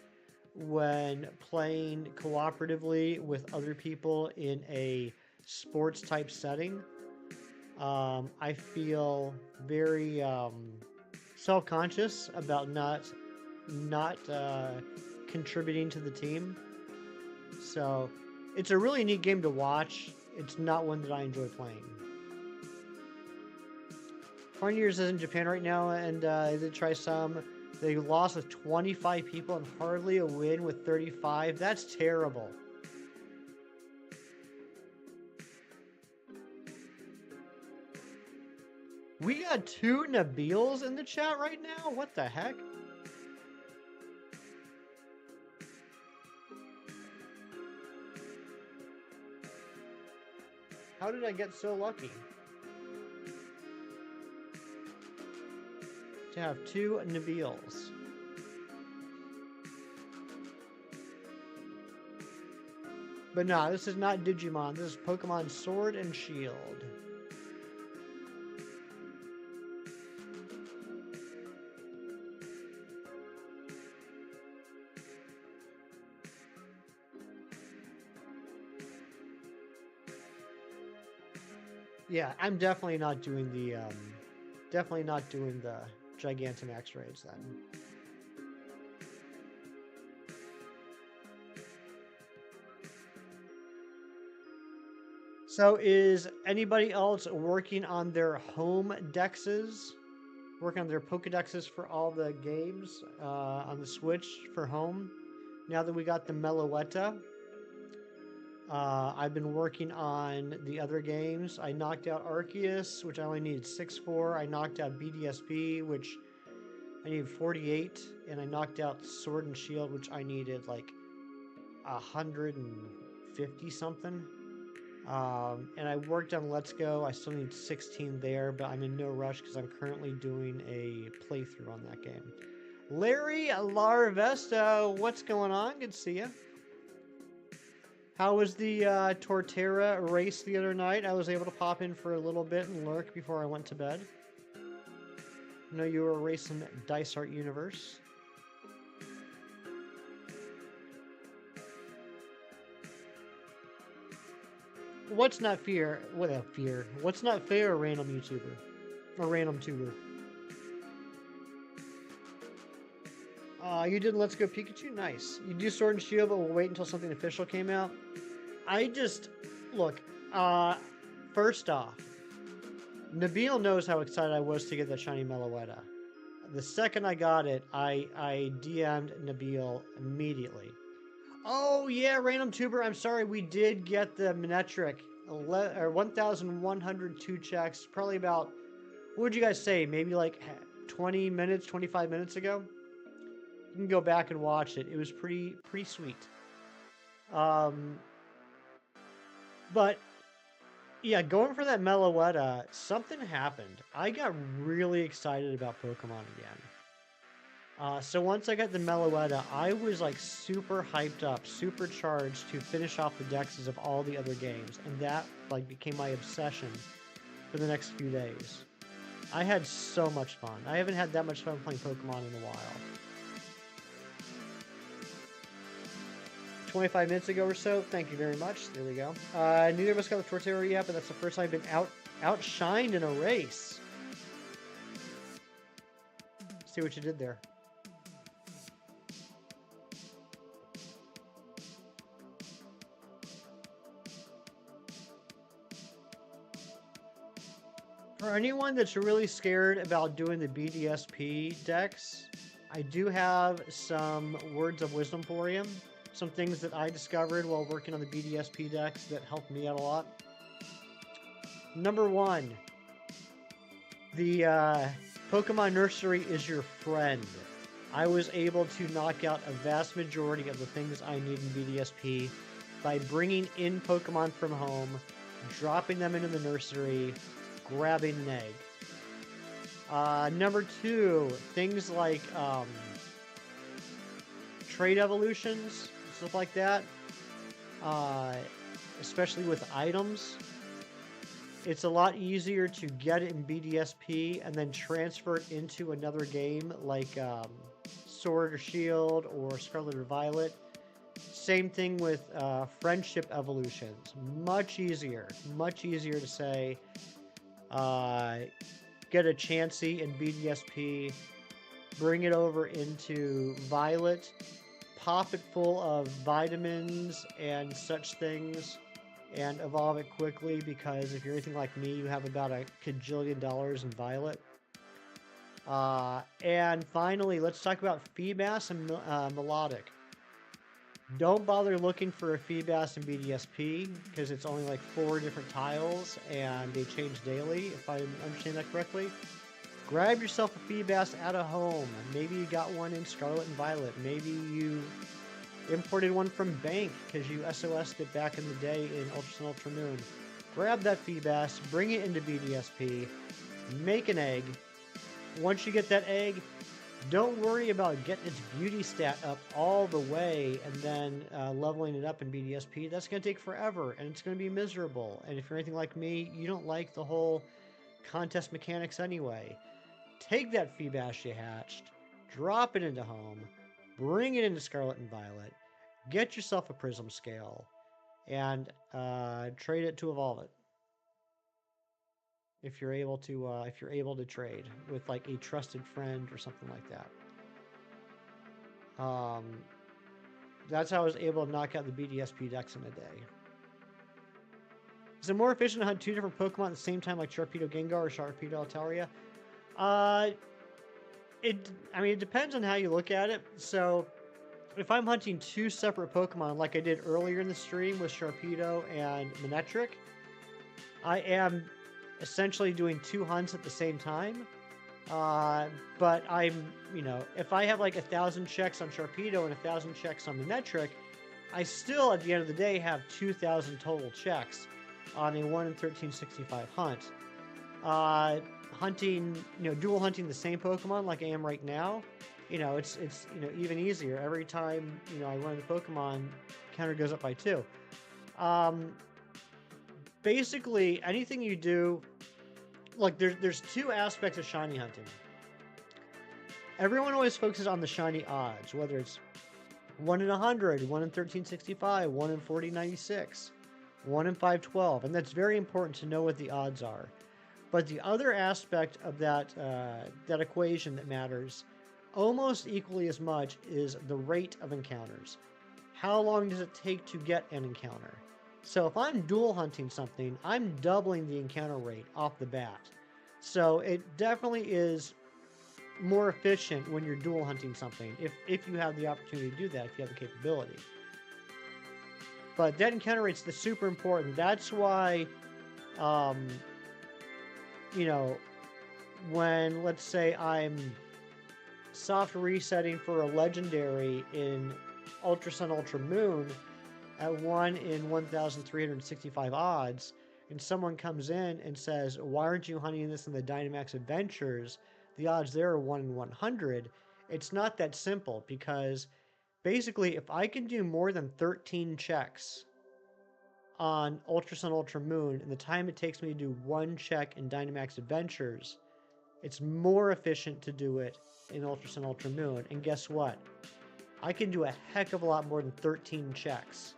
when playing cooperatively with other people in a sports-type setting. I feel very self-conscious about not contributing to the team. So it's a really neat game to watch. It's not one that I enjoy playing. Frontiers is in Japan right now, and I did try some. They lost with 25 people and hardly a win with 35. That's terrible. We got 2 Nabils in the chat right now? What the heck? How did I get so lucky? To have 2 Nabils. But no, this is not Digimon. This is Pokemon Sword and Shield. Yeah, I'm definitely not doing the Gigantamax raids then. So is anybody else working on their home dexes? Working on their Pokedexes for all the games on the Switch for home? Now that we got the Meloetta. I've been working on the other games. I knocked out Arceus, which I only needed 6 for. I knocked out BDSP, which I needed 48. And I knocked out Sword and Shield, which I needed like 150 something. And I worked on Let's Go. I still need 16 there, but I'm in no rush because I'm currently doing a playthrough on that game. Larry Larvesta, what's going on? Good to see you. How was the Torterra race the other night? I was able to pop in for a little bit and lurk before I went to bed. I know you were racing Dice Art Universe. What's not fair? What a fear. What's not fair, a random YouTuber? A random tuber. You did Let's Go Pikachu? Nice. You do Sword and Shield, but we'll wait until something official came out. Look, first off, Nabil knows how excited I was to get that shiny Meloetta. The second I got it, I DM'd Nabil immediately. Oh yeah, random tuber, I'm sorry, we did get the Manectric. 1,102 checks, probably about, what would you guys say, maybe like 20 minutes, 25 minutes ago? You can go back and watch it. It was pretty sweet. But yeah, going for that Meloetta, something happened. I got really excited about Pokemon again. So once I got the Meloetta, I was like super hyped up, super charged to finish off the dexes of all the other games, and that like became my obsession for the next few days. I had so much fun. I haven't had that much fun playing Pokemon in a while. 25 minutes ago or so. Thank you very much. There we go. Neither of us got the Torterra yet, but that's the first time I've been outshined in a race. See what you did there. For anyone that's really scared about doing the BDSP decks, I do have some words of wisdom for you. Some things that I discovered while working on the BDSP decks that helped me out a lot. Number 1, the Pokemon Nursery is your friend. I was able to knock out a vast majority of the things I need in BDSP by bringing in Pokemon from home, dropping them into the nursery, grabbing an egg. Number 2, things like trade evolutions, stuff like that, especially with items. It's a lot easier to get it in BDSP and then transfer it into another game like Sword or Shield or Scarlet or Violet. Same thing with friendship evolutions. Much easier to say, get a Chansey in BDSP, bring it over into Violet, pop it full of vitamins and such things, and evolve it quickly, because if you're anything like me, you have about a cajillion dollars in Violet. And finally, let's talk about Feebas and Melodic. Don't bother looking for a Feebas in BDSP, because it's only like 4 different tiles, and they change daily, if I understand that correctly. Grab yourself a Feebas at a home. Maybe you got one in Scarlet and Violet. Maybe you imported one from Bank because you SOS'd it back in the day in Ultra Sun Ultra Moon. Grab that Feebas, bring it into BDSP, make an egg. Once you get that egg, don't worry about getting its beauty stat up all the way and then leveling it up in BDSP. That's going to take forever, and it's going to be miserable. And if you're anything like me, you don't like the whole contest mechanics anyway. Take that Feebas you hatched, drop it into home, bring it into Scarlet and Violet, get yourself a Prism Scale, and trade it to evolve it. If you're able to trade with like a trusted friend or something like that. That's how I was able to knock out the BDSP decks in a day. Is it more efficient to hunt 2 different Pokemon at the same time, like Sharpedo Gengar or Sharpedo Altaria? It depends on how you look at it. So, if I'm hunting 2 separate Pokemon, like I did earlier in the stream with Sharpedo and Manectric, I am essentially doing 2 hunts at the same time. But I'm, if I have like 1,000 checks on Sharpedo and 1,000 checks on Manectric, I still, at the end of the day, have 2,000 total checks on a 1 in 1365 hunt. Hunting, dual hunting the same Pokemon like I am right now, it's even easier. Every time, I run the Pokemon, counter goes up by 2. Basically, anything you do, like there's 2 aspects of shiny hunting. Everyone always focuses on the shiny odds, whether it's 1 in 100, 1 in 1365, 1 in 4096, 1 in 512, and that's very important to know what the odds are. But the other aspect of that equation that matters almost equally as much is the rate of encounters. How long does it take to get an encounter? So if I'm dual hunting something, I'm doubling the encounter rate off the bat. So it definitely is more efficient when you're dual hunting something, if you have the opportunity to do that, if you have the capability. But that encounter rate's super important. That's why, when, let's say, I'm soft resetting for a legendary in Ultra Sun Ultra Moon at 1 in 1,365 odds, and someone comes in and says, why aren't you hunting this in the Dynamax Adventures? The odds there are 1 in 100. It's not that simple, because basically if I can do more than 13 checks on Ultra Sun Ultra Moon in the time it takes me to do 1 check in Dynamax Adventures, it's more efficient to do it in Ultra Sun Ultra Moon. And guess what? I can do a heck of a lot more than 13 checks.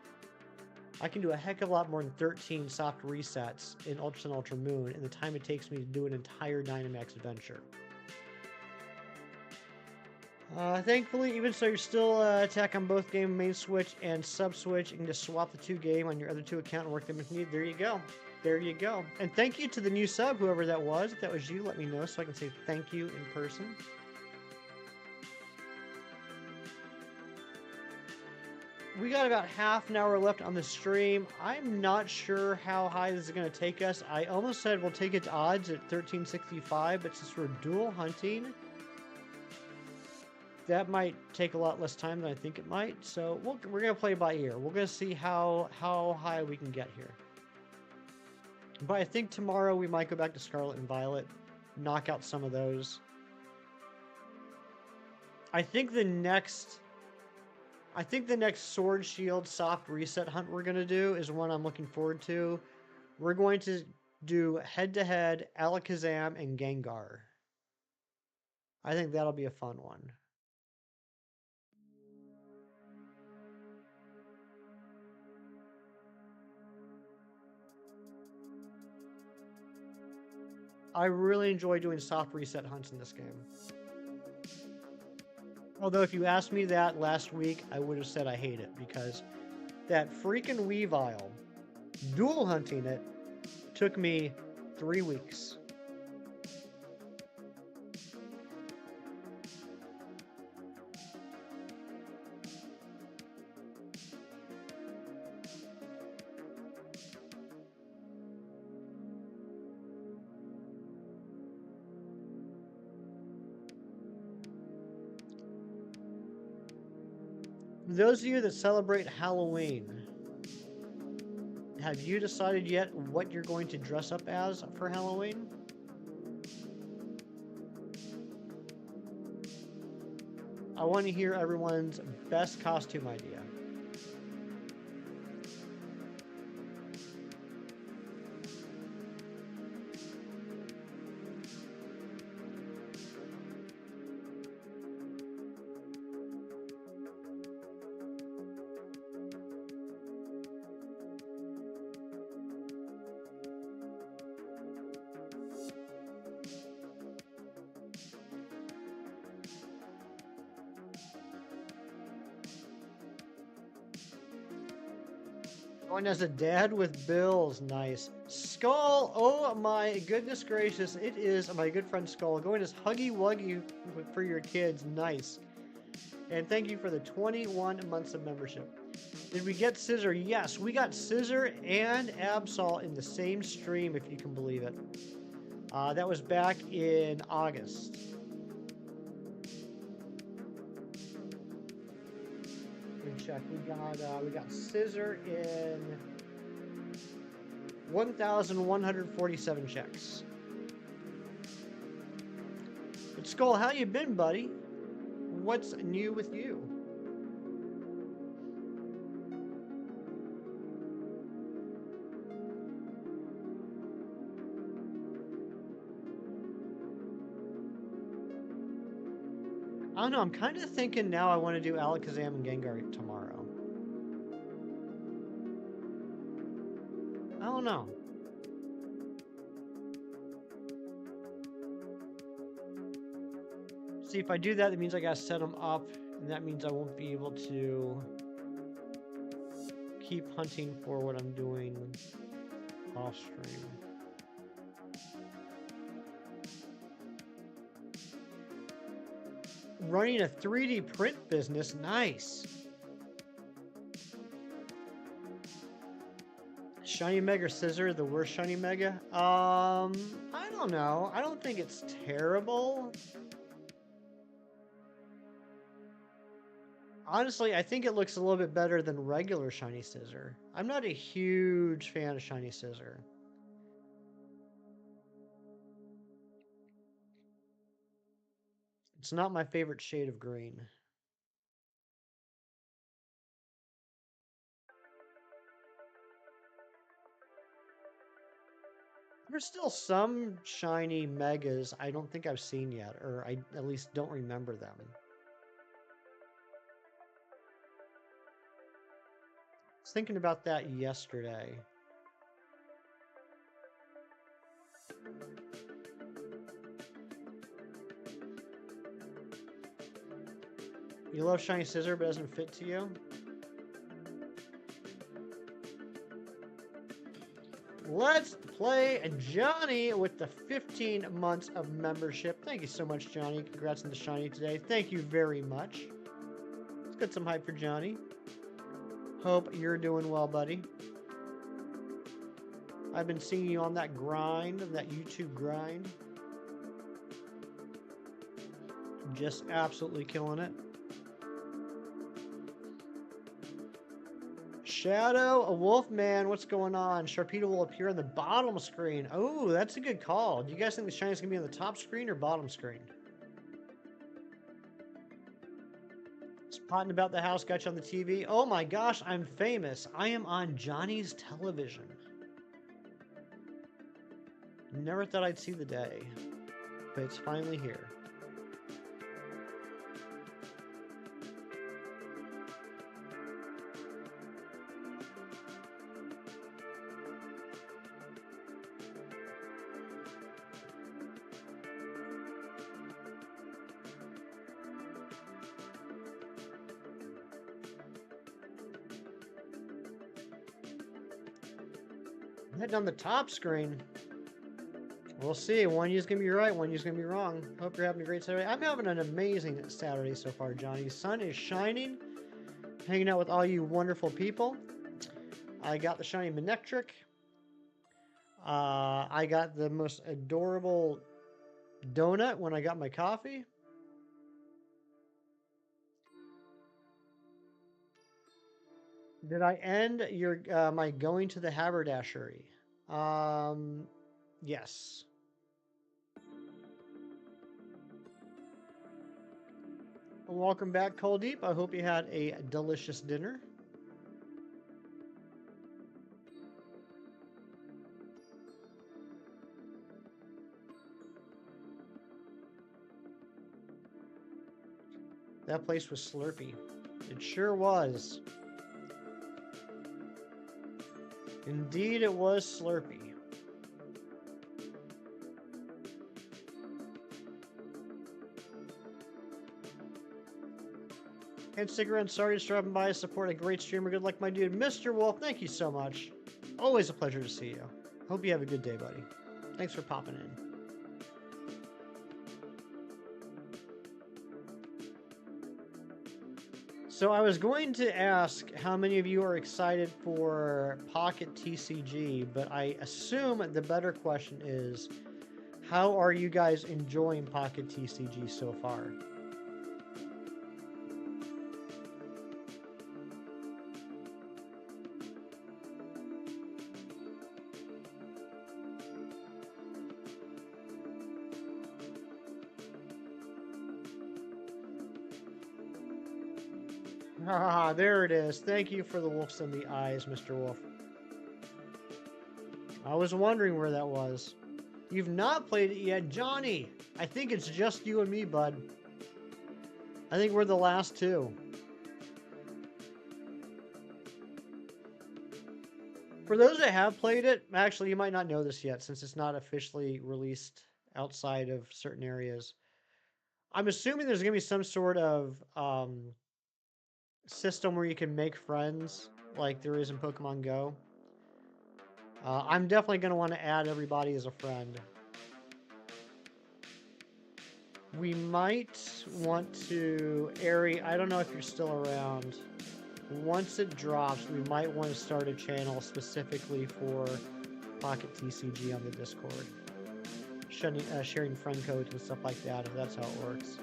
I can do a heck of a lot more than 13 soft resets in Ultra Sun Ultra Moon in the time it takes me to do an entire Dynamax adventure. Thankfully, even so, you're still attack on both game main switch and sub switch. You can just swap the 2 game on your other 2 account and work them if needed. There you go. There you go. And thank you to the new sub, whoever that was. If that was you, let me know so I can say thank you in person. We got about half an hour left on the stream. I'm not sure how high this is going to take us. I almost said we'll take it to odds at 1365, but since we're dual hunting, that might take a lot less time than I think it might. So we're going to play by ear. We're going to see how high we can get here. But I think tomorrow we might go back to Scarlet and Violet, knock out some of those. I think the next Sword Shield soft reset hunt we're going to do is one I'm looking forward to. We're going to do head-to-head Alakazam and Gengar. I think that'll be a fun one. I really enjoy doing soft reset hunts in this game. Although if you asked me that last week, I would have said I hate it, because that freaking Weavile Dual hunting it took me 3 weeks. Those of you that celebrate Halloween, have you decided yet what you're going to dress up as for Halloween? I want to hear everyone's best costume idea. Going as a dad with bills, nice. Skull, oh my goodness gracious, it is my good friend Skull. Going as Huggy Wuggy for your kids, nice. And thank you for the 21 months of membership. Did we get Scissor? Yes, we got Scissor and Absol in the same stream, if you can believe it. That was back in August. Check. We got Scissor in 1,147 checks. But Skull, how you been, buddy? What's new with you? I don't know, I'm kind of thinking now I want to do Alakazam and Gengar tomorrow. I don't know. See, if I do that, it means I gotta set them up, and that means I won't be able to keep hunting for what I'm doing off stream. Running a 3D print business, nice. Shiny Mega Scissor, the worst Shiny Mega? I don't know. I don't think it's terrible. Honestly, I think it looks a little bit better than regular Shiny Scissor. I'm not a huge fan of Shiny Scissor. It's not my favorite shade of green. There's still some shiny megas I don't think I've seen yet, or I at least don't remember them. I was thinking about that yesterday. You love Shiny Scissor, but it doesn't fit to you? Let's play Johnny with the 15 months of membership. Thank you so much, Johnny. Congrats on the Shiny today. Thank you very much. Let's get some hype for Johnny. Hope you're doing well, buddy. I've been seeing you on that grind, that YouTube grind. Just absolutely killing it. Shadow, a Wolfman, what's going on? Sharpedo will appear on the bottom screen. Oh, that's a good call. Do you guys think the Shiny's going to be on the top screen or bottom screen? Spotting about the house, got you on the TV. Oh my gosh, I'm famous. I am on Johnny's television. Never thought I'd see the day, but it's finally here. Heading on the top screen. We'll see. One of you's gonna be right, one of you's gonna be wrong. Hope you're having a great Saturday. I'm having an amazing Saturday so far, Johnny. Sun is shining. Hanging out with all you wonderful people. I got the shiny Manectric. I got the most adorable donut when I got my coffee. Did I end your my going to the haberdashery? Yes. Welcome back, Coldeep. I hope you had a delicious dinner. That place was slurpy. It sure was. Indeed, it was slurpy. Instagram, sorry for dropping by. Support a great streamer. Good luck, my dude. Mr. Wolf, thank you so much. Always a pleasure to see you. Hope you have a good day, buddy. Thanks for popping in. So I was going to ask how many of you are excited for Pocket TCG, but I assume the better question is, how are you guys enjoying Pocket TCG so far? Ah, there it is. Thank you for the wolves in the eyes, Mr. Wolf. I was wondering where that was. You've not played it yet, Johnny. I think it's just you and me, bud. I think we're the last two. For those that have played it, actually, you might not know this yet since it's not officially released outside of certain areas. I'm assuming there's going to be some sort of system where you can make friends like there is in Pokemon Go. I'm definitely going to want to add everybody as a friend. We might want to, Ari, I don't know if you're still around. Once it drops, we might want to start a channel specifically for Pocket TCG on the Discord. Sharing friend codes and stuff like that, if that's how it works.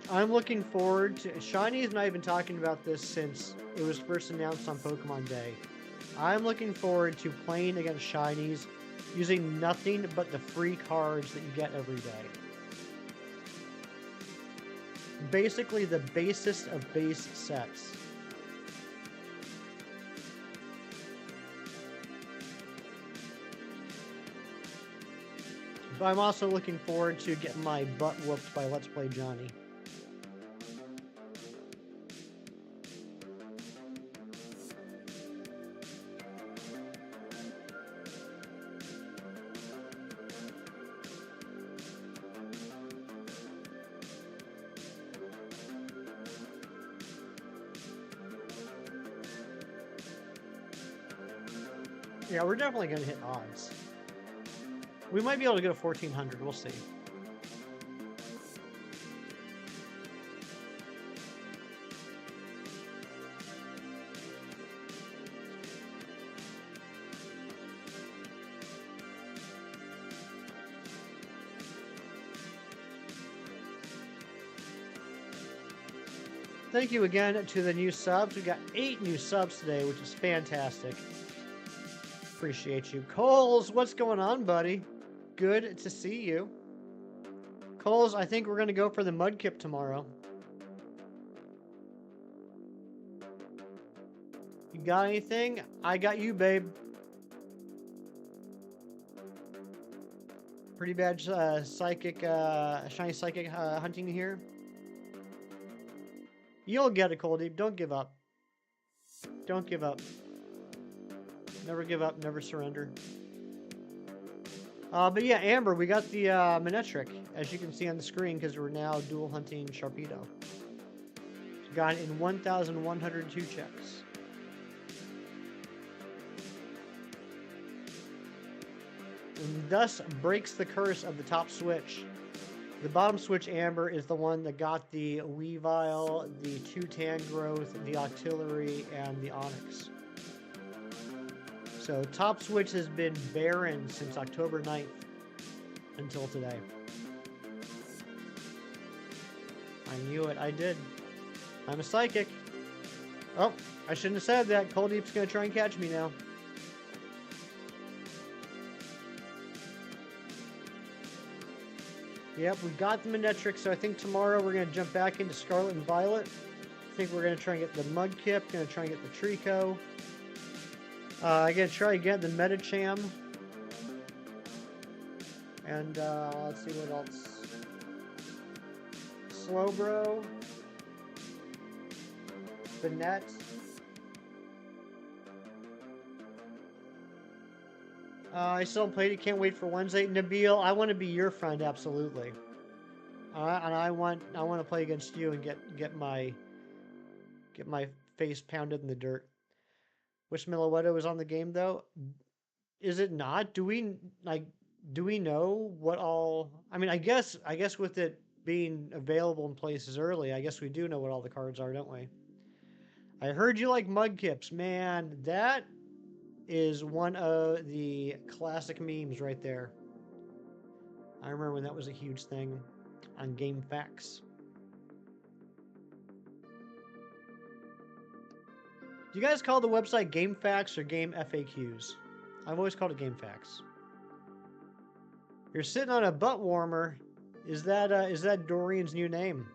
I'm looking forward to... Shiny and I have been talking about this since it was first announced on Pokemon Day. I'm looking forward to playing against Shinies using nothing but the free cards that you get every day. Basically the basest of base sets. But I'm also looking forward to getting my butt whooped by Let's Play Johnny. Yeah, we're definitely going to hit odds. We might be able to get a 1400. We'll see. Thank you again to the new subs. We got 8 new subs today, which is fantastic. Appreciate you. Coles, what's going on, buddy? Good to see you. Coles, I think we're going to go for the Mudkip tomorrow. You got anything? I got you, babe. Pretty bad psychic, shiny psychic hunting here. You'll get it, Cold Deep. Don't give up. Don't give up. Never give up, never surrender. But yeah, Amber, we got the Manectric, as you can see on the screen, because we're now dual hunting Sharpedo. Got it in 1,102 checks. and thus breaks the curse of the top switch. The bottom switch amber is the one that got the Weavile, the 2 Tangrowth, the Octillery, and the Onyx. So top switch has been barren since October 9th until today. I knew it, I did. I'm a psychic. Oh, I shouldn't have said that. Cold Deep's gonna try and catch me now. Yep, we got the Manectric, so I think tomorrow we're going to jump back into Scarlet and Violet. I think we're going to try and get the Mudkip, going to try and get the Trico. I'm going to try again the Metacham. And let's see what else. Slowbro. Banette. I still haven't played it. Can't wait for Wednesday. Nabil, I want to be your friend, absolutely. And I want to play against you and get my face pounded in the dirt. Wish Miloetta was on the game though. Is it not? Do we know what all? I mean, I guess with it being available in places early, I guess we do know what all the cards are, don't we? I heard you like Mudkips, man. That is one of the classic memes right there. I remember when that was a huge thing on Game Facts. Do you guys call the website Game Facts or Game FAQs? I've always called it Game Facts. You're sitting on a butt warmer. Is that Dorian's new name?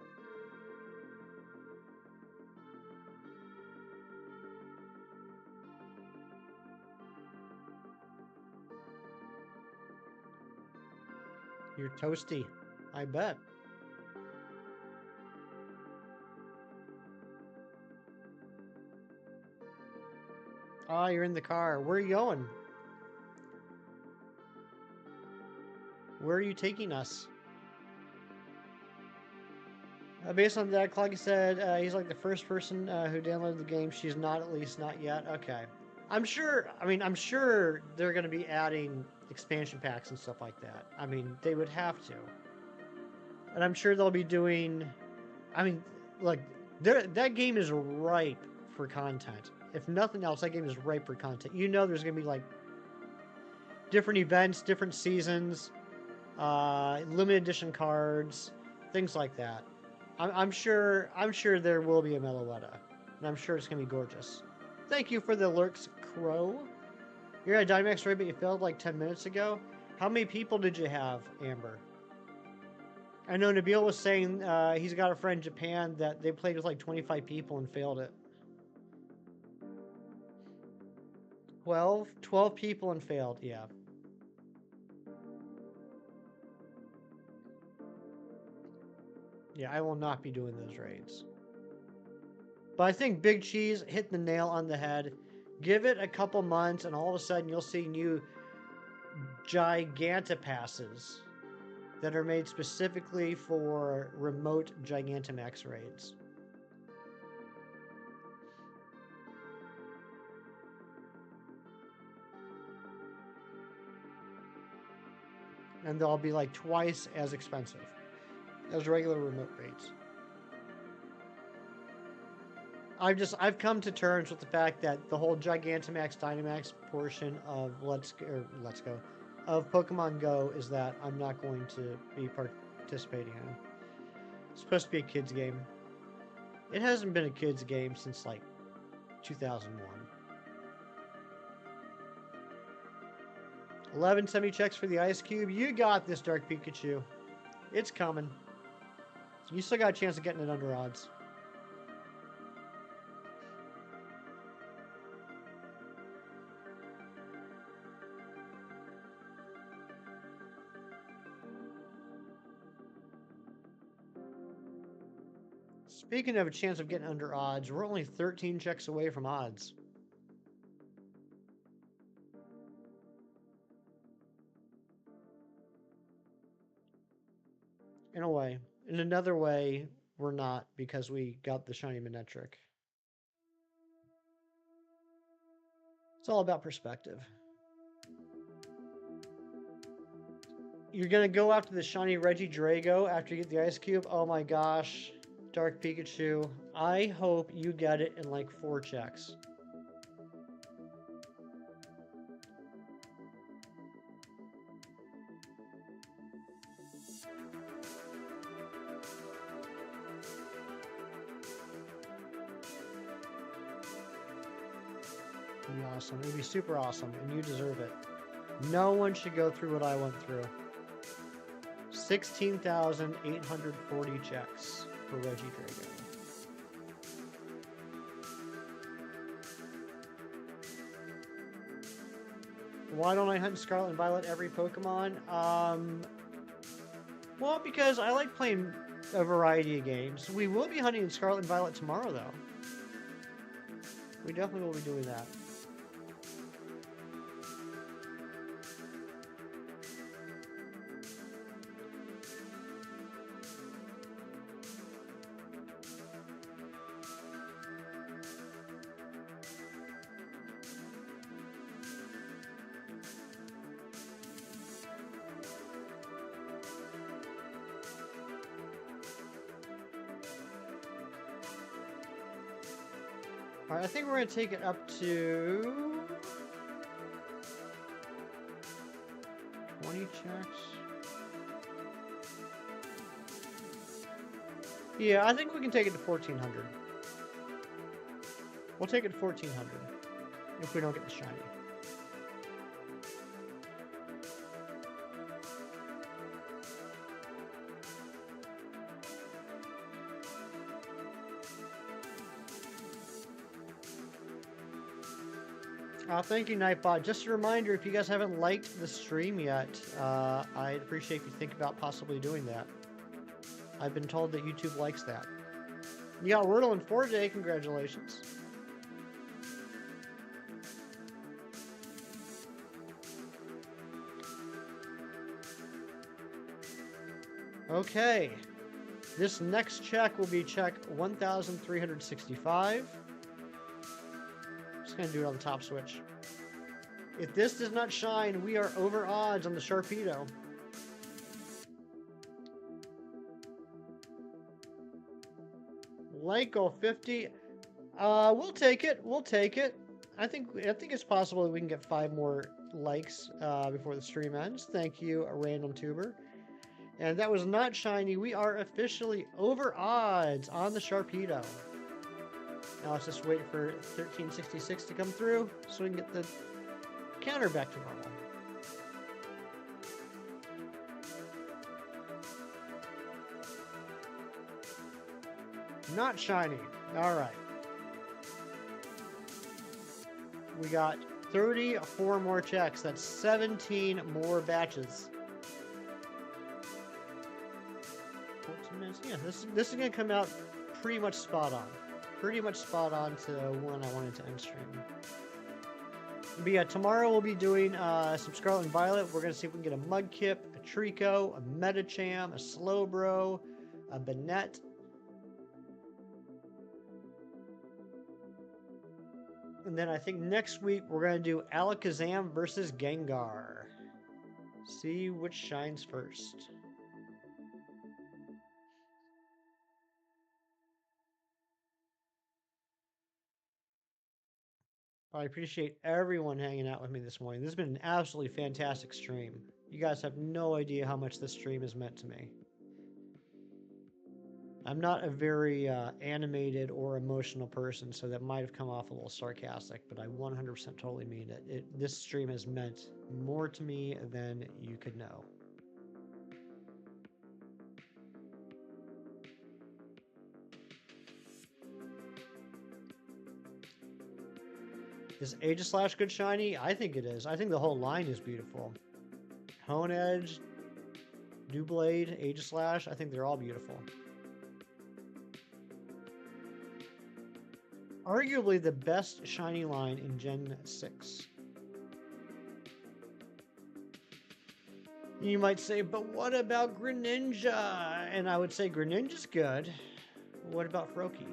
You're toasty. I bet. Ah, you're in the car. Where are you going? Where are you taking us? Based on that, Cloggy said he's like the first person who downloaded the game. She's not, at least not yet. Okay. I'm sure they're going to be adding expansion packs and stuff like that. I mean, they would have to. And I'm sure they'll be doing... I mean, look, that game is ripe for content. If nothing else, that game is ripe for content. You know there's going to be, like, different events, different seasons, limited edition cards, things like that. I'm sure there will be a Meloetta. And I'm sure it's going to be gorgeous. Thank you for the lurks, Crow. You're at Dynamax raid, but you failed like 10 minutes ago. How many people did you have, Amber? I know Nabil was saying he's got a friend in Japan that they played with like 25 people and failed it. 12 people and failed, yeah. Yeah, I will not be doing those raids. But I think Big Cheese hit the nail on the head. Give it a couple months and all of a sudden you'll see new Gigantapasses that are made specifically for remote Gigantamax raids. And they'll be like twice as expensive as regular remote raids. I've come to terms with the fact that the whole Gigantamax Dynamax portion of of Pokemon Go is that I'm not going to be participating in. It's supposed to be a kids game. It hasn't been a kids game since like 2001. 11 semi-checks for the Ice Cube. You got this, Dark Pikachu. It's coming. You still got a chance of getting it under odds. Speaking of a chance of getting under odds, we're only 13 checks away from odds. In a way. In another way, we're not, because we got the shiny Manectric. It's all about perspective. You're gonna go after the shiny Regidrago after you get the Ice Cube? Oh my gosh. Dark Pikachu. I hope you get it in like 4 checks. It'd be awesome. It'd be super awesome, and you deserve it. No one should go through what I went through. 16,840 checks for Regidrago. Why don't I hunt Scarlet and Violet every Pokemon? Well, because I like playing a variety of games. We will be hunting Scarlet and Violet tomorrow, though. We definitely will be doing that. Alright, I think we're going to take it up to 20 checks. Yeah, I think we can take it to 1,400. We'll take it to 1,400 if we don't get the shiny. Thank you, Nightbot. Just a reminder, if you guys haven't liked the stream yet, I'd appreciate if you think about possibly doing that. I've been told that YouTube likes that. You got Wordle in 4-day, congratulations. Okay, this next check will be check 1,365. Just gonna do it on the top switch. If this does not shine, we are over odds on the Sharpedo. Lyco 50. We'll take it. We'll take it. I think it's possible that we can get 5 more likes before the stream ends. Thank you, a random tuber. And that was not shiny. We are officially over odds on the Sharpedo. Now let's just wait for 1366 to come through so we can get the counter back to normal. Not shiny. All right. We got 34 more checks. That's 17 more batches. 14 minutes. Yeah, this is going to come out pretty much spot on. Pretty much spot on to when I wanted to end stream. But yeah, tomorrow we'll be doing some Scarlet and Violet. We're going to see if we can get a Mudkip, a Trico, a Medicham, a Slowbro, a Banette. And then I think next week we're going to do Alakazam versus Gengar. See which shines first. I appreciate everyone hanging out with me this morning. This has been an absolutely fantastic stream. You guys have no idea how much this stream has meant to me. I'm not a very animated or emotional person, so that might have come off a little sarcastic, but I 100% totally mean it. This stream has meant more to me than you could know. Is Aegislash good shiny? I think it is. I think the whole line is beautiful. Honedge, Doublade, Aegislash, I think they're all beautiful. Arguably the best shiny line in Gen 6. You might say, but what about Greninja? And I would say Greninja's good. What about Froakie?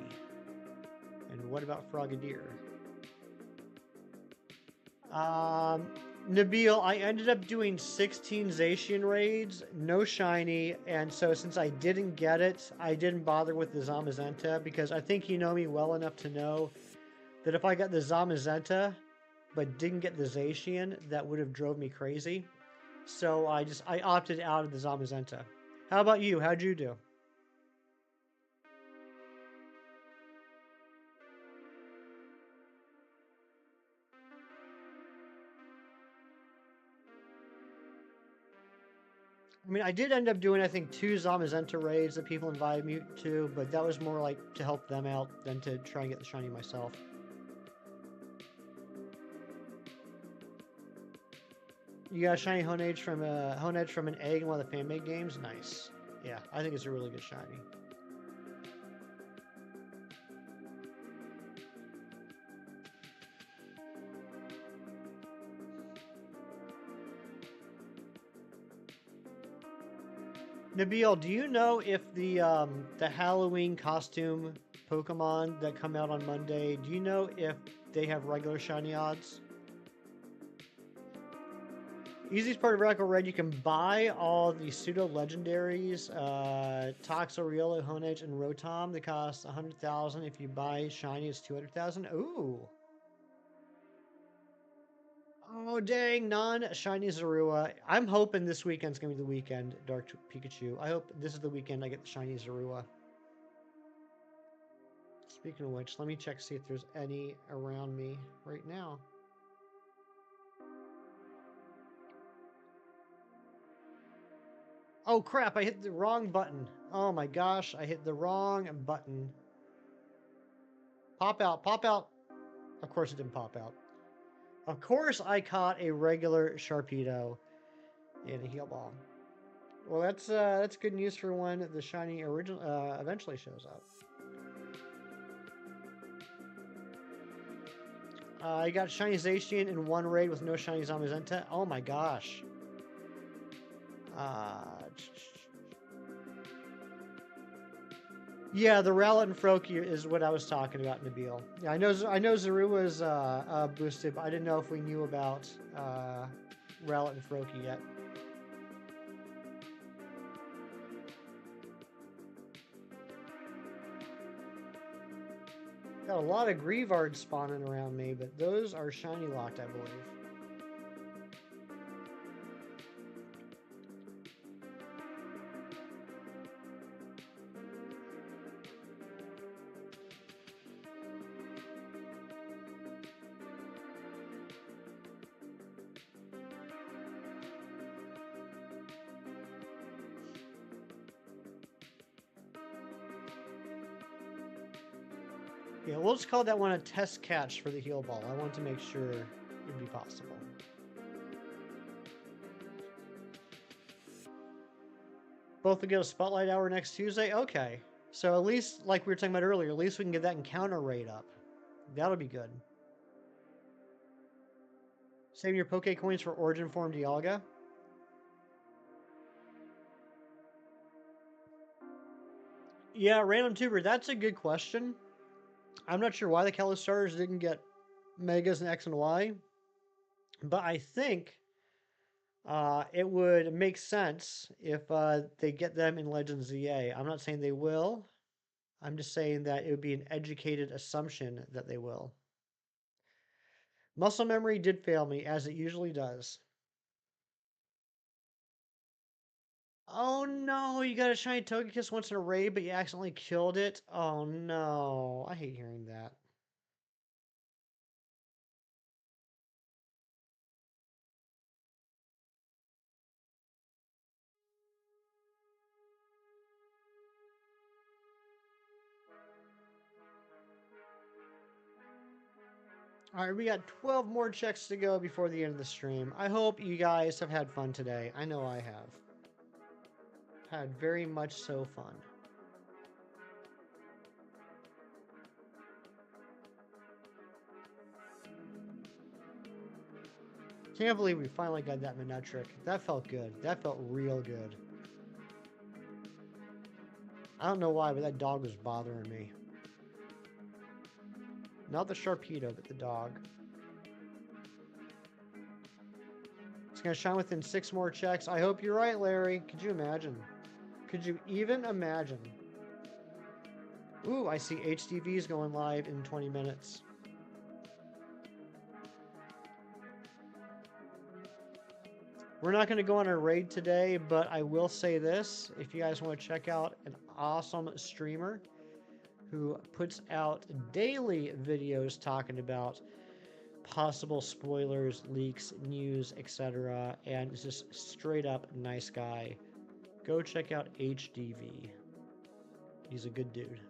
And what about Frogadier? Nabil, I ended up doing 16 Zacian raids, no shiny, and so since I didn't get it, I didn't bother with the Zamazenta, because I think you know me well enough to know that if I got the Zamazenta but didn't get the Zacian, that would have drove me crazy. So I opted out of the Zamazenta. How about you? How'd you do? I mean, I did end up doing, I think, 2 Zamazenta raids that people invited me to, but that was more like to help them out than to try and get the shiny myself. You got a shiny Honedge from an egg in one of the fan-made games? Nice. Yeah, I think it's a really good shiny. Nabil, do you know if the Halloween costume Pokemon that come out on Monday, do you know if they have regular shiny odds? Easiest part of Radical Red, you can buy all the pseudo-legendaries, Toxoriolo, Honedge, and Rotom. They cost 100,000. If you buy shiny, it's 200,000. Ooh. Oh, dang, non-shiny Zorua. I'm hoping this weekend's going to be the weekend, Dark Pikachu. I hope this is the weekend I get the shiny Zorua. Speaking of which, let me check see if there's any around me right now. Oh crap, I hit the wrong button. Oh my gosh, I hit the wrong button. Pop out, pop out. Of course it didn't pop out. Of course I caught a regular Sharpedo in a heal ball. Well, that's good news for when the shiny original eventually shows up. I got shiny Zacian in 1 raid with no shiny Zamazenta. Oh my gosh. Yeah, the Rowlet and Froakie is what I was talking about, Nabil. Yeah, I know Zorua's boosted, but I didn't know if we knew about Rowlet and Froakie yet. Got a lot of Greavards spawning around me, but those are shiny locked, I believe. Yeah, we'll just call that one a test catch for the heal ball. I want to make sure it'd be possible. Both will get a spotlight hour next Tuesday? Okay. So at least, like we were talking about earlier, at least we can get that encounter rate up. That'll be good. Saving your Poke coins for Origin Form Dialga. Yeah, Random Tuber, that's a good question. I'm not sure why the Kalos starters didn't get Megas and X and Y, but I think it would make sense if they get them in Legends ZA. I'm not saying they will. I'm just saying that it would be an educated assumption that they will. Muscle memory did fail me, as it usually does. Oh no, you got a shiny Togekiss once in a raid, but you accidentally killed it? Oh no, I hate hearing that. Alright, we got 12 more checks to go before the end of the stream. I hope you guys have had fun today. I know I have. Had very much so fun. Can't believe we finally got that Manectric. That felt good. That felt real good. I don't know why, but that dog was bothering me. Not the Sharpedo, but the dog. It's going to shine within 6 more checks. I hope you're right, Larry. Could you imagine? Could you even imagine? Ooh, I see HDV's going live in 20 minutes. We're not going to go on a raid today, but I will say this. If you guys want to check out an awesome streamer who puts out daily videos talking about possible spoilers, leaks, news, etc., and is just straight up nice guy, go check out HDV. He's a good dude.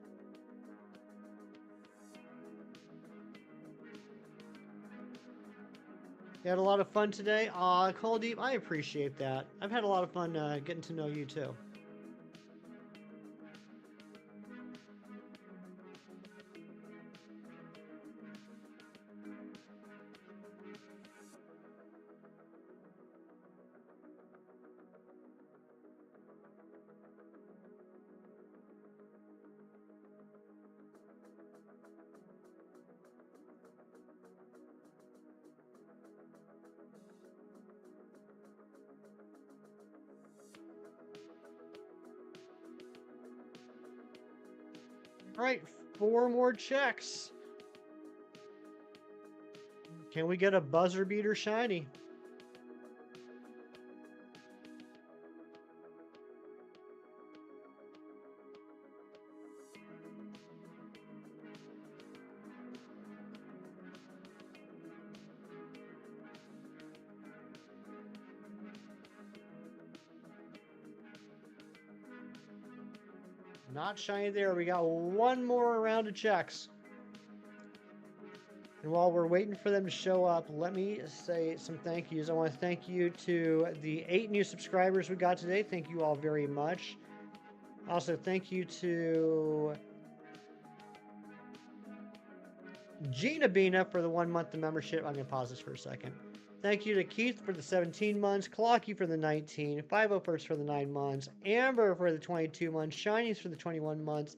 You had a lot of fun today? Aw, Coldeep, I appreciate that. I've had a lot of fun getting to know you too. All right, 4 more checks. Can we get a buzzer beater shiny? Not shiny there. We got 1 more round of checks. And while we're waiting for them to show up, let me say some thank yous. I want to thank you to the 8 new subscribers we got today. Thank you all very much. Also, thank you to Gina Bina for the 1 month of membership. I'm going to pause this for a second. Thank you to Keith for the 17 months, Clocky for the 19, 501st for the 9 months, Amber for the 22 months, Shinies for the 21 months,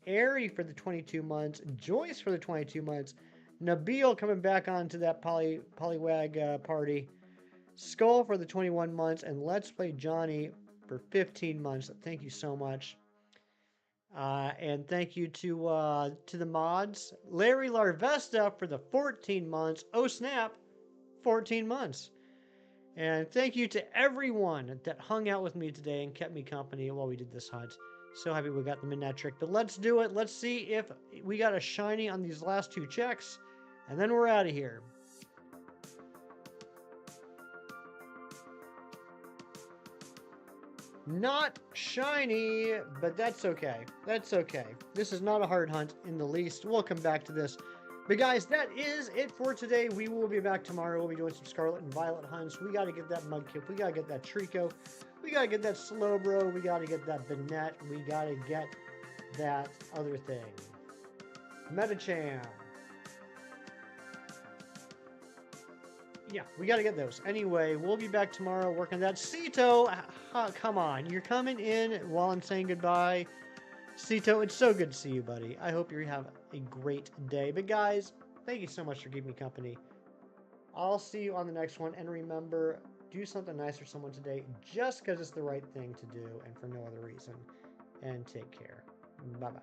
Airy for the 22 months, Joyce for the 22 months, Nabil coming back onto that Poliwhirl party, Skull for the 21 months, and Let's Play Johnny for 15 months. Thank you so much. And thank you to the mods, Larry Larvesta for the 14 months, oh snap, 14 months. And thank you to everyone that hung out with me today and kept me company while we did this hunt. So happy we got the Manectric. But let's do it. Let's see if we got a shiny on these last 2 checks. And then we're out of here. Not shiny, but that's okay. That's okay. This is not a hard hunt in the least. We'll come back to this. But guys, that is it for today. We will be back tomorrow. We'll be doing some Scarlet and Violet hunts. We got to get that Mudkip. We got to get that Trico. We got to get that Slowbro. We got to get that Banette. We got to get that other thing. Metacham. Yeah, we got to get those. Anyway, we'll be back tomorrow working that. Cito, come on. You're coming in while I'm saying goodbye. Cito, it's so good to see you, buddy. I hope you have a great day. But guys, thank you so much for keeping me company. I'll see you on the next one. And remember, do something nice for someone today just because it's the right thing to do and for no other reason. And take care. Bye-bye.